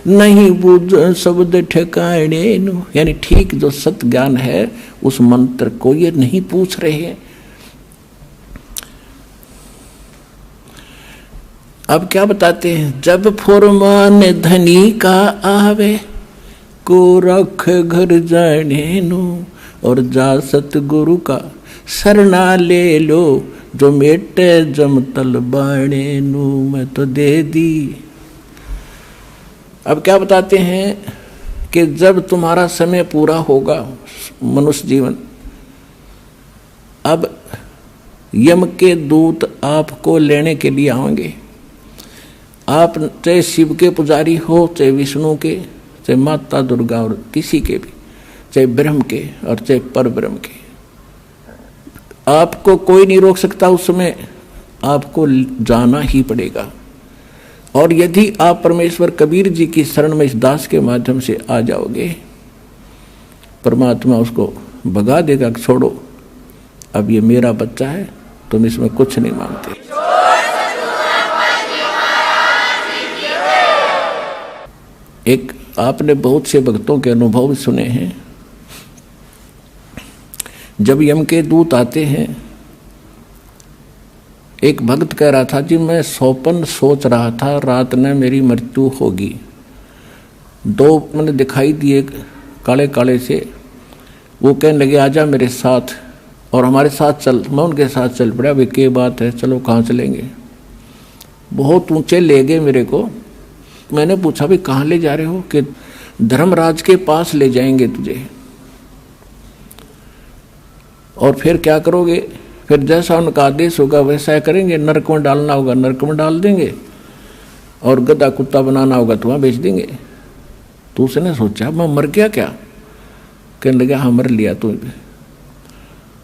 नहीं बूझ शब्द ठिकाने नू। यानी ठीक जो सत ज्ञान है उस मंत्र को ये नहीं पूछ रहे हैं। अब क्या बताते हैं? जब फुरमान धनी का आवे को रख घर जाने नू। और जा सतगुरु का शरणा ले लो जो मेटे जमतल बाणे नू। मैं तो दे दी। अब क्या बताते हैं कि जब तुम्हारा समय पूरा होगा मनुष्य जीवन, अब यम के दूत आपको लेने के लिए आएंगे। आप चाहे शिव के पुजारी हो, चाहे विष्णु के, चाहे माता दुर्गा और किसी के भी, चाहे ब्रह्म के और चाहे पर ब्रह्म के, आपको कोई नहीं रोक सकता। उस समय आपको जाना ही पड़ेगा। और यदि आप परमेश्वर कबीर जी की शरण में इस दास के माध्यम से आ जाओगे, परमात्मा उसको भगा देगा। छोड़ो, अब ये मेरा बच्चा है, तुम इसमें कुछ नहीं मांगते। एक आपने बहुत से भक्तों के अनुभव सुने हैं। जब यम के दूत आते हैं, एक भक्त कह रहा था जी मैं सौपन सोच रहा था, रात में मेरी मृत्यु होगी। 2 मैंने दिखाई दिए काले काले से। वो कहने लगे आजा मेरे साथ और हमारे साथ चल। मैं उनके साथ चल पड़ा। भाई क्या बात है, चलो कहाँ चलेंगे? बहुत ऊंचे ले गए मेरे को। मैंने पूछा भाई कहाँ ले जा रहे हो? कि धर्मराज के पास ले जाएंगे तुझे। और फिर क्या करोगे? फिर जैसा उनका आदेश होगा वैसा करेंगे। नरक में डालना होगा नरक में डाल देंगे, और गधा कुत्ता बनाना होगा तो वहाँ बेच देंगे। तो उसने सोचा मैं मर गया क्या? कहने लगा हाँ मर लिया तू।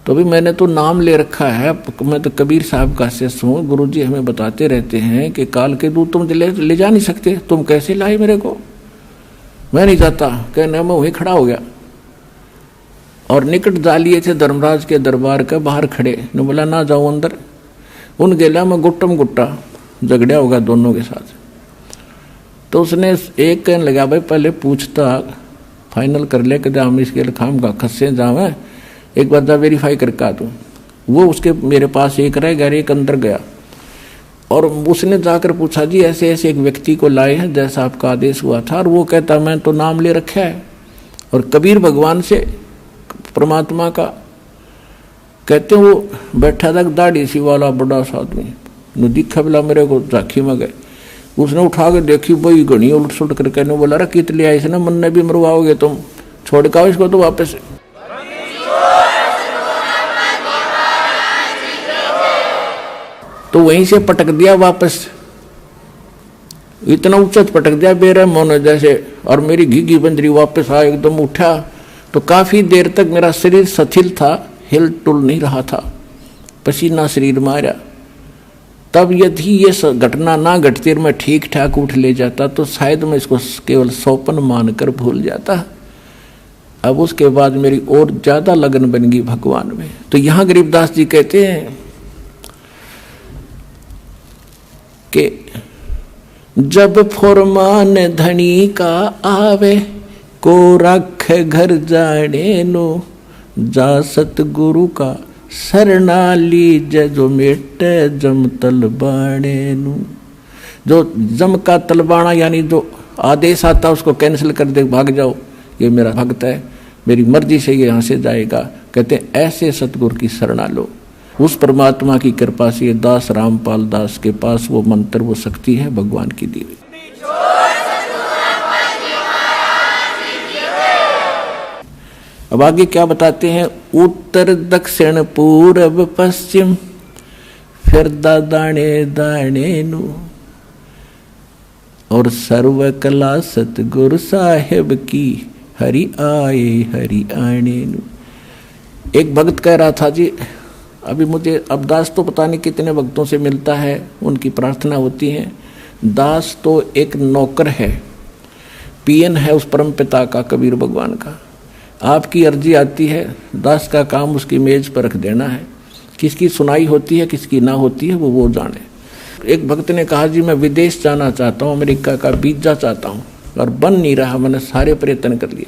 तो भी मैंने तो नाम ले रखा है, मैं तो कबीर साहब का शिष्य हूँ, गुरुजी हमें बताते रहते हैं कि काल के दूत तुम ले जा नहीं सकते, तुम कैसे लाए मेरे को, मैं नहीं जाता। कहने मैं वहीं खड़ा हो गया और निकट जा लिए थे धर्मराज के दरबार के बाहर खड़े, ने बोला ना जाओ अंदर। उन गेला में गुट्टम गुट्टा झगड़ा होगा दोनों के साथ। तो उसने एक कहने लगा भाई पहले पूछता फाइनल कर ले कि हम इसके खाम का खस्से जावे, एक बार जा वेरीफाई करके आ तू। वो उसके मेरे पास एक रह गया, एक अंदर गया और उसने जाकर पूछा जी ऐसे ऐसे एक व्यक्ति को लाए हैं जैसा आपका आदेश हुआ था, और वो कहता मैं तो नाम ले रखा है और कबीर भगवान से परमात्मा का कहते वो बैठा था दाढ़ी सी वाला बड़ा सा आदमी दिखा बिला मेरे को झांकी में गए। उसने उठा के देखी वही घनी उलट सुलट कर कहने बोला रे कित लिया इसने, मन ने भी मरवाओगे तुम, छोड़ के आओ इसको तो वापस। तो वहीं से पटक दिया वापस, इतना उच्च पटक दिया बेरहम होने जैसे, और मेरी घीघी बंदरी वापस आ एकदम उठा। तो काफी देर तक मेरा शरीर शिथिल था, हिल टुल नहीं रहा था, पसीना शरीर मारा। तब यदि ये घटना ना घटती और मैं ठीक ठाक उठ ले जाता तो शायद मैं इसको केवल सौपन मानकर भूल जाता। अब उसके बाद मेरी और ज्यादा लगन बन गई भगवान में। तो यहां गरीबदास जी कहते हैं कि जब फुरमान धनी का आवे को रख घर जाने नो, जा सतगुरु का शरणा लीज जो मेटे जम तलबाणे नु। जो जम का तलबाना यानी जो आदेश आता उसको कैंसिल कर दे, भाग जाओ, ये मेरा भक्त है, मेरी मर्जी से ये यहाँ से जाएगा। कहते हैं ऐसे सतगुरु की शरणा लो। उस परमात्मा की कृपा से दास रामपाल दास के पास वो मंत्र वो शक्ति है भगवान की दी हुई। अब आगे क्या बताते हैं, उत्तर दक्षिण पूर्व पश्चिम फिर दाने दाने नु, और सर्व कला सतगुरु साहेब की हरि आए हरि आने नु। एक भक्त कह रहा था जी अभी मुझे, अब दास तो पता नहीं कितने भक्तों से मिलता है, उनकी प्रार्थना होती है। दास तो एक नौकर है, पीएन है उस परम पिता का, कबीर भगवान का। आपकी अर्जी आती है, दास का काम उसकी मेज पर रख देना है। किसकी सुनाई होती है किसकी ना होती है वो जाने। एक भक्त ने कहा जी मैं विदेश जाना चाहता हूँ, अमेरिका का वीजा चाहता हूँ, और बन नहीं रहा, मैंने सारे प्रयत्न कर लिए।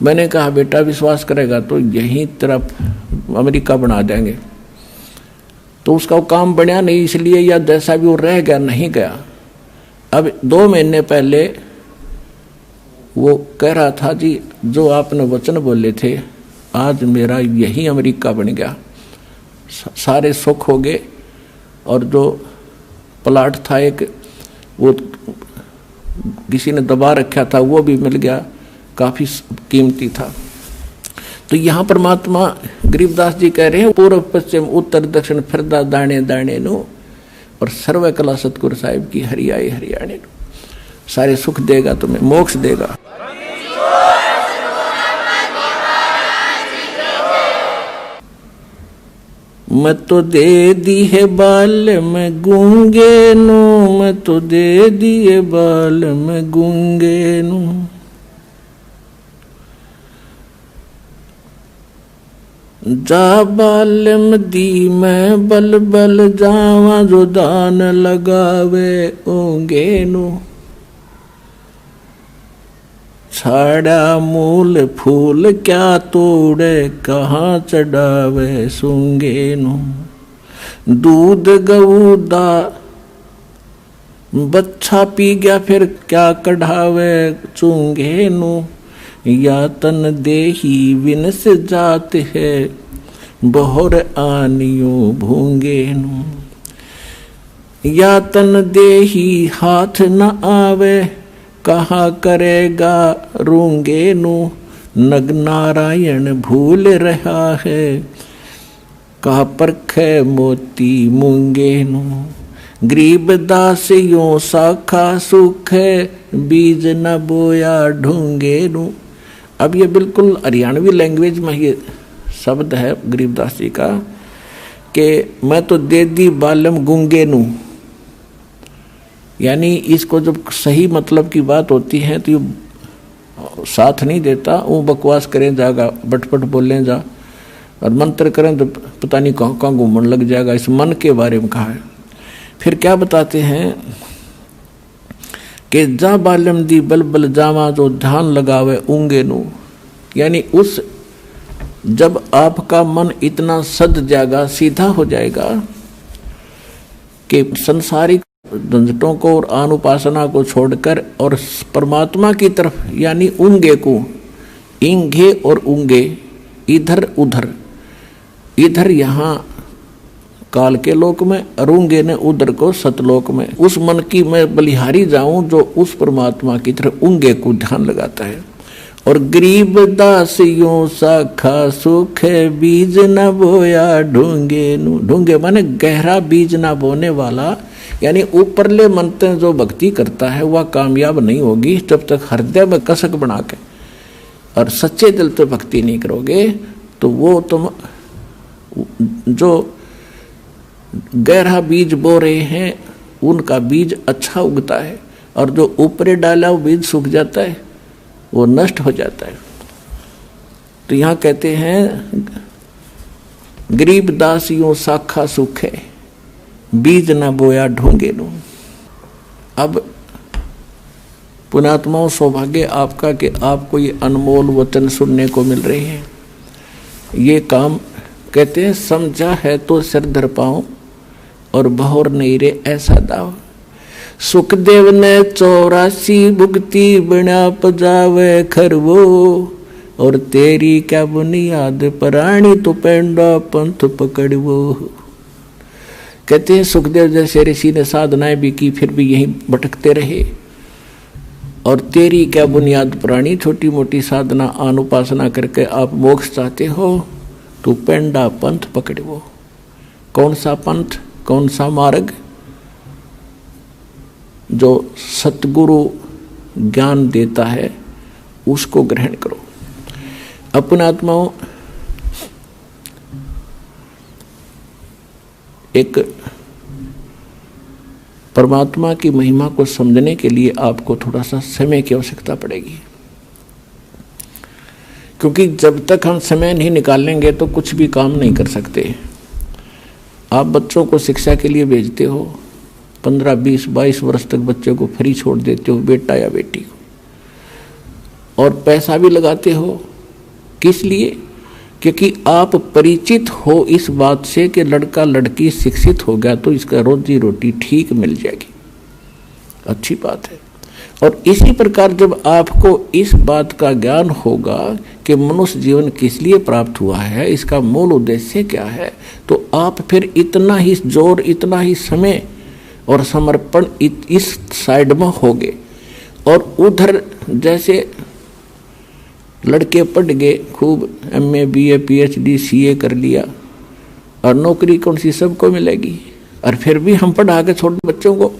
मैंने कहा बेटा विश्वास करेगा तो यहीं तरफ अमेरिका बना देंगे। तो उसका वो काम बढ़िया नहीं, इसलिए या जैसा भी वो रह गया, नहीं गया। अब 2 महीने पहले वो कह रहा था जी जो आपने वचन बोले थे आज मेरा यही अमेरिका बन गया, सारे सुख हो गए, और जो प्लाट था एक वो किसी ने दबा रखा था वो भी मिल गया, काफी कीमती था। तो यहाँ परमात्मा गरीबदास जी कह रहे हैं पूर्व पश्चिम उत्तर दक्षिण फिरदा दाने दाने नो, और सर्व कला सतगुरु साहिब की हरियाए हरियाणे नो। सारे सुख देगा तुम्हें, मोक्ष देगा। मैं तो दे दी है बाल में गूंगे नो, मैं तो दे दिए बाल में गूंगे नो। जा बालम दी मैं बल बल जावा, जो दान लगावे ओंगे नु। छाड़ा मूल फूल क्या तोड़े, कहाँ चढ़ावे सूंगे नु। दूध गऊ दा बच्चा पी गया फिर क्या कढ़ावे चूंगे नु। या तन देही विनस जात है, बहुर आनियो भूंगे नु। या तन देही हाथ न आवे, कहा करेगा रूंगे नु। नग नारायण भूल रहा है, कहा परखे मोती मूंगे नु। गरीब दास यों साखा सुख है, बीज न बोया ढूंगे नु। अब ये बिल्कुल हरियाणवी लैंग्वेज में ये शब्द है गरीबदास जी का कि मैं तो दे दी बालम गूंगे नू, यानी इसको जब सही मतलब की बात होती है तो ये साथ नहीं देता, वो बकवास करें जाएगा, बटपट बोलें जा और मंत्र करें तो पता नहीं कहाँ कहाँ घूमने लग जाएगा। इस मन के बारे में कहा है। फिर क्या बताते हैं कि जा बालम दी बलबल जावा जो ध्यान लगावे ऊंगे नू, यानी उस जब आपका मन इतना सद जाएगा, सीधा हो जाएगा कि संसारिक झंझटों को और अनुपासना को छोड़कर और परमात्मा की तरफ, यानी ऊंगे को, इंगे और ऊंगे, इधर उधर, इधर यहाँ काल के लोक में, अरूंगे ने उधर को सतलोक में, उस मन की मैं बलिहारी जाऊं जो उस परमात्मा की तरफ ऊंगे को ध्यान लगाता है। और गरीब दासियों साखा सुख बीज न बोया ढूंगे नू, ढूंगे माने गहरा बीज ना बोने वाला, यानी ऊपरले मनते जो भक्ति करता है वह कामयाब नहीं होगी जब तक हृदय में कसक बना के और सच्चे दिल से भक्ति नहीं करोगे। तो वो तुम जो गहरा बीज बो रहे हैं उनका बीज अच्छा उगता है, और जो ऊपरे डाला वो बीज सूख जाता है, वो नष्ट हो जाता है। तो यहाँ कहते हैं गरीब दासियों साखा सूखे बीज न बोया ढूंगे नू। अब पुण्यात्माओं, सौभाग्य आपका कि आपको ये अनमोल वचन सुनने को मिल रहे हैं। ये काम कहते हैं समझा है तो सिर धर पाऊं और बहोर नहीं रे ऐसा दाव। सुखदेव ने 84 भुगती बिना पजावे खरवो, और तेरी क्या बुनियाद प्राणी तो पेंडा पंथ पकड़वो। कहते हैं सुखदेव जैसे ऋषि ने साधनाएं भी की फिर भी यहीं भटकते रहे, और तेरी क्या बुनियाद प्राणी, छोटी मोटी साधना अनुपासना करके आप मोक्ष चाहते हो तो पेंडा पंथ पकड़वो। कौन सा पंथ, कौन सा मार्ग? जो सतगुरु ज्ञान देता है उसको ग्रहण करो। अपने आत्माओं, एक परमात्मा की महिमा को समझने के लिए आपको थोड़ा सा समय की आवश्यकता पड़ेगी, क्योंकि जब तक हम समय नहीं निकालेंगे तो कुछ भी काम नहीं कर सकते। आप बच्चों को शिक्षा के लिए भेजते हो, 15, 20, 22 वर्ष तक बच्चों को फ्री छोड़ देते हो, बेटा या बेटी को, और पैसा भी लगाते हो। किस लिए? क्योंकि आप परिचित हो इस बात से कि लड़का लड़की शिक्षित हो गया तो इसका रोजी रोटी ठीक मिल जाएगी, अच्छी बात है। और इसी प्रकार जब आपको इस बात का ज्ञान होगा कि मनुष्य जीवन किस लिए प्राप्त हुआ है, इसका मूल उद्देश्य क्या है, तो आप फिर इतना ही जोर, इतना ही समय और समर्पण इस साइड में होगे। और उधर जैसे लड़के पढ़ गए, खूब MA BA PhD CA कर लिया, और नौकरी कौन सी सबको मिलेगी, और फिर भी हम पढ़ा के छोड़ बच्चों को,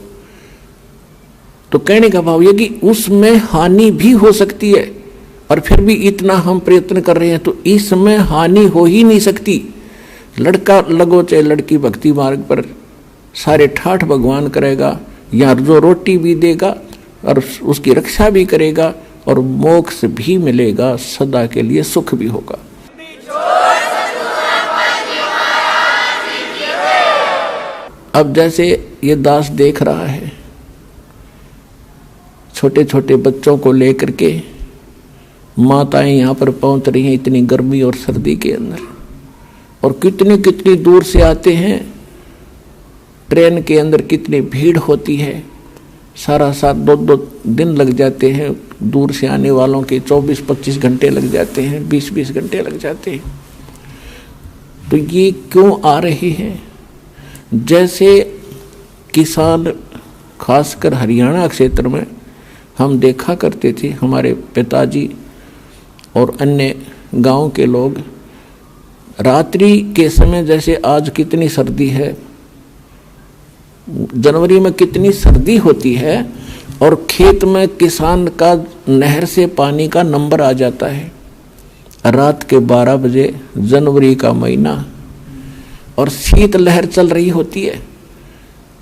तो कहने का भाव ये कि उसमें हानि भी हो सकती है। और फिर भी इतना हम प्रयत्न कर रहे हैं तो इसमें हानि हो ही नहीं सकती। लड़का लगो चाहे लड़की भक्ति मार्ग पर, सारे ठाठ भगवान करेगा, या जो रोटी भी देगा और उसकी रक्षा भी करेगा, और मोक्ष भी मिलेगा, सदा के लिए सुख भी होगा। अब जैसे ये दास देख रहा है छोटे छोटे बच्चों को लेकर के माताएं यहाँ पर पहुंच रही हैं इतनी गर्मी और सर्दी के अंदर, और कितनी कितनी दूर से आते हैं। ट्रेन के अंदर कितनी भीड़ होती है, सारा साथ 2-2 दिन लग जाते हैं, दूर से आने वालों के 24-25 घंटे लग जाते हैं, 20-20 घंटे लग जाते हैं। तो ये क्यों आ रहे हैं? जैसे किसान, खासकर हरियाणा क्षेत्र में हम देखा करते थे, हमारे पिताजी और अन्य गांव के लोग, रात्रि के समय जैसे आज कितनी सर्दी है, जनवरी में कितनी सर्दी होती है, और खेत में किसान का नहर से पानी का नंबर आ जाता है, रात के 12 बजे, जनवरी का महीना, और शीत लहर चल रही होती है।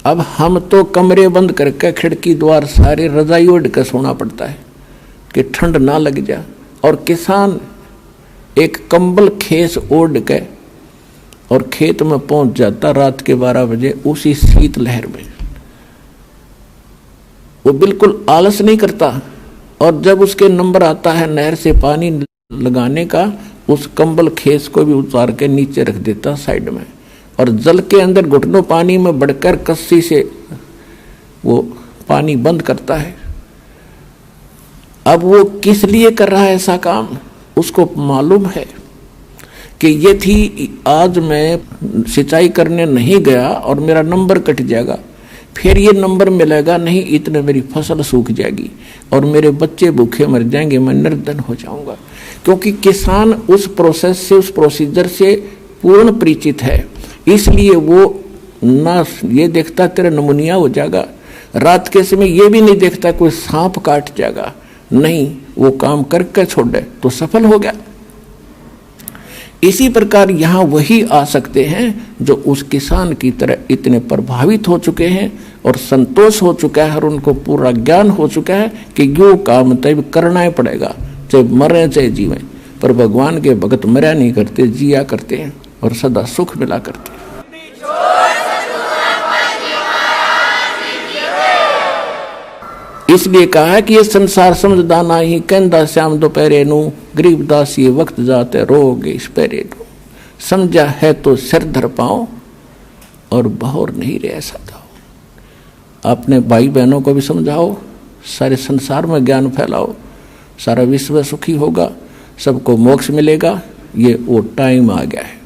अब हम तो कमरे बंद करके खिड़की द्वार सारे रजाई ओढ़ कर सोना पड़ता है कि ठंड ना लग जा, और किसान एक कंबल खेस ओढ़ के और खेत में पहुंच जाता रात के 12 बजे उसी शीत लहर में। वो बिल्कुल आलस नहीं करता, और जब उसके नंबर आता है नहर से पानी लगाने का, उस कंबल खेस को भी उतार के नीचे रख देता साइड में, और जल के अंदर घुटनों पानी में बढ़कर कस्सी से वो पानी बंद करता है। अब वो किस लिए कर रहा है ऐसा काम, उसको मालूम है कि ये थी आज मैं सिंचाई करने नहीं गया और मेरा नंबर कट जाएगा, फिर ये नंबर मिलेगा नहीं, इतने मेरी फसल सूख जाएगी और मेरे बच्चे भूखे मर जाएंगे, मैं निर्धन हो जाऊंगा। क्योंकि किसान उस प्रोसेस से, उस प्रोसीजर से पूर्ण परिचित है, इसलिए वो ना ये देखता तेरा नमूनिया हो जाएगा, रात के समय ये भी नहीं देखता कोई सांप काट जाएगा, नहीं, वो काम करके छोड़े तो सफल हो गया। इसी प्रकार यहाँ वही आ सकते हैं जो उस किसान की तरह इतने प्रभावित हो चुके हैं और संतोष हो चुका है और उनको पूरा ज्ञान हो चुका है कि यो काम तब करना ही पड़ेगा, चाहे मरे चाहे जीवें। पर भगवान के भगत मरा नहीं करते, जिया करते हैं और सदा सुख मिला करते हैं। इसलिए कहा है कि ये संसार समझदा नहीं, कहंदा श्याम दोपहरे नू, गरीबदास ये वक्त जाते रोगे इस पैरे नू। समझा है तो सिर धर पाओ और बहोर नहीं रह सकता। अपने भाई बहनों को भी समझाओ, सारे संसार में ज्ञान फैलाओ, सारा विश्व सुखी होगा, सबको मोक्ष मिलेगा। ये वो टाइम आ गया है।